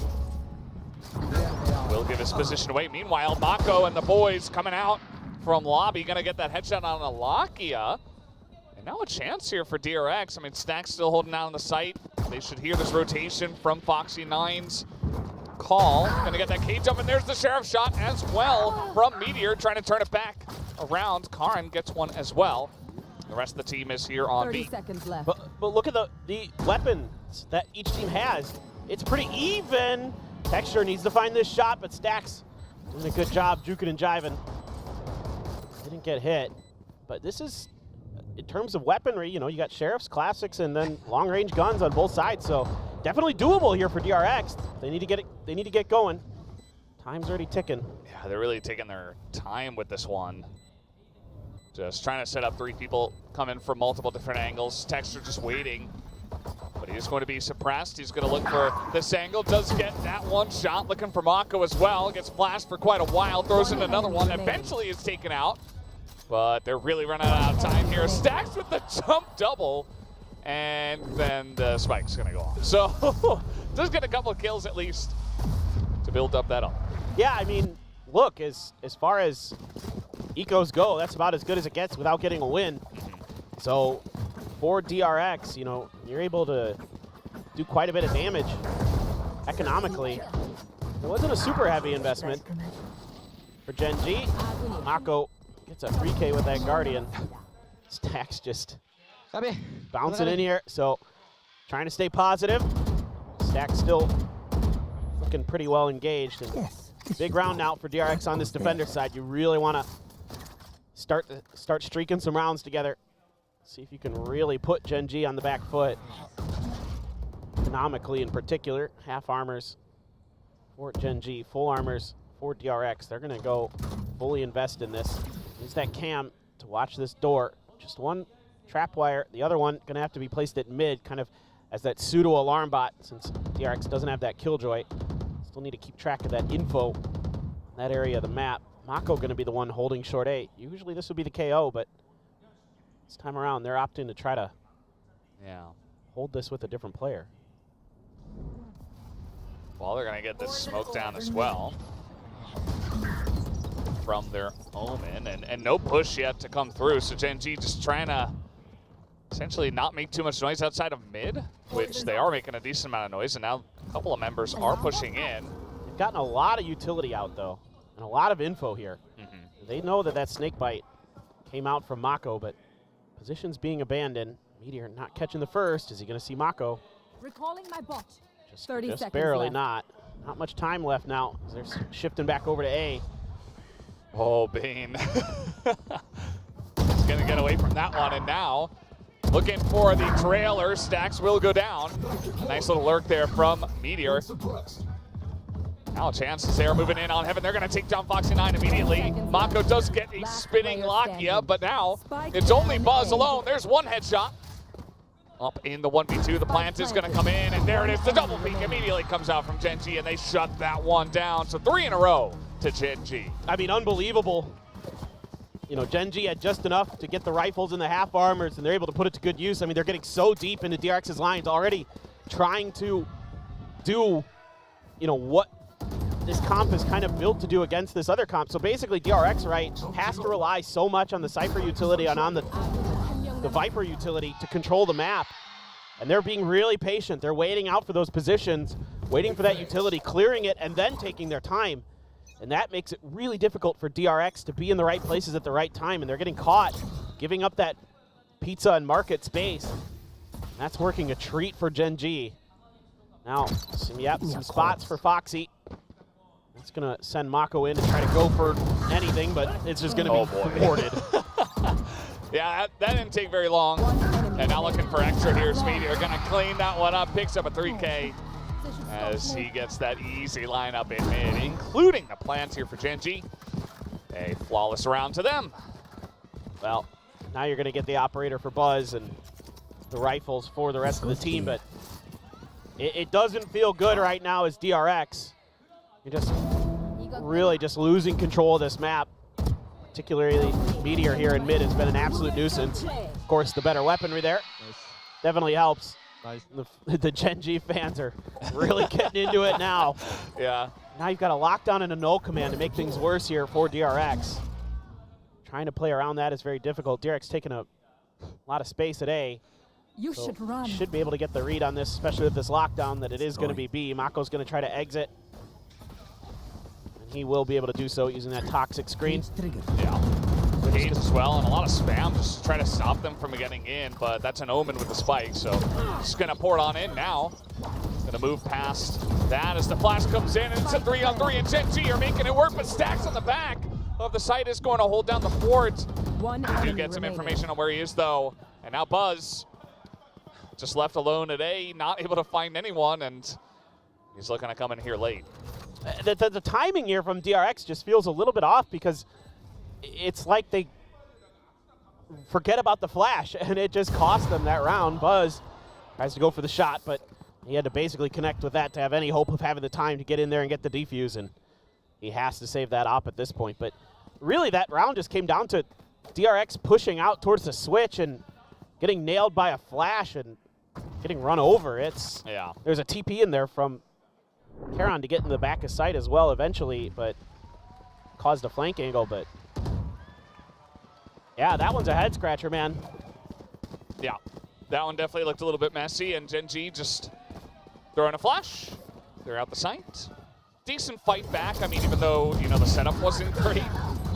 Will give his position away. Meanwhile, Mako and the boys coming out from lobby, going to get that headshot on Alakia. And now a chance here for DRX. I mean, Stax still holding out on the site. They should hear this rotation from Foxy9's call. Going to get that cage up, and there's the Sheriff shot as well from Meteor, trying to turn it back around. Karin gets one as well. The rest of the team is here on 30 B. seconds left. But look at the weapons that each team has. It's pretty even. Texture needs to find this shot, but Stax doing a good job juking and jiving. Didn't get hit. But this is, in terms of weaponry, you know, you got Sheriff's, Classics, and then long-range guns on both sides. So definitely doable here for DRX. They need to get it. They need to get going. Time's already ticking. Yeah, they're really taking their time with this one. Just trying to set up 3 people coming from multiple different angles. Texture just waiting. But he's going to be suppressed. He's going to look for this angle. Does get that one shot. Looking for Mako as well. Gets flashed for quite a while. Throws in another one. Eventually is taken out. But they're really running out of time here. Stax with the jump double. And then the spike's going to go off. So does get a couple of kills at least to build up that up. Yeah, I mean, look, as far as ecos go, that's about as good as it gets without getting a win. So for DRX, you know, you're able to do quite a bit of damage economically. It wasn't a super heavy investment for Gen.G. Mako gets a 3K with that Guardian. Stax just bouncing in here, so trying to stay positive. Stax still looking pretty well engaged. And big round now for DRX on this defender side. You really want to start streaking some rounds together. See if you can really put Gen.G on the back foot. Economically in particular, half armors for Gen.G, full armors for DRX. They're going to go fully invest in this. Use that cam to watch this door. Just one trap wire. The other one going to have to be placed at mid, kind of as that pseudo alarm bot, since DRX doesn't have that killjoy. Still need to keep track of that info in that area of the map. Mako going to be the one holding short A. Usually this would be the KO, but this time around they're opting to try to hold this with a different player. Well, they're going to get this smoke down as well from their Omen, and no push yet to come through. So Gen.G just trying to essentially not make too much noise outside of mid, which they are making a decent amount of noise, and now a couple of members are pushing in. They've gotten a lot of utility out, though, and a lot of info here. They know that that snake bite came out from Mako, but positions being abandoned. Meteor not catching the first. Is he going to see Mako? Recalling my bot. Just 30 seconds barely left. Not much time left now. They're shifting back over to A. Oh, Bane. He's going to get away from that one, and now looking for the trailer. Stacks will go down. A nice little lurk there from Meteor. Now chances there moving in on Heaven. They're going to take down Foxy 9 immediately. Mako does get a spinning Lakia, but now it's only Buzz alone. There's one headshot. Up in the 1v2, the plant is going to come in, and there it is. The double peek immediately comes out from Gen.G, and they shut that one down. So 3 in a row to Gen.G. I mean, unbelievable. You know, Gen.G had just enough to get the rifles and the half armors, and they're able to put it to good use. I mean, they're getting so deep into DRX's lines already, trying to do, you know, what this comp is kind of built to do against this other comp. So basically, DRX, right, has to rely so much on the Cypher utility and on the Viper utility to control the map. And they're being really patient. They're waiting out for those positions, waiting for that utility, clearing it, and then taking their time. And that makes it really difficult for DRX to be in the right places at the right time. And they're getting caught, giving up that pizza and market space. And that's working a treat for Gen.G. Now, some spots for Foxy. That's going to send Mako in to try to go for anything, but it's just going to be thwarted. Yeah, that didn't take very long. And now looking for extra here. Speedy are going to clean that one up. Picks up a 3K as he gets that easy lineup in mid, including the plants here for Gen.G. A flawless round to them. Well, now you're going to get the operator for Buzz and the rifles for the rest of the team, but it doesn't feel good right now as DRX. You're just really just losing control of this map. Particularly Meteor here in mid has been an absolute nuisance. Of course, the better weaponry there definitely helps. Nice. The Gen.G fans are really getting into it now. Yeah. Now you've got a lockdown and a null command to make things worse here for DRX. Trying to play around that is very difficult. DRX taking a lot of space at A. You So should run. should be able to get the read on this, especially with this lockdown, that it is going to be B. Mako's going to try to exit. And he will be able to do so using that toxic screen. Yeah. Cage as well, and a lot of spam just to try to stop them from getting in, but that's an omen with the spike, so just going to pour it on in now. Going to move past that as the flash comes in, and it's a 3-on-3, and Gen.G are making it work, but Stacks on the back of the site is going to hold down the fort. We do get some information on where he is, though, and now Buzz just left alone at A, not able to find anyone, and he's looking to come in here late. The timing here from DRX just feels a little bit off because it's like they forget about the flash, and it just cost them that round. Buzz tries to go for the shot, but he had to basically connect with that to have any hope of having the time to get in there and get the defuse, and he has to save that op at this point. But really, that round just came down to DRX pushing out towards the switch and getting nailed by a flash and getting run over. There's a TP in there from Karon to get in the back of sight as well eventually, but caused a flank angle. But yeah, that one's a head scratcher, man. Yeah, that one definitely looked a little bit messy, and Gen.G just throwing a flash. They're out the site. Decent fight back. I mean, even though, you know, the setup wasn't great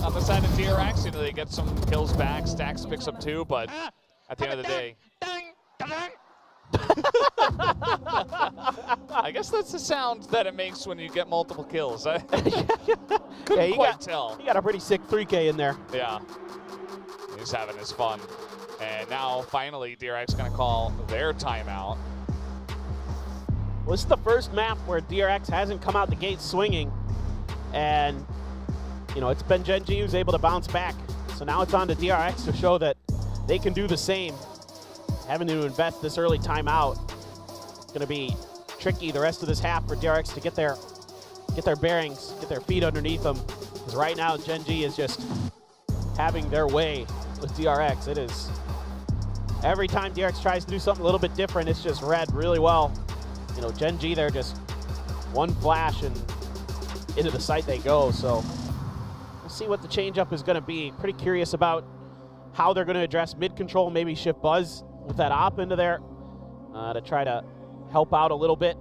on the side of DRX, you know, they get some kills back. Stacks picks up 2, but at the end of the day, I guess that's the sound that it makes when you get multiple kills. I couldn't quite tell. He got a pretty sick 3K in there. Yeah. He's having his fun. And now, finally, DRX going to call their timeout. Well, this is the first map where DRX hasn't come out the gate swinging. And, you know, it's been Gen.G who's able to bounce back. So now it's on to DRX to show that they can do the same. Having to invest this early timeout. It's going to be tricky the rest of this half for DRX to get their bearings, get their feet underneath them. Because right now, Gen.G is just having their way with DRX. It is, every time DRX tries to do something a little bit different, it's just read really well. You know, Gen.G, they're just one flash and into the site they go. So we'll see what the changeup is going to be. Pretty curious about how they're going to address mid control, maybe shift Buzz with that op into there to try to help out a little bit.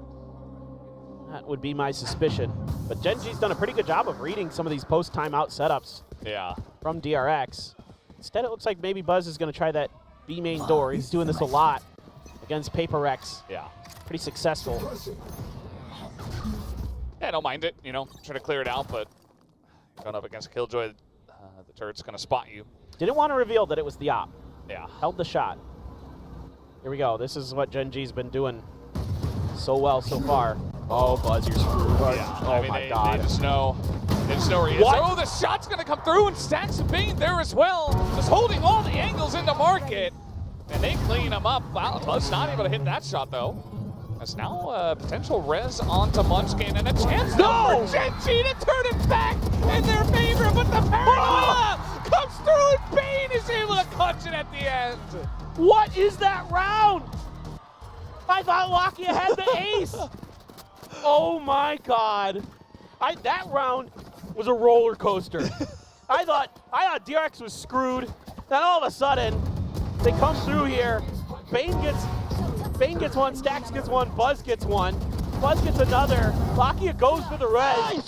That would be my suspicion. But Gen.G's done a pretty good job of reading some of these post-timeout setups from DRX. Instead, it looks like maybe Buzz is going to try that B main door. He's doing this a lot against PaperX. Yeah. Pretty successful. Yeah, don't mind it, you know, try to clear it out, but going up against Killjoy, the turret's going to spot you. Didn't want to reveal that it was the op. Yeah. Held the shot. Here we go. This is what Gen.G's been doing so well so far. Oh, Buzz, you're screwed. Yeah. Oh, I mean, my God. They just know where he is. What? Oh, the shot's going to come through, and Stacks of Bane there as well. Just holding all the angles into market. And they clean him up. Wow, Buzz not able to hit that shot, though. As now potential res onto Munchkin, and a chance now for Gen.G to turn it back in their favor, but the paranoia comes through, and Bane is able to clutch it at the end. What is that round? I thought Lakia had the ace. Oh my God. That round was a roller coaster. I thought DRX was screwed. Then all of a sudden, they come through here. Bane gets one, Stacks gets one, Buzz gets one. Buzz gets another. Lakia goes for the res.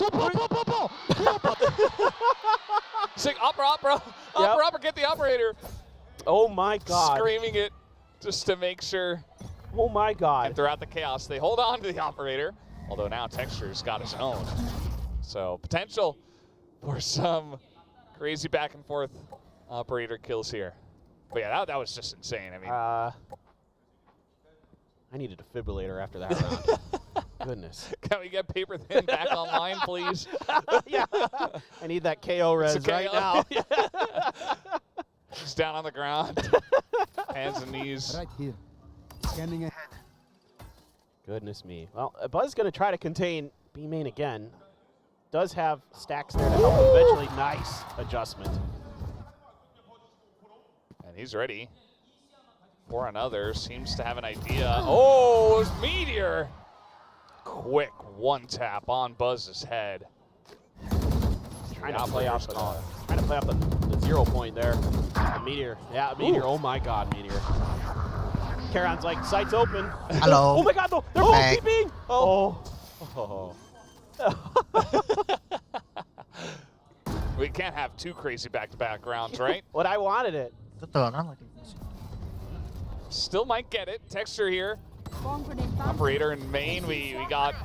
Sick, opera, get the operator. Oh my God. Screaming it just to make sure. Oh my God. And throughout the chaos, they hold on to the operator. Although now Texture's got his own. So potential for some crazy back and forth operator kills here. But yeah, that was just insane. I mean, I need a defibrillator after that round. Goodness. Can we get Paper Thin back online, please? Yeah. I need that KO res right now. He's down on the ground. Hands and knees. Right here. Scanning ahead. Goodness me. Well, Buzz is going to try to contain B main again. Does have Stacks there to help him eventually. Nice adjustment. And he's ready for another. Seems to have an idea. Oh, it's Meteor. Quick one tap on Buzz's head. Trying to play off the 0 point there. The Meteor. Yeah, Meteor. Ooh. Oh my God, Meteor. Karon's like, sights open. Hello. Oh my God, though. They're both keeping. Oh. We can't have two crazy back-to-back rounds, right? What I wanted it. Still might get it. Texture here. Operator in main. We got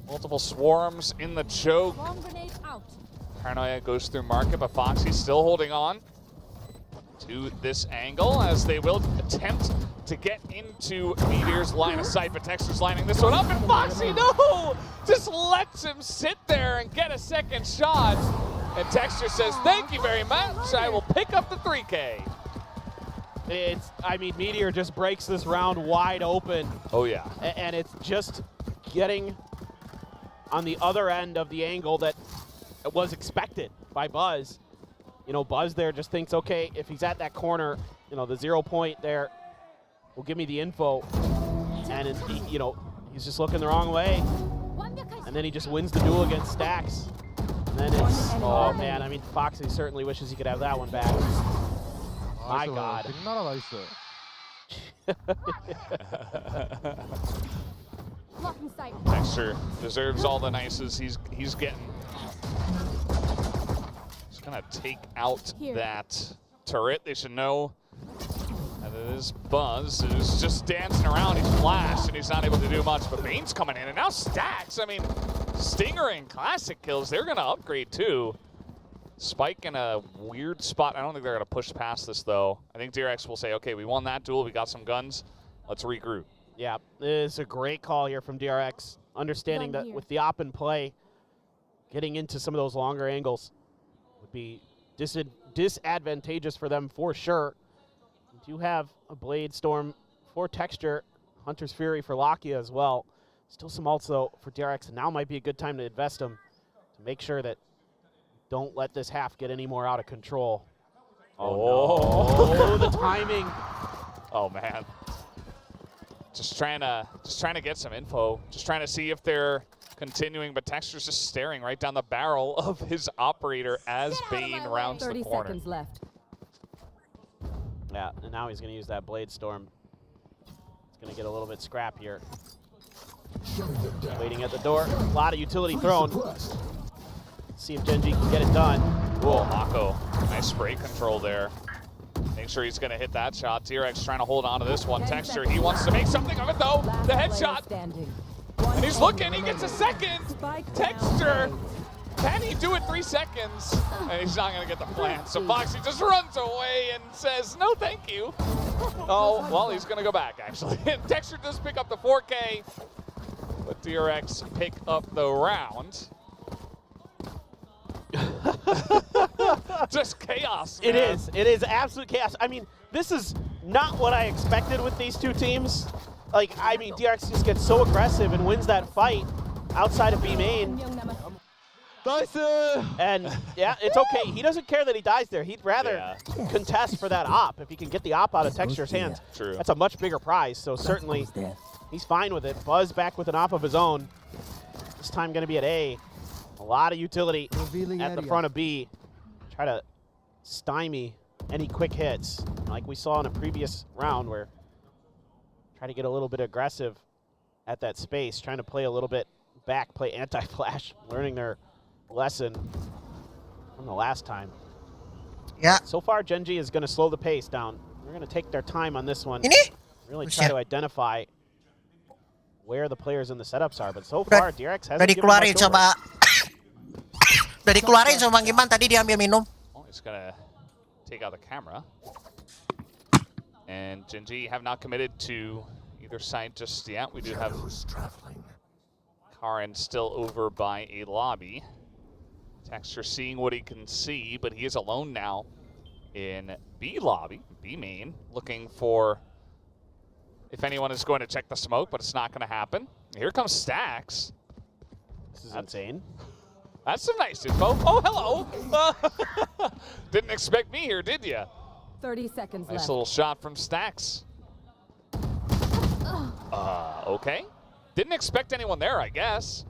multiple swarms in the choke. Paranoia goes through market, but Foxy's still holding on to this angle as they will attempt to get into Meteor's line of sight, but Texture's lining this one up, and Foxy, no! Just lets him sit there and get a second shot. And Texture says, thank you very much. I will pick up the 3K. I mean, Meteor just breaks this round wide open. Oh, yeah. And it's just getting on the other end of the angle that was expected by Buzz. You know, Buzz there just thinks, okay, if he's at that corner, you know, the 0 point there will give me the info. And, you know, he's just looking the wrong way. And then he just wins the duel against Stacks. And then it's, oh man, I mean, Foxy certainly wishes he could have that one back. My God. Texture deserves all the nices he's getting. Just gonna take out that turret. They should know that it is Buzz who's just dancing around. He's flashed and he's not able to do much, but Bane's coming in, and now Stacks. I mean, Stinger and Classic kills, they're gonna upgrade too. Spike in a weird spot. I don't think they're gonna push past this though. I think DRX will say, okay, we won that duel, we got some guns, let's regroup. Yeah, it is a great call here from DRX. Understanding that with the op in play, getting into some of those longer angles would be disadvantageous for them for sure. We do have a Blade Storm for Texture, Hunter's Fury for Lakia as well. Still some ults though for DRX, and now might be a good time to invest them to make sure that don't let this half get any more out of control. Oh, no. The timing. Oh man. Just trying to get some info. Just trying to see if they're continuing, but Texture's just staring right down the barrel of his operator as Bane rounds the corner. 30 seconds left. Yeah, and now he's going to use that Blade Storm. It's going to get a little bit scrappier. Waiting at the door. A lot of utility thrown. Let's see if Gen.G can get it done. Cool, Mako. Nice spray control there. Make sure he's going to hit that shot. DRX trying to hold on to this one. Texture, he wants to make something of it though. The headshot. And he's looking, he gets a second. Texture. Can he do it 3 seconds? And he's not going to get the plant. So Foxy just runs away and says, no thank you. Oh, well, he's going to go back, actually. And Texture does pick up the 4K. But DRX pick up the round. Just chaos, man. It is absolute chaos. I mean, this is not what I expected with these two teams. Like, I mean, DRX just gets so aggressive and wins that fight outside of B main. And yeah, it's okay. He doesn't care that he dies there. He'd rather contest for that op. If he can get the op out of Texture's hands, that's a much bigger prize. So certainly he's fine with it. Buzz back with an op of his own. This time going to be at A. A lot of utility at the front of B. Try to stymie any quick hits, like we saw in a previous round where try to get a little bit aggressive at that space, trying to play a little bit back, play anti-flash, learning their lesson from the last time. Yeah. So far, Gen.G is going to slow the pace down. They're going to take their time on this one. Really try to identify where the players in the setups are. But so far, DRX hasn't given much over. Udah dikeluarin sama Bang Giman, tadi diambil minum. Oh, he's going to take out the camera. And Gen.G have not committed to either side just yet. We do have Karin still over by a lobby. Texture seeing what he can see, but he is alone now in B lobby, B main, looking for if anyone is going to check the smoke, but it's not going to happen. Here comes Stax. This is insane. That's some nice info. Oh, hello. Didn't expect me here, did you? 30 seconds Nice left. little shot from Stax. Okay. Didn't expect anyone there, I guess.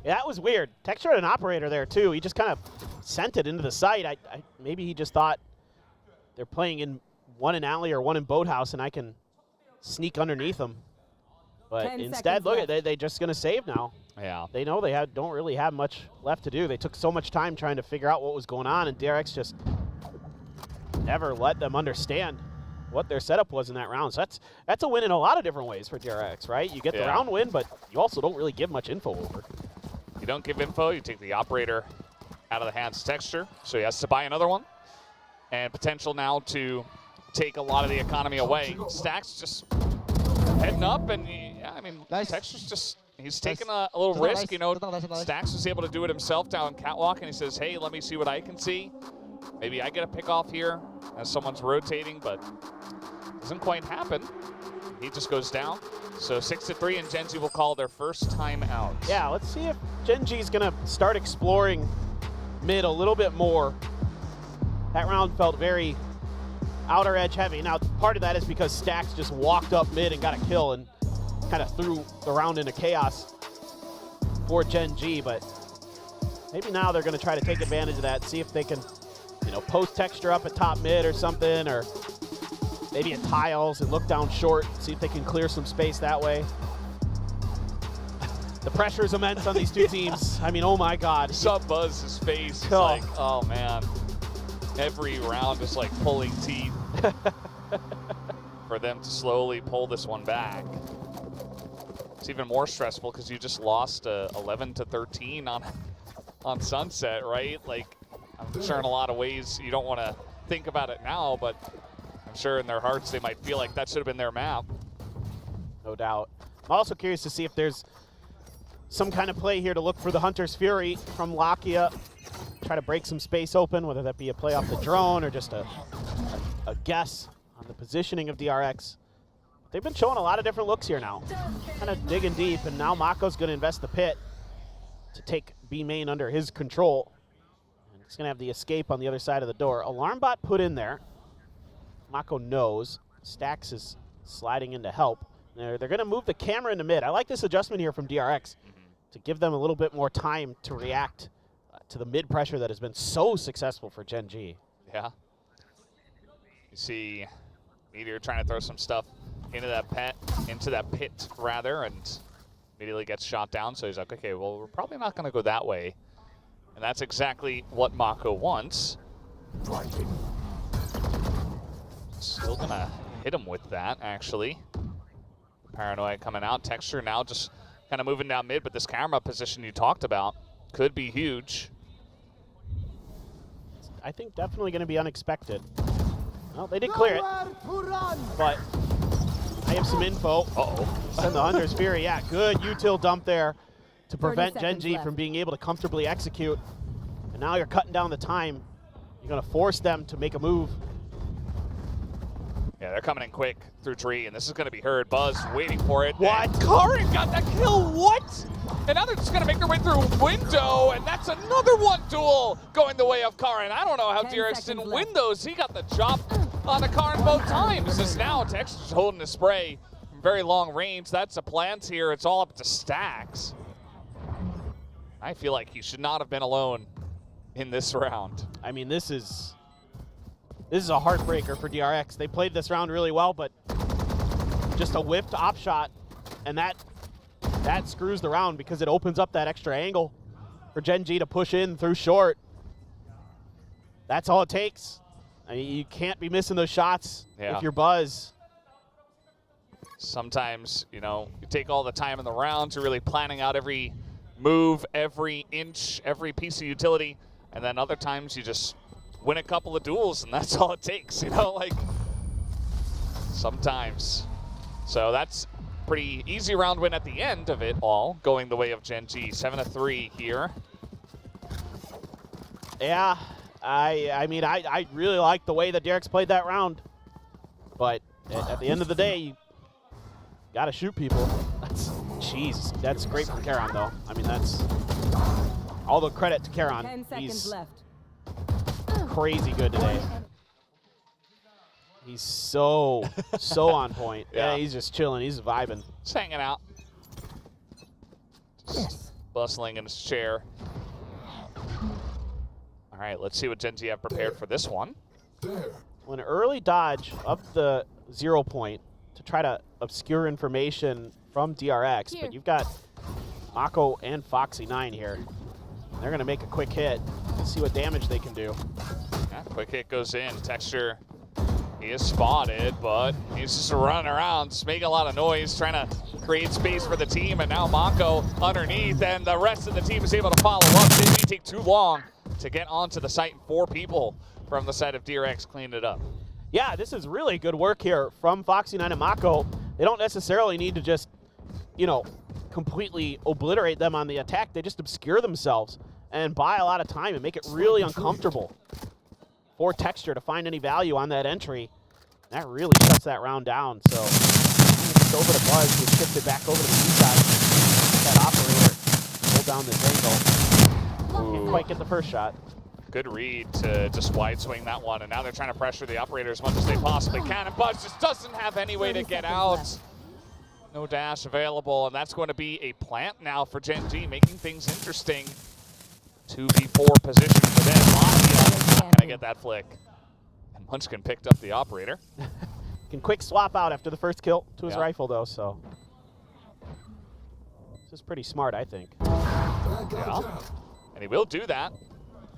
Yeah, that was weird. Texture had an operator there, too. He just kind of sent it into the site. Maybe he just thought they're playing in one in alley or one in boathouse, and I can sneak underneath them. But instead, look, they're just going to save now. Yeah. They know they don't really have much left to do. They took so much time trying to figure out what was going on, and DRX just never let them understand what their setup was in that round. So that's a win in a lot of different ways for DRX, right? You get the round win, but you also don't really give much info over. You don't give info, you take the operator out of the hands of Texture, so he has to buy another one. And potential now to take a lot of the economy away. Stax just heading up, and I mean, Texture's just, he's taking a little risk, you know. Stax was able to do it himself down Catwalk, and he says, hey, let me see what I can see. Maybe I get a pick off here as someone's rotating, but doesn't quite happen. He just goes down. So 6-3, and Gen.G will call their first time out. Yeah, let's see if Gen.G is going to start exploring mid a little bit more. That round felt very outer edge heavy. Now, part of that is because Stax just walked up mid and got a kill and kind of threw the round into chaos for Gen.G, but maybe now they're going to try to take advantage of that, see if they can, you know, post Texture up at top mid or something, or maybe at tiles and look down short, see if they can clear some space that way. The pressure is immense on these two teams. I mean, oh my God. Saw Buzz's face. It's like, oh man. Every round is like pulling teeth for them to slowly pull this one back. It's even more stressful because you just lost 11-13 on Sunset, right? Like, I'm sure in a lot of ways you don't want to think about it now, but I'm sure in their hearts they might feel like that should have been their map. No doubt. I'm also curious to see if there's some kind of play here to look for the Hunter's Fury from Lakia. Try to break some space open, whether that be a play off the drone or just a guess on the positioning of DRX. They've been showing a lot of different looks here now. Kind of digging deep, and now Mako's going to invest the pit to take B main under his control. And he's going to have the escape on the other side of the door. Alarm bot put in there. Mako knows. Stax is sliding in to help. They're going to move the camera into mid. I like this adjustment here from DRX to give them a little bit more time to react to the mid pressure that has been so successful for Gen.G. Yeah. You see Meteor trying to throw some stuff into that pit rather, and immediately gets shot down. So he's like, okay, well, we're probably not going to go that way. And that's exactly what Mako wants. Still going to hit him with that, actually. Paranoia coming out. Texture now just kind of moving down mid, but this camera position you talked about could be huge. I think definitely going to be unexpected. Well, they did clear it, but I have some info. Uh-oh. Send the Hunter's Fury. Yeah, good util dump there to prevent 30 seconds Gen.G left. from being able to comfortably execute. And now you're cutting down the time. You're going to force them to make a move. Yeah, they're coming in quick through tree, and this is going to be heard. Buzz waiting for it. What? And Karin got that kill. What? And now they're just going to make their way through window, and that's another one duel going the way of Karin. I don't know how 10 DRX didn't seconds win left. those. He got the chop on the Karin both times. This is now Texture's holding the spray from very long range. That's a plant here. It's all up to Stacks. I feel like he should not have been alone in this round. I mean, this is a heartbreaker for DRX. They played this round really well, but just a whipped op shot, and that screws the round because it opens up that extra angle for Gen.G to push in through short. That's all it takes. I mean, you can't be missing those shots if you're Buzz. Sometimes, you know, you take all the time in the rounds, you're really planning out every move, every inch, every piece of utility, and then other times you just win a couple of duels, and that's all it takes, you know, like, sometimes. So that's pretty easy round win at the end of it all, going the way of Gen.G. 7-3 here. Yeah, I mean, I really like the way that DRX played that round, but at the end of the day, you gotta shoot people. Jeez, that's great from Karon, though. I mean, that's all the credit to Karon. 10 seconds He's left. crazy good today. He's so on point. Yeah, he's just chilling. He's vibing. Just hanging out. Just bustling in his chair. All right, let's see what Gen.G have prepared for this one. An early dodge up the 0 point to try to obscure information from DRX, but you've got Mako and Foxy9 here. They're going to make a quick hit and see what damage they can do. Yeah, quick hit goes in. Texture, he is spotted, but he's just running around, just making a lot of noise, trying to create space for the team, and now Mako underneath, and the rest of the team is able to follow up. Didn't take too long to get onto the site, and 4 people from the side of DRX cleaned it up. Yeah, this is really good work here from Foxy9 and Mako. They don't necessarily need to just, you know, completely obliterate them on the attack. They just obscure themselves and buy a lot of time and make it really uncomfortable for Texture to find any value on that entry. That really shuts that round down. So it's over to Buzz, who shifted back over to the B side. That operator hold down this angle. Can't quite get the first shot. Good read to just wide swing that one, and now they're trying to pressure the operator as much as they possibly can, and Buzz just doesn't have any way to get out. No dash available, and that's going to be a plant now for Gen.G, making things interesting. 2v4 position for them. Bagi not gonna get that flick. And Munchkin picked up the operator. Can quick swap out after the first kill to his Yeah. rifle, though, so. This is pretty smart, I think. Yeah. And he will do that.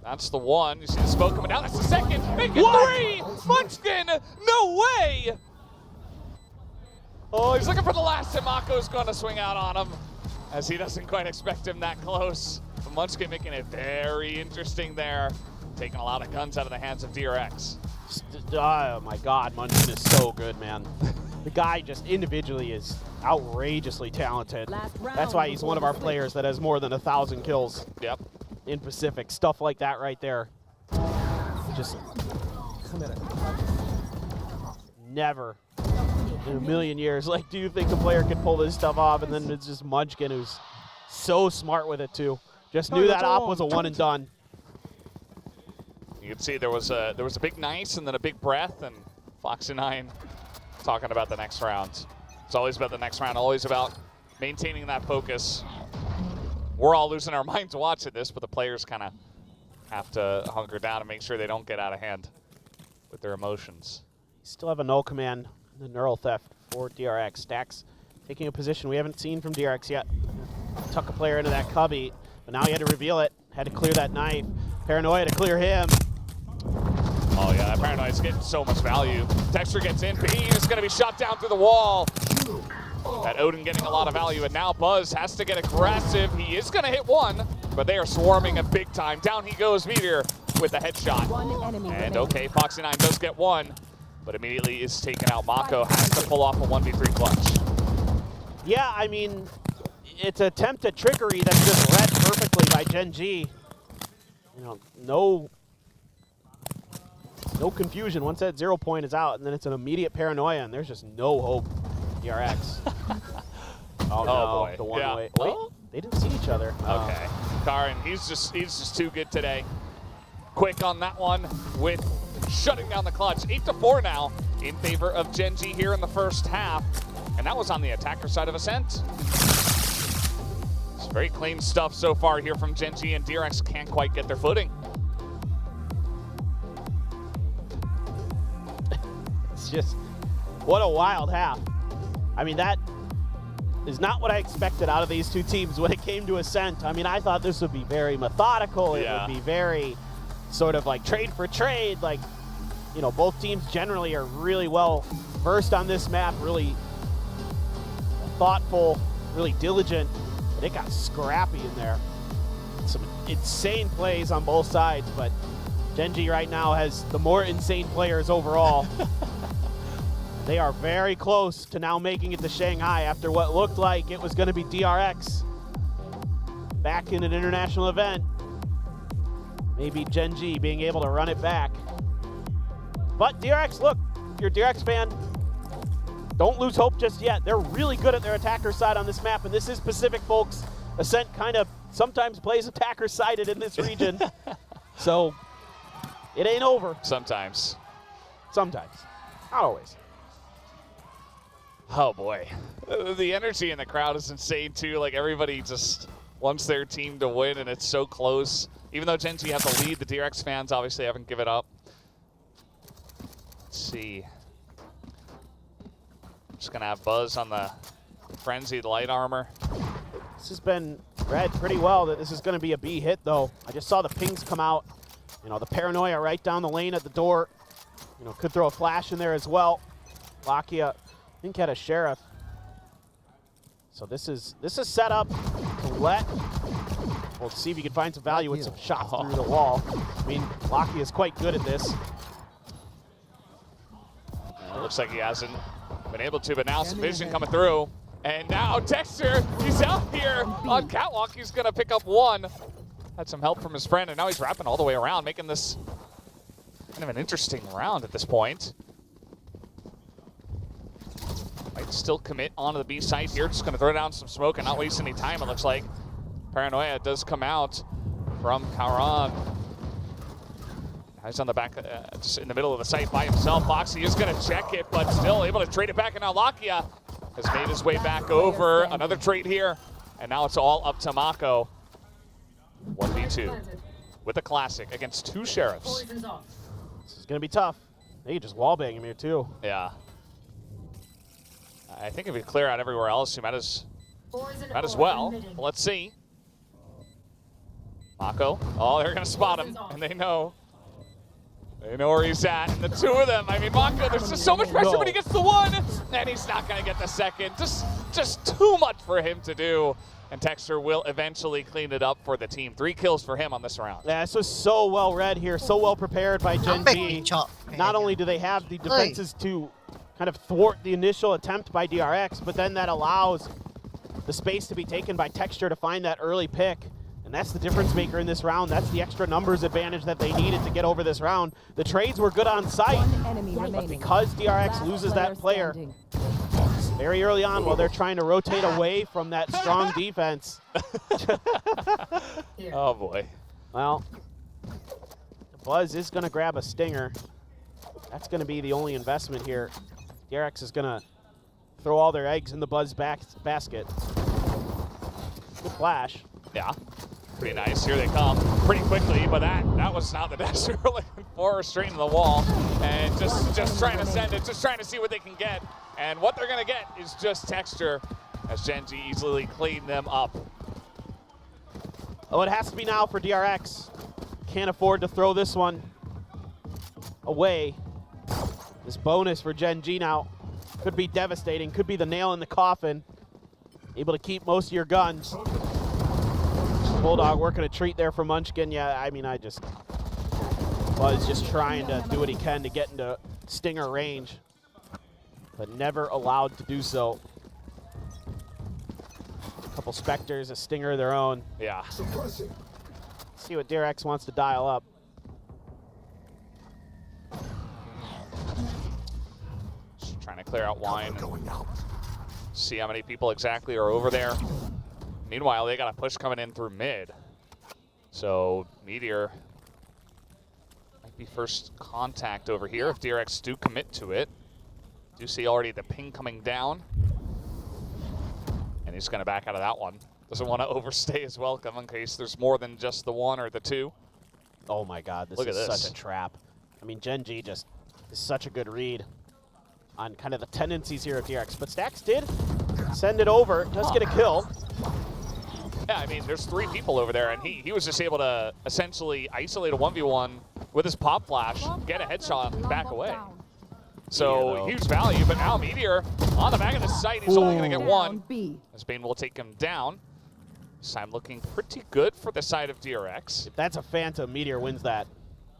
That's the one. You see the smoke coming down. That's the second. Make it 3! Munchkin! No way! Oh, he's looking for the last, and Mako's going to swing out on him, as he doesn't quite expect him that close. But Munchkin making it very interesting there, taking a lot of guns out of the hands of DRX. Oh my God, Munchkin is so good, man. The guy just individually is outrageously talented. That's why he's one of our players that has more than 1,000 kills. Yep. In Pacific. Stuff like that right there. Just never in a million years. Like, do you think the player could pull this stuff off? And then it's just Munchkin, who's so smart with it too. Just knew that op was a one and done. You can see there was a big nice and then a big breath, and Foxy9 talking about the next round. It's always about the next round, always about maintaining that focus. We're all losing our minds watching this, but the players kind of have to hunker down and make sure they don't get out of hand with their emotions. Still have a null command, the neural theft for DRX. Stacks taking a position we haven't seen from DRX yet. Tuck a player into that cubby, but now he had to reveal it. Had to clear that knife. Paranoia to clear him. Oh yeah, that Paranoia's getting so much value. Texture gets in, B is gonna be shot down through the wall. That Odin getting a lot of value, and now Buzz has to get aggressive. He is gonna hit one, but they are swarming at big time. Down he goes, Meteor with the headshot. And okay, Foxy9 does get one, but immediately is taken out. Mako has to pull off a 1v3 clutch. Yeah, I mean, it's an attempt at trickery that's just read perfectly by Gen.G. You know, no confusion. Once that 0 point is out, and then it's an immediate paranoia, and there's just no hope. DRX. Oh no, boy. the one Yeah. way. Wait, they didn't see each other. Okay, Karin, he's just too good today. Quick on that one with shutting down the clutch. 8-4 now in favor of Gen.G here in the first half, and that was on the attacker side of Ascent. It's very clean stuff so far here from Gen.G, and DRX can't quite get their footing. It's just, what a wild half. I mean, that is not what I expected out of these two teams when it came to Ascent. I mean, I thought this would be very methodical. It would be very sort of like trade for trade. Like, you know, both teams generally are really well versed on this map, really thoughtful, really diligent, but it got scrappy in there. Some insane plays on both sides, but Gen.G right now has the more insane players overall. They are very close to now making it to Shanghai after what looked like it was going to be DRX back in an international event. Maybe Gen.G being able to run it back. But DRX, look, if you're a DRX fan, don't lose hope just yet. They're really good at their attacker side on this map, and this is Pacific, folks. Ascent kind of sometimes plays attacker-sided in this region. So it ain't over. Sometimes. Sometimes. Not always. Oh boy, the energy in the crowd is insane too. Like everybody just wants their team to win, and it's so close. Even though Gen.G have the lead, the DRX fans obviously haven't given up. Let's see. Just gonna have Buzz on the frenzied light armor. This has been read pretty well that this is going to be a B hit, though. I just saw the pings come out. You know, the paranoia right down the lane at the door. You know, could throw a flash in there as well. Lakia, I think, had a sheriff. So this is set up to let. We'll see if you can find some value with some shots through the wall. I mean, Lakia is quite good at this. It looks like he hasn't been able to, but now some vision coming through. And now Texture, he's out here on Catwalk. He's going to pick up one. Had some help from his friend, and now he's wrapping all the way around, making this kind of an interesting round at this point. Might still commit onto the B site here. Just going to throw down some smoke and not waste any time, it looks like. Paranoia does come out from Karan. He's on the back, just in the middle of the site by himself. Foxy is going to check it, but still able to trade it back, and now Lakia has made his way back over. Another trade here, and now it's all up to Mako. 1v2 with a classic against two sheriffs. This is going to be tough. They could just wallbang him here, too. Yeah. I think if we clear out everywhere else, you might as well. But let's see. Mako. Oh, they're going to spot him, and they know. They know where he's at, and the two of them, I mean, Mako, there's just so much pressure, but he gets the one, and he's not going to get the second. Just too much for him to do, and Texture will eventually clean it up for the team. 3 kills for him on this round. Yeah, this was so well read here, so well prepared by Gen.G. Not only do they have the defenses to kind of thwart the initial attempt by DRX, but then that allows the space to be taken by Texture to find that early pick. And that's the difference maker in this round. That's the extra numbers advantage that they needed to get over this round. The trades were good on site, but because DRX loses that player very early on while they're trying to rotate away from that strong defense. Oh boy. Well, Buzz is going to grab a stinger. That's going to be the only investment here. DRX is going to throw all their eggs in the Buzz basket. Good flash. Yeah. Pretty nice. Here they come pretty quickly, but that was not the dash we were looking for. Straight into the wall, and just trying to send it, just trying to see what they can get. And what they're gonna get is just texture, as Gen.G easily cleaned them up. Oh, it has to be now for DRX. Can't afford to throw this one away. This bonus for Gen.G now could be devastating, could be the nail in the coffin. Able to keep most of your guns. Bulldog working a treat there for Munchkin. Yeah, I mean, I just was just trying to do what he can to get into Stinger range, but never allowed to do so. A couple Spectres, a Stinger of their own. Yeah. See what DRX wants to dial up. Just trying to clear out wine. See how many people exactly are over there. Meanwhile, they got a push coming in through mid. So Meteor might be first contact over here if DRX do commit to it. Do see already the ping coming down. And he's going to back out of that one. Doesn't want to overstay his welcome in case there's more than just the one or the two. Oh my God, this is such a trap. I mean, Gen.G just is such a good read on kind of the tendencies here of DRX. But Stax did send it over, does get a kill. Yeah, I mean, there's 3 people over there, and he was just able to essentially isolate a 1v1 with his pop flash, get a headshot, and back away. So huge value, but now Meteor on the back of the site, he's only going to get one. As Bane will take him down. This time looking pretty good for the side of DRX. If that's a Phantom, Meteor wins that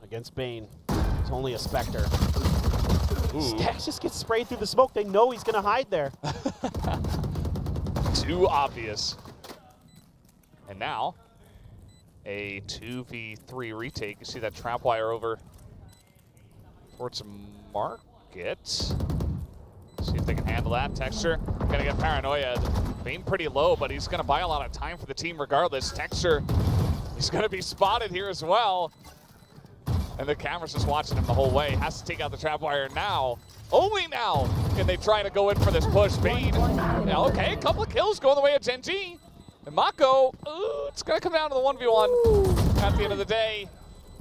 against Bane. It's only a Spectre. Stax just gets sprayed through the smoke. They know he's going to hide there. Too obvious. And now, a 2v3 retake. You see that trap wire over towards Market. See if they can handle that. Texture gonna get paranoia. Being pretty low, but he's gonna buy a lot of time for the team regardless. Texture, he's gonna be spotted here as well. And the camera's just watching him the whole way. Has to take out the trap wire now. Only now can they try to go in for this push. Bane, yeah, okay, a couple of kills going the way of Gen.G. And Mako, it's going to come down to the 1v1 at the end of the day.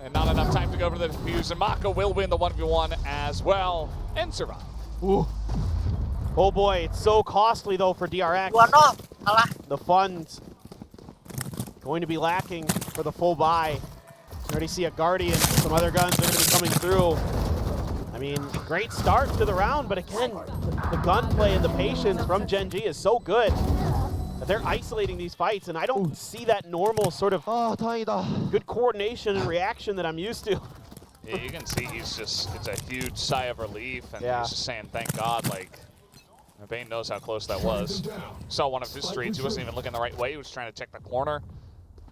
And not enough time to go over the defuse. And Mako will win the 1v1 as well and survive. Ooh. Oh boy, it's so costly though for DRX. The funds going to be lacking for the full buy. You already see a Guardian, some other guns are going to be coming through. I mean, great start to the round, but again, the gunplay and the patience from Gen.G is so good. They're isolating these fights, and I don't see that normal sort of good coordination and reaction that I'm used to. Yeah, you can see it's a huge sigh of relief, and yeah, he's just saying, thank God, like, Bane knows how close that was. Saw one of his streets, he wasn't even looking the right way, he was trying to check the corner.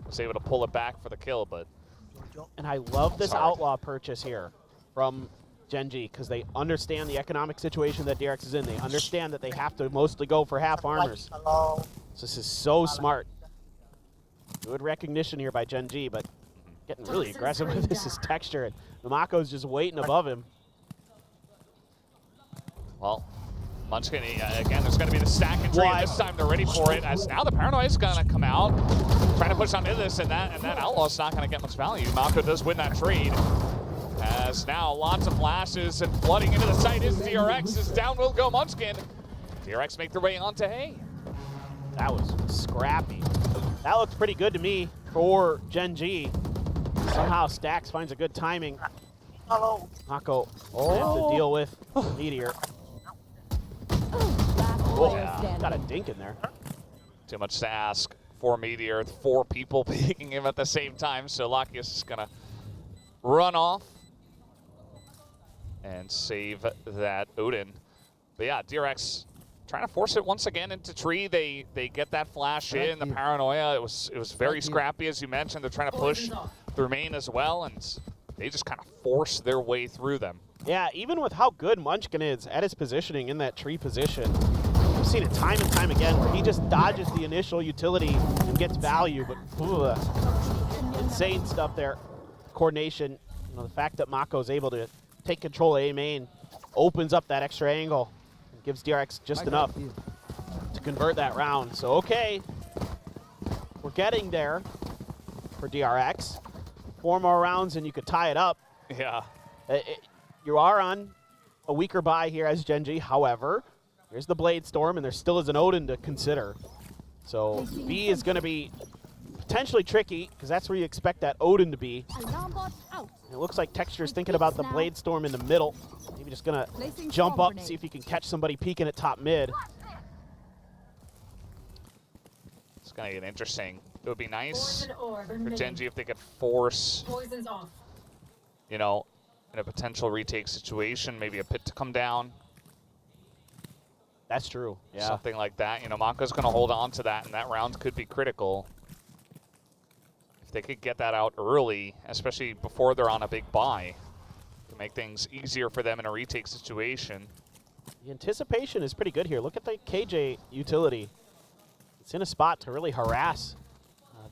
Was able to pull it back for the kill, but... And I love this Outlaw purchase here from Gen.G, because they understand the economic situation that DRX is in. They understand that they have to mostly go for half armors. So this is so smart. Good recognition here by Gen.G, but getting really aggressive with this is Texture. And Namako's just waiting above him. Well, Munchkin, again, there's going to be the stack and tree, and this time they're ready for it, as now the Paranoia is going to come out, trying to push onto this, and that Outlaw's not going to get much value. Mako does win that trade, as now lots of flashes and flooding into the site is DRX, as down will go Munchkin. DRX make their way onto A. That was scrappy. That looked pretty good to me for Gen.G. Somehow Stax finds a good timing. Mako has to deal with Meteor. Oh, got a dink in there. Too much to ask for Meteor. 4 people picking him at the same time, so Lakius is gonna run off and save that Odin. But yeah, DRX trying to force it once again into tree. They get that flash in, the Paranoia. It was very scrappy, as you mentioned. They're trying to push through main as well, and they just kind of force their way through them. Yeah, even with how good Munchkin is at his positioning in that tree position, we've seen it time and time again where he just dodges the initial utility and gets value, but insane stuff there. Coordination, you know, the fact that Mako's able to take control of A main opens up that extra angle and gives DRX just enough to convert that round. So, okay, we're getting there. for DRX. 4 more rounds and you could tie it up. Yeah. You are on a weaker buy here as Gen.G. However, here's the Blade Storm, and there still is an Odin to consider. So B is going to be potentially tricky, because that's where you expect that Odin to be. It looks like Texture's thinking about the Blade Storm in the middle. Maybe just going to jump up and see if he can catch somebody peeking at top mid. It's going to get interesting. It would be nice for Gen.G if they could force, you know, in a potential retake situation, maybe a pit to come down. That's true. Yeah. Something like that. You know, Mako's going to hold on to that, and that round could be critical. If they could get that out early, especially before they're on a big buy, to make things easier for them in a retake situation. The anticipation is pretty good here. Look at the KJ utility. It's in a spot to really harass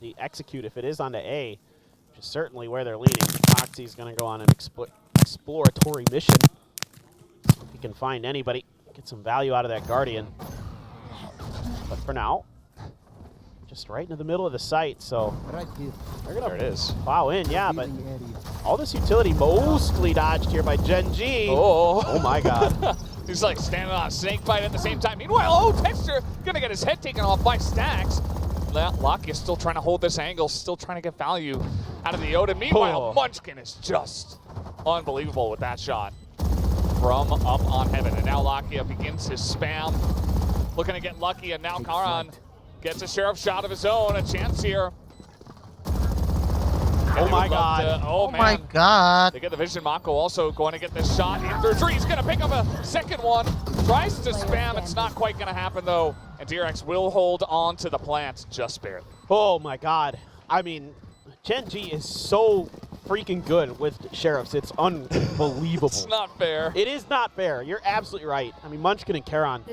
the execute if it is onto A, which is certainly where they're leaning. Moxie's going to go on an exploratory mission. If he can find anybody, get some value out of that Guardian. But for now, just right into the middle of the site, so Right here. they're going There it is. plow in, yeah, but Healing area. all this utility mostly dodged here by Gen.G. Oh my God. He's like standing on a snake bite at the same time. Meanwhile, oh, Texture gonna get his head taken off by Stacks. Lockie is still trying to hold this angle, still trying to get value out of the Odin. Meanwhile, Munchkin is just unbelievable with that shot from up on heaven. And now Lockie begins his spam, looking to get lucky, and now Karan gets a sheriff shot of his own, a chance here. Oh my God. Oh Oh my man. God. They get the vision. Mako also going to get this shot in through three. He's going to pick up a second one. Tries to spam. It's not quite going to happen, though. And DRX will hold on to the plant just barely. Oh my God. I mean, Gen.G is so freaking good with sheriffs. It's unbelievable. It's not fair. It is not fair. You're absolutely right. I mean, Munchkin and Karan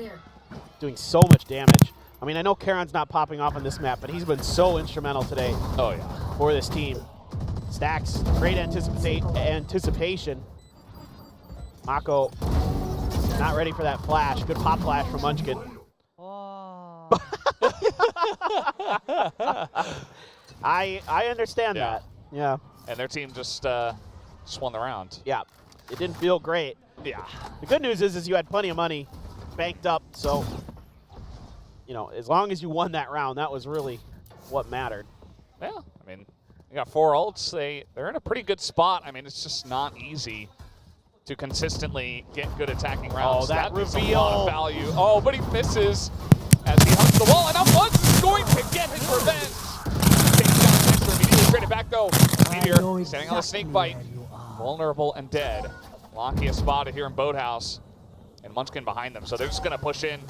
doing so much damage. I mean, I know Karan's not popping off on this map, but he's been so instrumental today Oh, yeah. for this team. Stacks, great anticipation. Mako not ready for that flash. Good pop flash from Munchkin. I understand that. Yeah. And their team just won the round. Yeah. It didn't feel great. Yeah. The good news is you had plenty of money banked up, so you know, as long as you won that round, that was really what mattered. Yeah. I mean, you got 4 ults. They're in a pretty good spot. I mean, it's just not easy to consistently get good attacking rounds. Oh, that is reveal. a lot of value. Oh, but he misses as he hugs the wall, and now Buzz is going to get his revenge. Takes down Texture, immediately straight it back though. Meteor standing on the snake bite, vulnerable and dead. Lockie is spotted here in Boathouse, and Munchkin behind them, so they're just gonna push in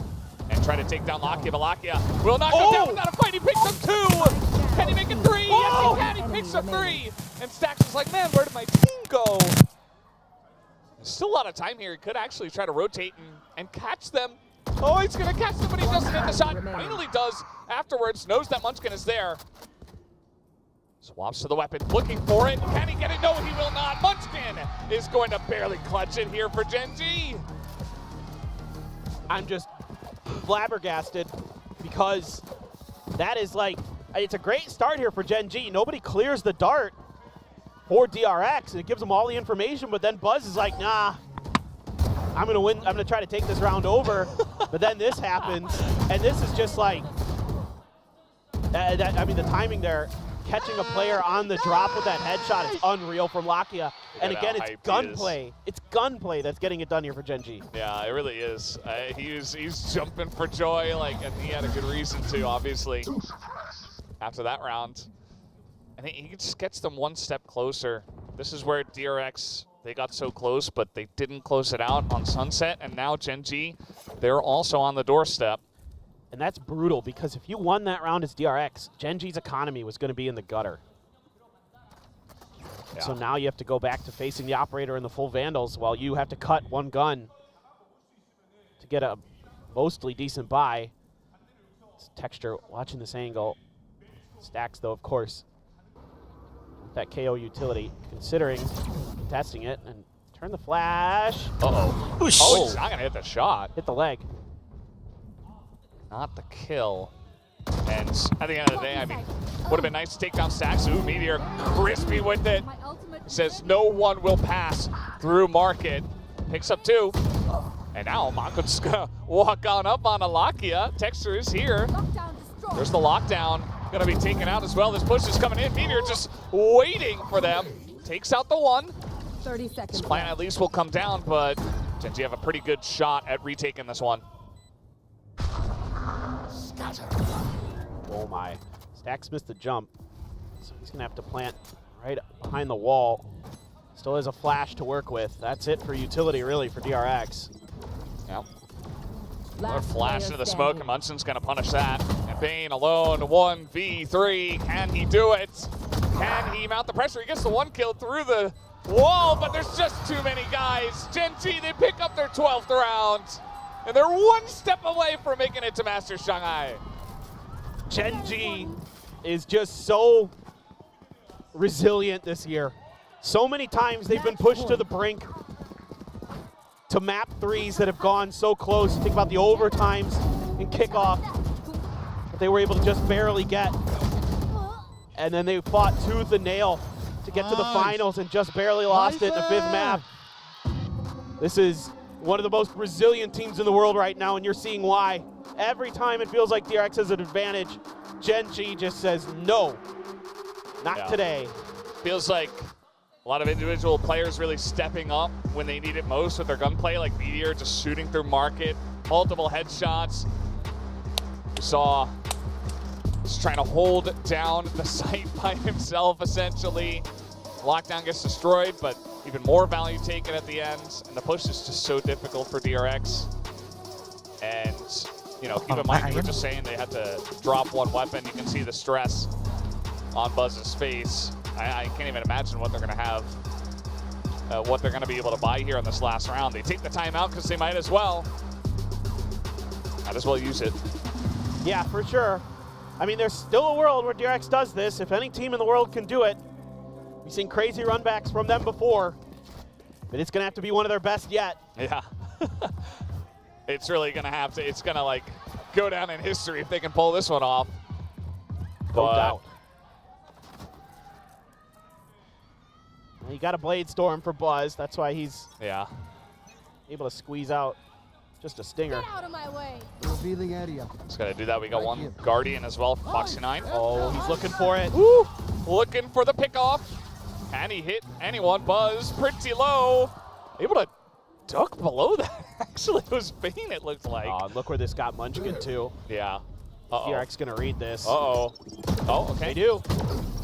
and try to take down Lockie, but Lockie will not go down without a fight. He picks up 2. Can he make it 3? Yes, he can. He picks up 3. And Stacks is like, man, where did my team go? There's still a lot of time here. He could actually try to rotate and catch them. Oh, he's going to catch them, but he doesn't hit the shot. Finally does afterwards. Knows that Munchkin is there. Swaps to the weapon, looking for it. Can he get it? No, he will not. Munchkin is going to barely clutch it here for Gen.G. I'm just flabbergasted because that is like, it's a great start here for Gen.G. Nobody clears the dart for DRX, and it gives them all the information, but then Buzz is like, nah, I'm gonna win, I'm gonna try to take this round over, but then this happens, and this is just like, I mean, the timing there, catching a player on the drop with that headshot is unreal from Lakia. And again, it's gunplay. It's gunplay that's getting it done here for Gen.G. Yeah, it really is. He's jumping for joy, and he had a good reason to, obviously, after that round. And he just gets them one step closer. This is where DRX, they got so close, but they didn't close it out on Sunset. And now Gen.G, they're also on the doorstep. And that's brutal, because if you won that round as DRX, Gen.G's economy was going to be in the gutter. Yeah. So now you have to go back to facing the operator and the full Vandals while you have to cut one gun to get a mostly decent buy. It's Texture watching this angle. Stacks, though, of course, with that KO utility, considering contesting it, and turn the flash. Uh-oh. Oh, he's not going to hit the shot. Hit the leg. Not the kill. And at the end of the day, I mean, would have been nice to take down Stacks. Ooh, Meteor crispy with it. Says no one will pass through Market. Picks up 2. And now Monko's gonna walk on up on Alakia. Texture is here. There's the lockdown. Gonna be taken out as well. This push is coming in. Meteor just waiting for them. Takes out the 1. 30 seconds. This plan at least will come down, but Gen.G have a pretty good shot at retaking this one. Oh my. Stacks missed the jump, so he's gonna have to plant right behind the wall. Still has a flash to work with. That's it for utility, really, for DRX. Yep. Another flash into the smoke, and Munson's gonna punish that. And Bane alone, 1v3. Can he do it? Can he mount the pressure? He gets the 1 kill through the wall, but there's just too many guys. Gen.G, they pick up their 12th round, and they're 1 step away from making it to Masters Shanghai. Gen.G is just so resilient this year. So many times they've been pushed to the brink to map 3s that have gone so close. Think about the overtimes and kickoff that they were able to just barely get. And then they fought tooth and nail to get to the finals and just barely lost it in the 5th map. This is one of the most resilient teams in the world right now, and you're seeing why. Every time it feels like DRX has an advantage, Gen.G just says no, not today. Feels like a lot of individual players really stepping up when they need it most with their gunplay, like Meteor just shooting through Market, multiple headshots. We saw just trying to hold down the site by himself, essentially. Lockdown gets destroyed, but even more value taken at the end, and the push is just so difficult for DRX. And, you know, keep in mind, we were just saying they had to drop 1 weapon. You can see the stress on Buzz's face. I can't even imagine what they're going to have, what they're going to be able to buy here in this last round. They take the timeout because they might as well. Might as well use it. Yeah, for sure. I mean, there's still a world where DRX does this. If any team in the world can do it, we've seen crazy runbacks from them before, but it's going to have to be one of their best yet. Yeah. It's really going to have to, it's going to like go down in history if they can pull this one off. No doubt. Well, you got a Blade Storm for Buzz. That's why he's able to squeeze out just a stinger. Get out of my way. Revealing area. Just got to do that. We got 1 Guardian as well, Foxy9. Oh, he's looking for it. Woo! Looking for the pickoff. Can he hit anyone? Buzz pretty low. Able to duck below that. Actually, it was Bane, it looked like. Oh, look where this got Munchkin too. Yeah. DRX gonna read this. Oh, okay. They do.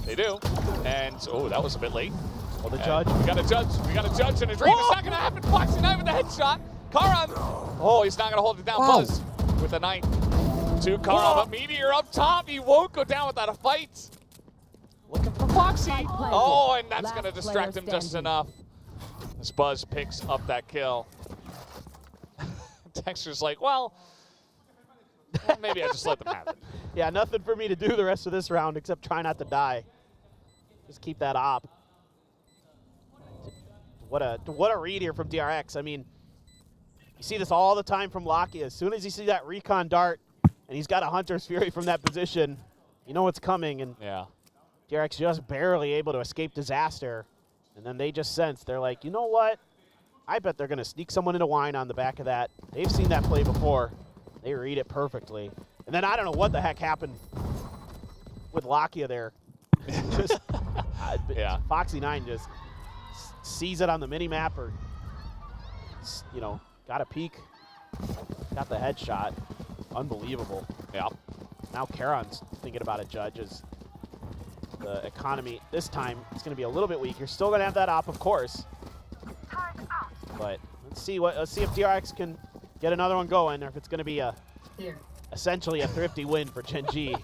They do. And, oh, that was a bit late. Well, the judge. We got a judge. We got a judge in a dream. It's not going to happen. Foxy9 with the headshot. Karan. Oh, he's not going to hold it down. Buzz with the 9 to Karan. But Meteor up top. He won't go down without a fight. Looking for Foxy. Oh, and that's going to distract him just enough. As Buzz picks up that kill. Texture's like, well, maybe I just let them have it. Yeah, nothing for me to do the rest of this round except try not to die. Just keep that op. What a read here from DRX. I mean, you see this all the time from Locky. As soon as you see that recon dart and he's got a Hunter's Fury from that position, you know what's coming. And DRX just barely able to escape disaster. And then they just sense, they're like, you know what? I bet they're going to sneak someone into wine on the back of that. They've seen that play before. They read it perfectly. And then I don't know what the heck happened with Lakia there. Just Foxy9 just sees it on the mini map, or you know, got a peek, got the headshot. Unbelievable. Yeah. Now Karon's thinking about it, Judge, as the economy this time it's going to be a little bit weak. You're still going to have that op, of course, but let's see if DRX can get another one going, or if it's going to be essentially a thrifty win for Gen.G.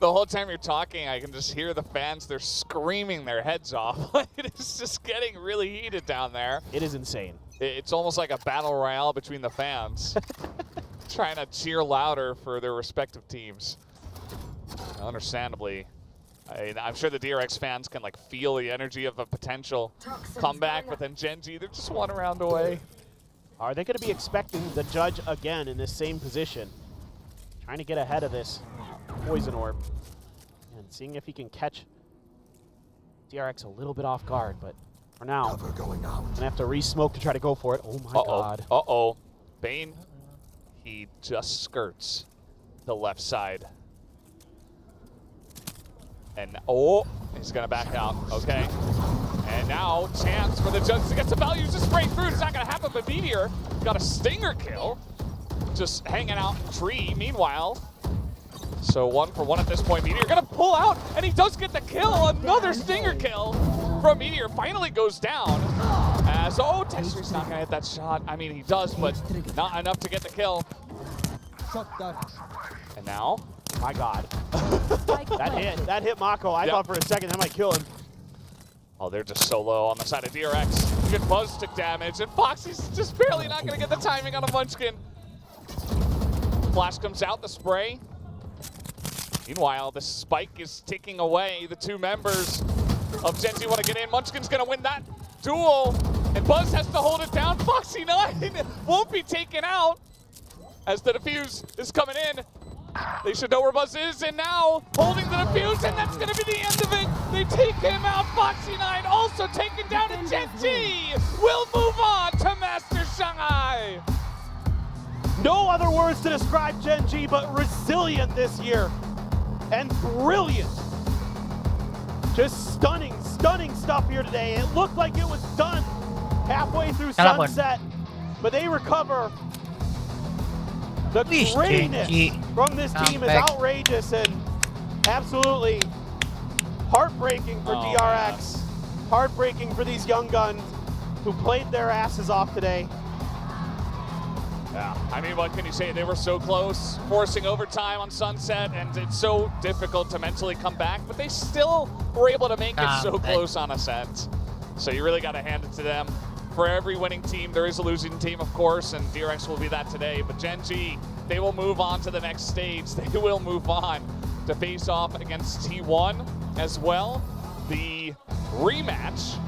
The whole time you're talking, I can just hear the fans. They're screaming their heads off. It is just getting really heated down there. It is insane. It's almost like a battle royale between the fans, trying to cheer louder for their respective teams. Understandably, I'm sure the DRX fans can like feel the energy of a potential comeback, but then Gen.G, they're just 1 round away. Are they going to be expecting the Judge again in this same position? Trying to get ahead of this. poison orb. And seeing if he can catch DRX a little bit off guard, but for now, gonna have to re-smoke to try to go for it. Oh my god. Uh-oh. Bane, he just skirts the left side. And he's gonna back out, okay. And now, chance for the Judge to get some value, just spray through. It's not gonna happen, but Meteor got a stinger kill. Just hanging out in tree, meanwhile. So 1 for 1 at this point. Meteor gonna pull out, and he does get the kill. Another stinger kill from Meteor. Finally goes down. As, Texture's not gonna hit that shot. I mean, he does, but not enough to get the kill. And now, my god. that hit Mako. I thought for a second that might kill him. Oh, they're just so low on the side of DRX. Good Buzz took damage, and Foxy's just barely not gonna get the timing on a Munchkin. Flash comes out, the spray. Meanwhile, the spike is ticking away. The two members of Gen.G want to get in. Munchkin's gonna win that duel, and Buzz has to hold it down. Foxy9 won't be taken out as the defuse is coming in. They should know where Buzz is, and now holding the defuse, and that's gonna be the end of it. They take him out. Foxy9 also taken down, and Gen.G will move on to Master Shanghai. No other words to describe Gen.G but resilient this year. And brilliant. Just stunning stuff here today. It looked like it was done halfway through sunset, but they recover. The greatness from this team is outrageous and absolutely heartbreaking for DRX. Heartbreaking for these young guns who played their asses off today. Yeah, I mean, what can you say? They were so close, forcing overtime on Sunset, and it's so difficult to mentally come back, but they still were able to make it so close on Ascent. So you really got to hand it to them. For every winning team, there is a losing team, of course, and DRX will be that today. But Gen.G, they will move on to the next stage. They will move on to face off against T1 as well. The rematch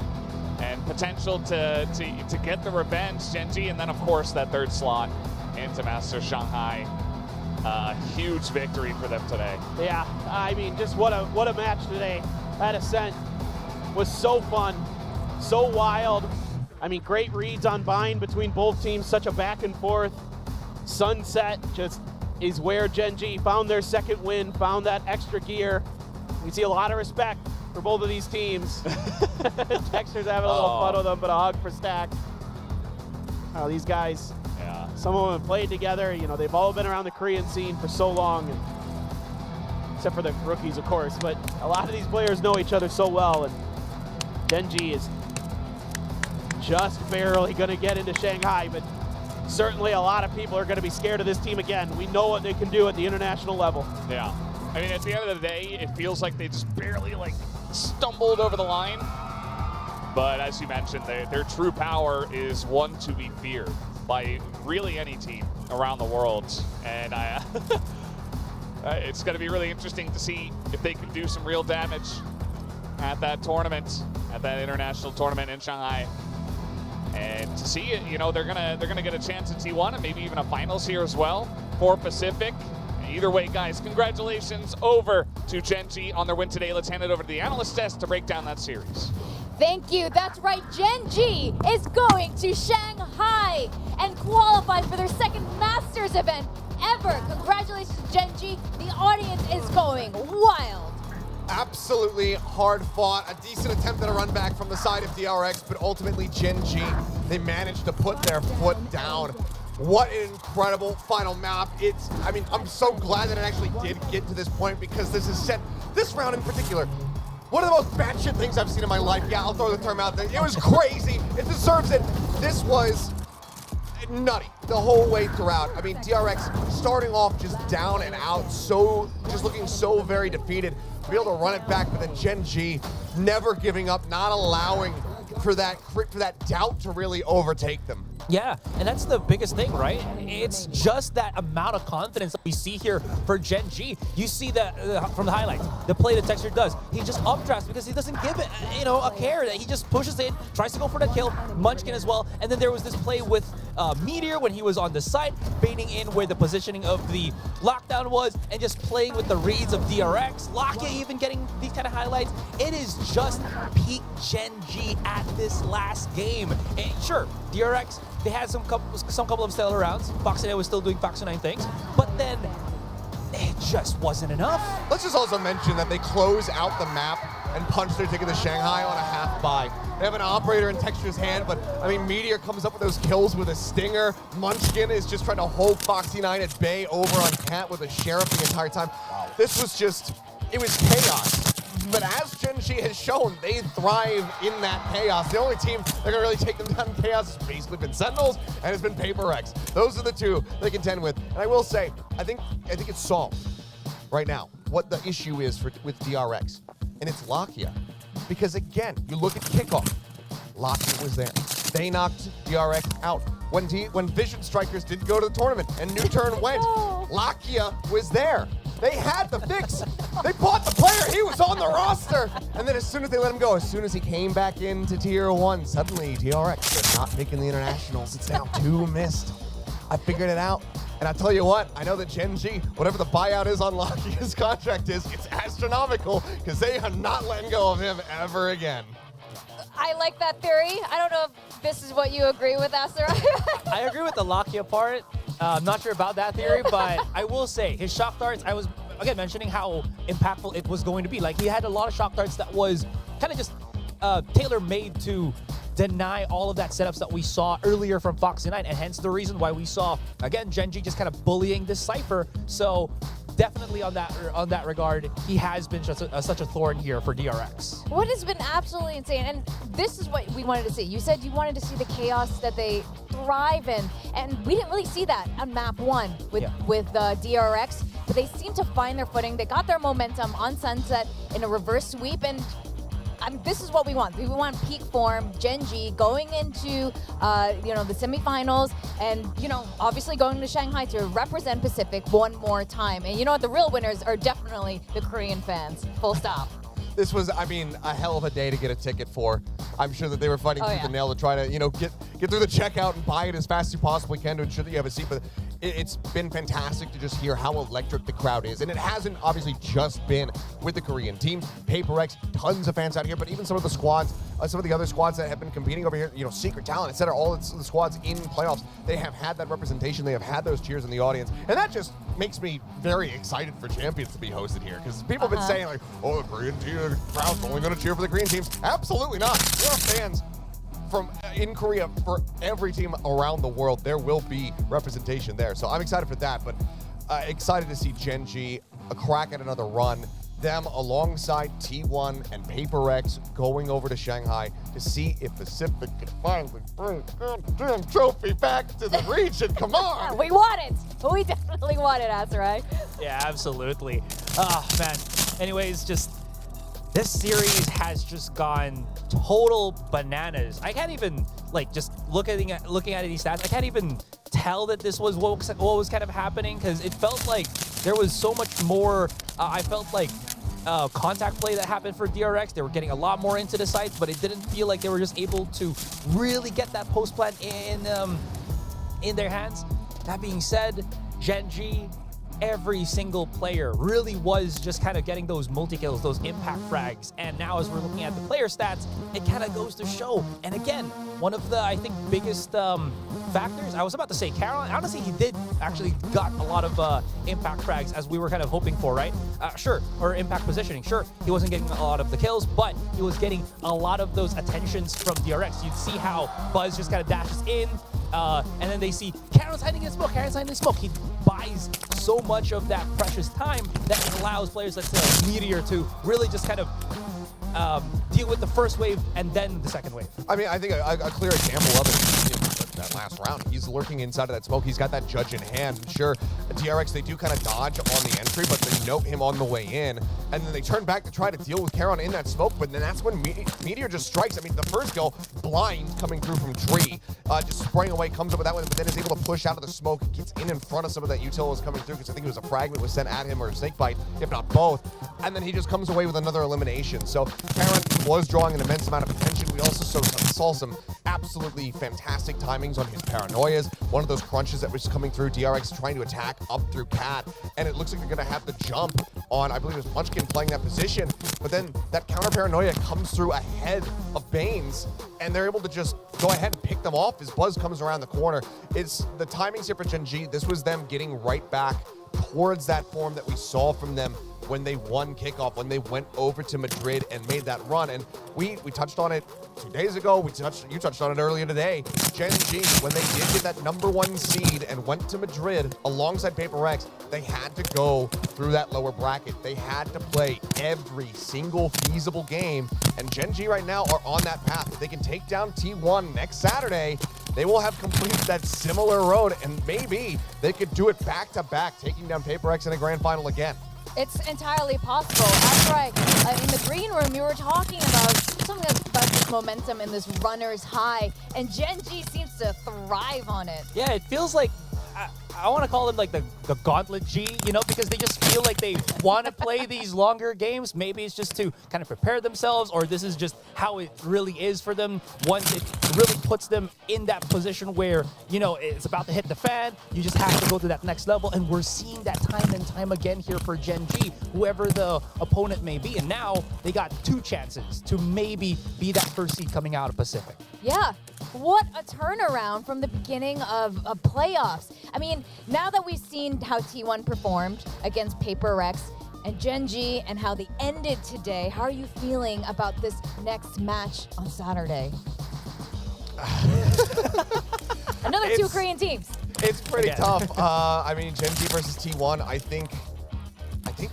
and potential to get the revenge, Gen.G, and then of course that third slot into Master Shanghai. Huge victory for them today. Yeah, I mean, just what a match today. That Ascent was so fun, so wild. I mean, great reads on Bind between both teams, such a back and forth. Sunset just is where Gen.G found their second win, found that extra gear. You see a lot of respect for both of these teams. Texter's having a little fun with them, but a hug for Stack. These guys, some of them have played together. You know, they've all been around the Korean scene for so long, and, except for the rookies, of course. But a lot of these players know each other so well, and Gen.G is just barely going to get into Shanghai, but certainly a lot of people are going to be scared of this team again. We know what they can do at the international level. Yeah. I mean, at the end of the day, it feels like they just barely, stumbled over the line. But as you mentioned, their true power is one to be feared by really any team around the world. And it's going to be really interesting to see if they can do some real damage at that tournament, at that international tournament in Shanghai. And to see it, you know, they're gonna get a chance at T1 and maybe even a finals here as well for Pacific. Either way, guys, congratulations over to Gen.G on their win today. Let's hand it over to the analyst desk to break down that series. Thank you. That's right. Gen.G is going to Shanghai and qualify for their second Masters event ever. Congratulations, Gen.G. The audience is going wild. Absolutely hard fought. A decent attempt at a run back from the side of DRX, but ultimately Gen.G, they managed to put their foot down. What an incredible final map. I mean, I'm so glad that it actually did get to this point, because this has set this round in particular one of the most batshit things I've seen in my life. Yeah, I'll throw the term out there. It was crazy. It deserves it. This was nutty the whole way throughout. I mean, DRX starting off just down and out, just looking so very defeated. To be able to run it back, but then Gen.G never giving up, not allowing for that doubt to really overtake them. Yeah, and that's the biggest thing, right? It's just that amount of confidence that we see here for Gen.G. You see that from the highlights, the play that Texture does. He just updrafts because he doesn't give it, a care. That he just pushes in, tries to go for the kill, Munchkin as well. And then there was this play with Meteor when he was on the side, baiting in where the positioning of the lockdown was, and just playing with the reads of DRX. Lakia even getting these kind of highlights. It is just peak Gen.G at this last game. And sure, DRX, they had some couple of stellar rounds. Foxy9 was still doing Foxy9 things, but then it just wasn't enough. Let's just also mention that they close out the map and punch their ticket to Shanghai on a half buy. They have an operator in Texture's hand, but I mean, Meteor comes up with those kills with a stinger. Munchkin is just trying to hold Foxy9 at bay over on Cat with a Sheriff the entire time. Wow. This was just, it was chaos. But as Gen.G has shown, they thrive in that chaos. The only team that can really take them down in chaos has basically been Sentinels and it's been PaperX. Those are the two they contend with. And I will say, I think it's solved right now what the issue is with DRX. And it's Lakia. Because again, you look at kickoff, Lakia was there. They knocked DRX out. When Vision Strikers did go to the tournament and New Turn went, Lakia was there. They had the fix. They bought the player. He was on the roster. And then as soon as they let him go, as soon as he came back into Tier 1, suddenly DRX are not making the internationals. It's now 2 missed. I figured it out. And I tell you what, I know that Gen.G, whatever the buyout is on Lakia's contract is, it's astronomical because they are not letting go of him ever again. I like that theory. I don't know if this is what you agree with, Aster. I agree with the Lakia part. I'm not sure about that theory, but I will say his shock darts, I was, again, mentioning how impactful it was going to be. Like, he had a lot of shock darts that was kind of just tailor-made to deny all of that setups that we saw earlier from Foxy9, and hence the reason why we saw, again, Gen.G just kind of bullying this Cypher. So definitely on that regard, he has been such a thorn here for DRX. What has been absolutely insane, and this is what we wanted to see. You said you wanted to see the chaos that they thrive in, and we didn't really see that on map 1 with DRX, but they seem to find their footing. They got their momentum on Sunset in a reverse sweep, and this is what we want. We want peak form, Gen.G going into the semifinals, and obviously going to Shanghai to represent Pacific one more time. And you know what? The real winners are definitely the Korean fans. Full stop. This was, I mean, a hell of a day to get a ticket for. I'm sure that they were fighting tooth and nail to try to, get through the checkout and buy it as fast as you possibly can to ensure that you have a seat. But it's been fantastic to just hear how electric the crowd is. And it hasn't obviously just been with the Korean teams. PaperX, tons of fans out here, but even some of the squads, some of the other squads that have been competing over here, Secret Talent, etc., all the squads in playoffs, they have had that representation. They have had those cheers in the audience. And that just makes me very excited for Champions to be hosted here. Because people have been saying, like, oh, the Korean team, the crowd's only going to cheer for the Korean teams. Absolutely not. There are fans from in Korea for every team around the world. There will be representation there. So I'm excited for that, but excited to see Gen.G a crack at another run. Them alongside T1 and PaperX going over to Shanghai to see if Pacific can finally bring the goddamn trophy back to the region. Come on! We want it! We definitely want it, Azurai. Yeah, absolutely. Oh, man. Anyways, just this series has just gone total bananas. I can't even, just looking at these stats, I can't even tell that this was what was kind of happening, because it felt like there was so much more. I felt like contact play that happened for DRX. They were getting a lot more into the sites, but it didn't feel like they were just able to really get that post plan in their hands. That being said, Gen.G, every single player really was just kind of getting those multi-kills, those impact frags. And now as we're looking at the player stats, it kind of goes to show. And again, one of the, I think, biggest factors, I was about to say Caroline, honestly, he did actually got a lot of impact frags as we were kind of hoping for, right? Sure, or impact positioning. Sure, he wasn't getting a lot of the kills, but he was getting a lot of those attentions from DRX. You'd see how Buzz just kind of dashes in, and then they see Karen's hiding in smoke, Karen's hiding in smoke. He buys so much of that precious time that it allows players like Meteor to really just kind of deal with the first wave and then the second wave. I mean, I think a clear example of it is that last round. He's lurking inside of that smoke. He's got that judge in hand. And sure, DRX, they do kind of dodge on the entry, but they note him on the way in. And then they turn back to try to deal with Karon in that smoke, but then that's when Meteor just strikes. I mean, the first kill, blind coming through from Tree, just spraying away, comes up with that one, but then is able to push out of the smoke, gets in front of some of that util was coming through, because I think it was a fragment was sent at him or a snake bite, if not both. And then he just comes away with another elimination. So Karon was drawing an immense amount of attention. We also saw some absolutely fantastic timings on his paranoias. One of those crunches that was coming through, DRX trying to attack up through Cat, and it looks like they're going to have the jump on, I believe it was Munchkin playing that position, but then that counter paranoia comes through ahead of Baines, and they're able to just go ahead and pick them off as Buzz comes around the corner. It's the timings here for Gen.G. This was them getting right back towards that form that we saw from them when they won kickoff, when they went over to Madrid and made that run. And we touched on it 2 days ago. You touched on it earlier today. Gen.G, when they did get that #1 seed and went to Madrid alongside PaperX, they had to go through that lower bracket. They had to play every single feasible game. And Gen.G right now are on that path. If they can take down T1 next Saturday, they will have completed that similar road, and maybe they could do it back-to-back, taking down PaperX in a grand final again. It's entirely possible. That's right. In the green room, we were talking about something about this momentum and this runner's high, and Gen.G seems to thrive on it. Yeah, it feels like I want to call them like the Gauntlet G, you know, because they just feel like they want to play these longer games. Maybe it's just to kind of prepare themselves, or this is just how it really is for them. Once it really puts them in that position where, you know, it's about to hit the fan, you just have to go to that next level. And we're seeing that time and time again here for Gen.G, whoever the opponent may be. And now they got 2 chances to maybe be that first seed coming out of Pacific. Yeah, what a turnaround from the beginning of playoffs. I mean, now that we've seen how T1 performed against PaperX and Gen.G and how they ended today, how are you feeling about this next match on Saturday? Another 2 Korean teams. It's pretty tough. I mean, Gen.G versus T1, I think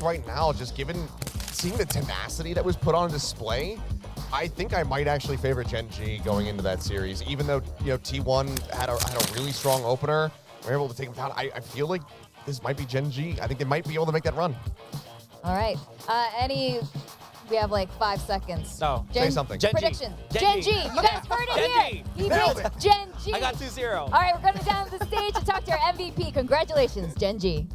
right now, just seeing the tenacity that was put on display, I think I might actually favor Gen.G going into that series. Even though, you know, T1 had a really strong opener, we're able to take them down. I feel like this might be Gen.G. I think they might be able to make that run. All right. We have like 5 seconds. No. Say something. Prediction. Gen.G. You guys heard it here. He Nailed beat it. Gen.G. I got 2-0. All right, we're going down to the stage to talk to our MVP. Congratulations, Gen.G.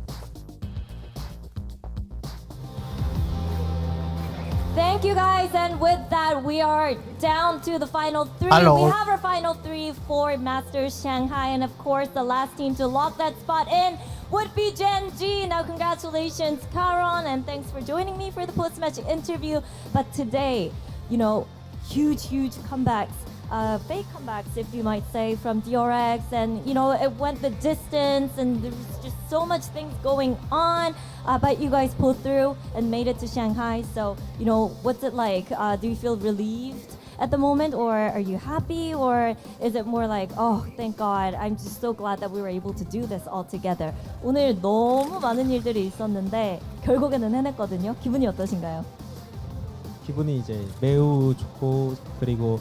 Thank you guys, and with that, we are down to the final 3. Hello. We have our final 3 for Masters Shanghai, and of course, the last team to lock that spot in would be Gen.G. Now, congratulations, Karon, and thanks for joining me for the post-match interview. But today, you know, huge comebacks. Fake comebacks, if you might say, from DRX, and you know, it went the distance, and there was just so much things going on, but you guys pulled through and made it to Shanghai. So, you know, what's it like? Do you feel relieved at the moment, or are you happy, or is it more like, oh, thank God, I'm just so glad that we were able to do this all together? 오늘 너무 많은 일들이 있었는데 결국에는 해냈거든요. 기분이 어떠신가요? 기분이 이제 매우 좋고, 그리고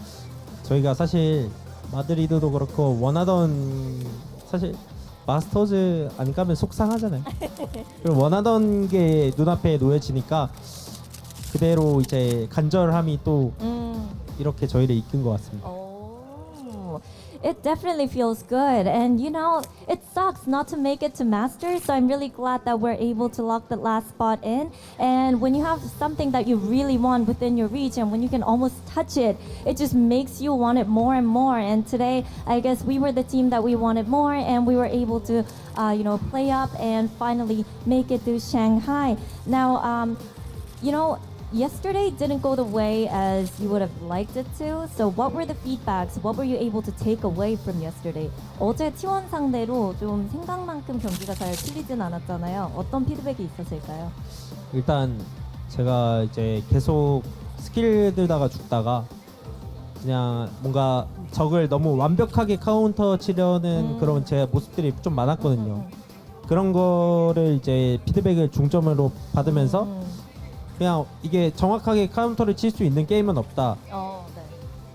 저희가 사실 마드리드도 그렇고 원하던, 사실 마스터즈 안 가면 속상하잖아요. 그리고 원하던 게 눈앞에 놓여지니까 그대로 이제 간절함이 또 이렇게 저희를 이끈 것 같습니다. It definitely feels good, and you know, it sucks not to make it to Masters, so I'm really glad that we're able to lock the last spot in. And when you have something that you really want within your reach, and when you can almost touch it, it just makes you want it more and more. And today, I guess we were the team that we wanted more, and we were able to, you know, play up and finally make it to Shanghai. Now, you know, yesterday didn't go the way as you would have liked it to. So what were the feedbacks? What were you able to take away from yesterday? 어제 T1 상대로 좀 생각만큼 경기가 잘 풀리진 않았잖아요. 어떤 피드백이 있었을까요? 일단 제가 이제 계속 스킬 들다가 죽다가 그냥 뭔가 적을 너무 완벽하게 카운터 치려는 그런 제 모습들이 좀 많았거든요. 그런 거를 이제 피드백을 중점으로 받으면서 그냥 이게 정확하게 카운터를 칠 수 있는 게임은 없다. 네.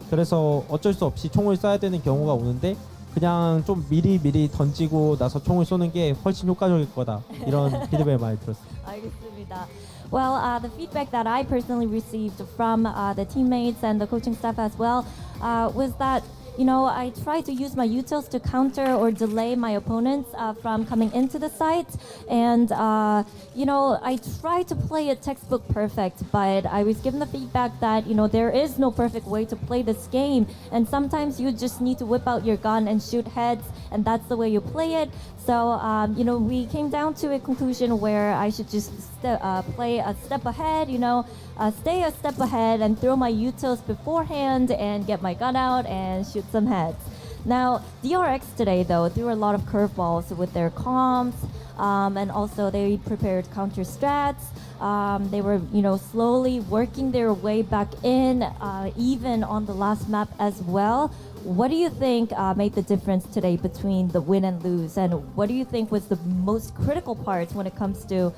그래서 어쩔 수 없이 총을 쏴야 되는 경우가 오는데 그냥 좀 미리 던지고 나서 총을 쏘는 게 훨씬 효과적일 거다. 이런 피드백을 많이 들었어요. 알겠습니다. Well, the feedback that I personally received from the teammates and the coaching staff as well was that, I try to use my utils to counter or delay my opponents from coming into the site. And, I try to play it textbook perfect, but I was given the feedback that, there is no perfect way to play this game. And sometimes you just need to whip out your gun and shoot heads, and that's the way you play it. So, we came down to a conclusion where I should just play a step ahead, stay a step ahead and throw my utils beforehand and get my gun out and shoot some heads. Now, DRX today, though, threw a lot of curveballs with their comms, and also they prepared counter strats. They were, slowly working their way back in, even on the last map as well. What do you think made the difference today between the win and lose? And what do you think was the most critical part when it comes to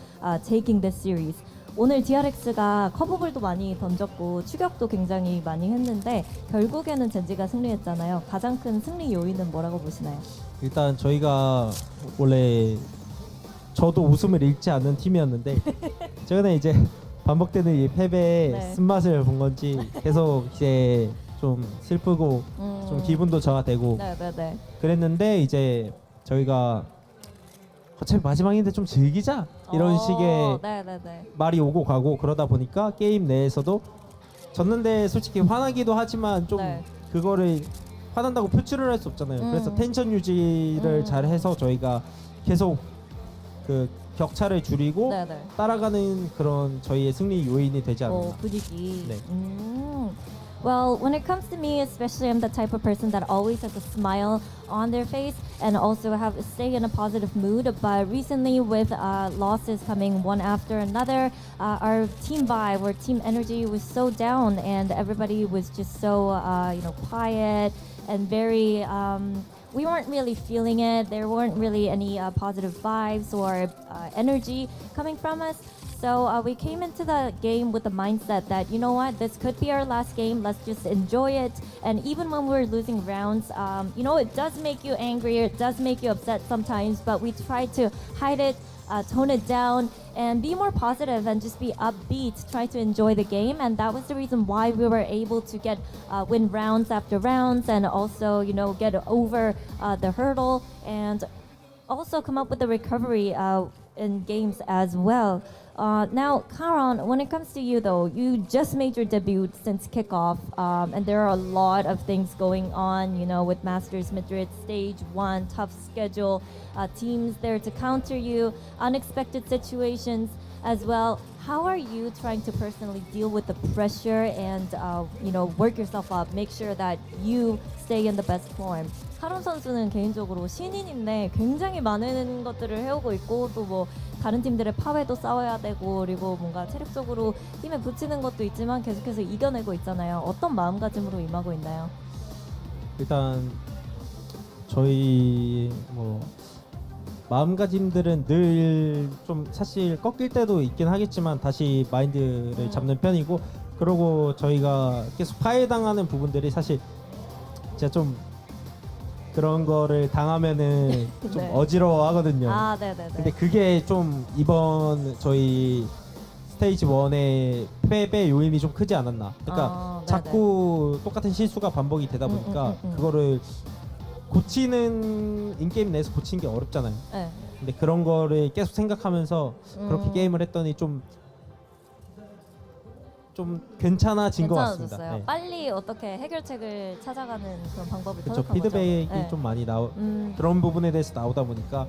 taking this series? 오늘 DRX가 커브볼도 많이 던졌고 추격도 굉장히 많이 했는데 결국에는 젠지가 승리했잖아요. 가장 큰 승리 요인은 뭐라고 보시나요? 일단 저희가 원래 저도 웃음을 잃지 않는 팀이었는데 최근에 이제 반복되는 이 패배의 네. 쓴맛을 본 건지 계속 이제 좀 슬프고 좀 기분도 저하되고 네네네. 그랬는데 이제 저희가 어차피 마지막인데 좀 즐기자 이런 식의 네네네. 말이 오고 가고 그러다 보니까 게임 내에서도 졌는데 솔직히 화나기도 하지만 좀 네. 그거를 화난다고 표출을 할 수 없잖아요. 그래서 텐션 유지를 잘 해서 저희가 계속 그 격차를 줄이고 네네. 따라가는 그런 저희의 승리 요인이 되지 않았나. 분위기. 네. Well, when it comes to me, especially I'm the type of person that always has a smile on their face and also stay in a positive mood. But recently, with losses coming one after another, our team vibe or team energy was so down, and everybody was just so quiet and very. We weren't really feeling it. There weren't really any positive vibes or energy coming from us. So we came into the game with the mindset that, this could be our last game. Let's just enjoy it. And even when we're losing rounds, it does make you angry. It does make you upset sometimes. But we try to hide it, tone it down, and be more positive and just be upbeat. Try to enjoy the game. And that was the reason why we were able to win rounds after rounds and also, get over the hurdle and also come up with the recovery in games as well. Now, Karan, when it comes to you though, you just made your debut since kickoff, and there are a lot of things going on, with Masters Madrid Stage 1, tough schedule, teams there to counter you, unexpected situations as well. How are you trying to personally deal with the pressure and, work yourself up, make sure that you stay in the best form? 카론 선수는 개인적으로 신인인데 굉장히 많은 것들을 해오고 있고 또 뭐 다른 팀들의 파괴도 싸워야 되고 그리고 뭔가 체력적으로 힘에 붙이는 것도 있지만 계속해서 이겨내고 있잖아요. 어떤 마음가짐으로 임하고 있나요? 일단 저희 마음가짐들은 늘 좀 사실 꺾일 때도 있긴 하겠지만 다시 마인드를 잡는 편이고 그러고 저희가 계속 파괴당하는 부분들이 사실 진짜 좀 그런 거를 당하면은 좀 네. 어지러워하거든요. 아, 네네네. 근데 그게 좀 이번 저희 스테이지 1의 패배 요인이 좀 크지 않았나. 그러니까 네네. 자꾸 똑같은 실수가 반복이 되다 보니까 그거를 고치는 인게임 내에서 고치는 게 어렵잖아요. 네. 근데 그런 거를 계속 생각하면서 그렇게 게임을 했더니 좀 괜찮아진 것 같습니다. 괜찮아졌어요. 네. 빨리 어떻게 해결책을 찾아가는 그런 방법을 그렇죠. 터득한 거죠. 피드백이 네. 좀 많이 그런 부분에 대해서 나오다 보니까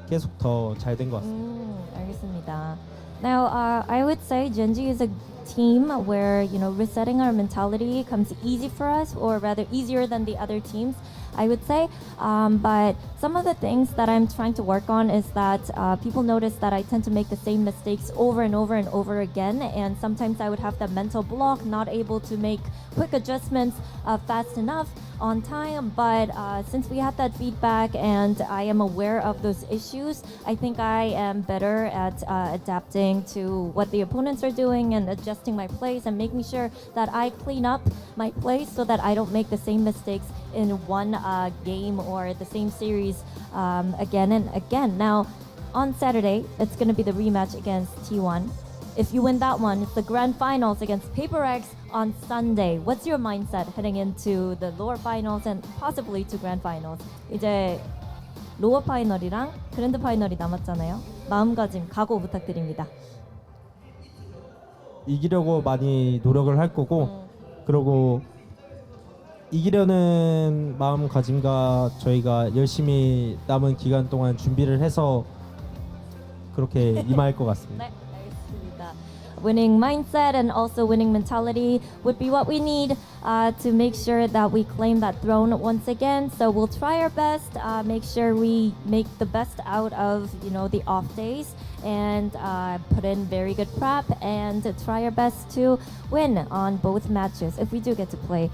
계속 더 잘 된 것 같습니다. 알겠습니다. Now, I would say Gen.G is a team where, resetting our mentality comes easy for us, or rather easier than the other teams, I would say. But some of the things that I'm trying to work on is that people notice that I tend to make the same mistakes over and over and over again. And sometimes I would have that mental block, not able to make quick adjustments fast enough on time. But since we had that feedback and I am aware of those issues, I think I am better at adapting to what the opponents are doing and adjusting my plays and making sure that I clean up my plays so that I don't make the same mistakes in one game or the same series again and again. Now, on Saturday, it's going to be the rematch against T1. if you win that one, it's the grand finals against Paper X on Sunday. What's your mindset heading into the lower finals and possibly to grand finals? 이제 로어 파이널이랑 그랜드 파이널이 남았잖아요. 마음가짐, 각오 부탁드립니다. 이기려고 많이 노력을 할 거고 그리고 이기려는 마음가짐과 저희가 열심히 남은 기간 동안 준비를 해서 그렇게 임할 것 같습니다. 네, 알겠습니다. Winning mindset and also winning mentality would be what we need to make sure that we claim that throne once again. So we'll try our best, make sure we make the best out of the off days and put in very good prep and try our best to win on both matches if we do get to play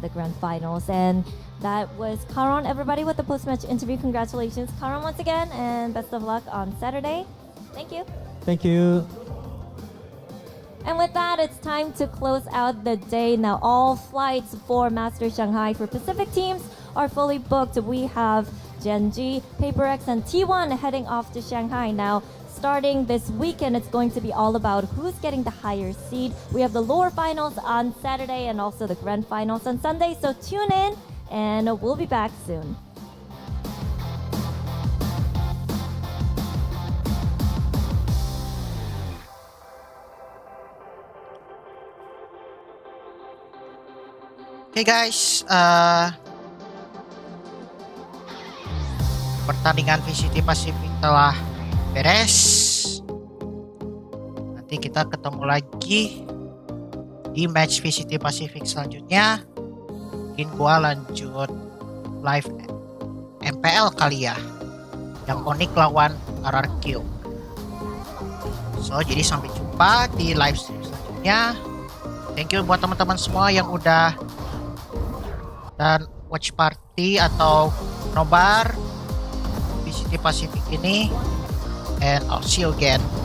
the grand finals. And that was Karon, everybody, with the post-match interview. Congratulations, Karon, once again, and best of luck on Saturday. Thank you. Thank you. And with that, it's time to close out the day. Now, all flights for Master Shanghai for Pacific teams are fully booked. We have Gen.G, Paper X, and T1 heading off to Shanghai. Now, starting this weekend, it's going to be all about who's getting the higher seed. We have the lower finals on Saturday and also the grand finals on Sunday. So tune in, and we'll be back soon. Oke guys, pertandingan VCT Pacific telah beres. Nanti kita ketemu lagi di match VCT Pacific selanjutnya. Mungkin gua lanjut live MPL kali ya, yang Onyx lawan RRQ. So jadi sampai jumpa di live stream selanjutnya. Thank you buat teman-teman semua yang udah dan watch party atau nobar VCT Pacific ini, and I'll see you again in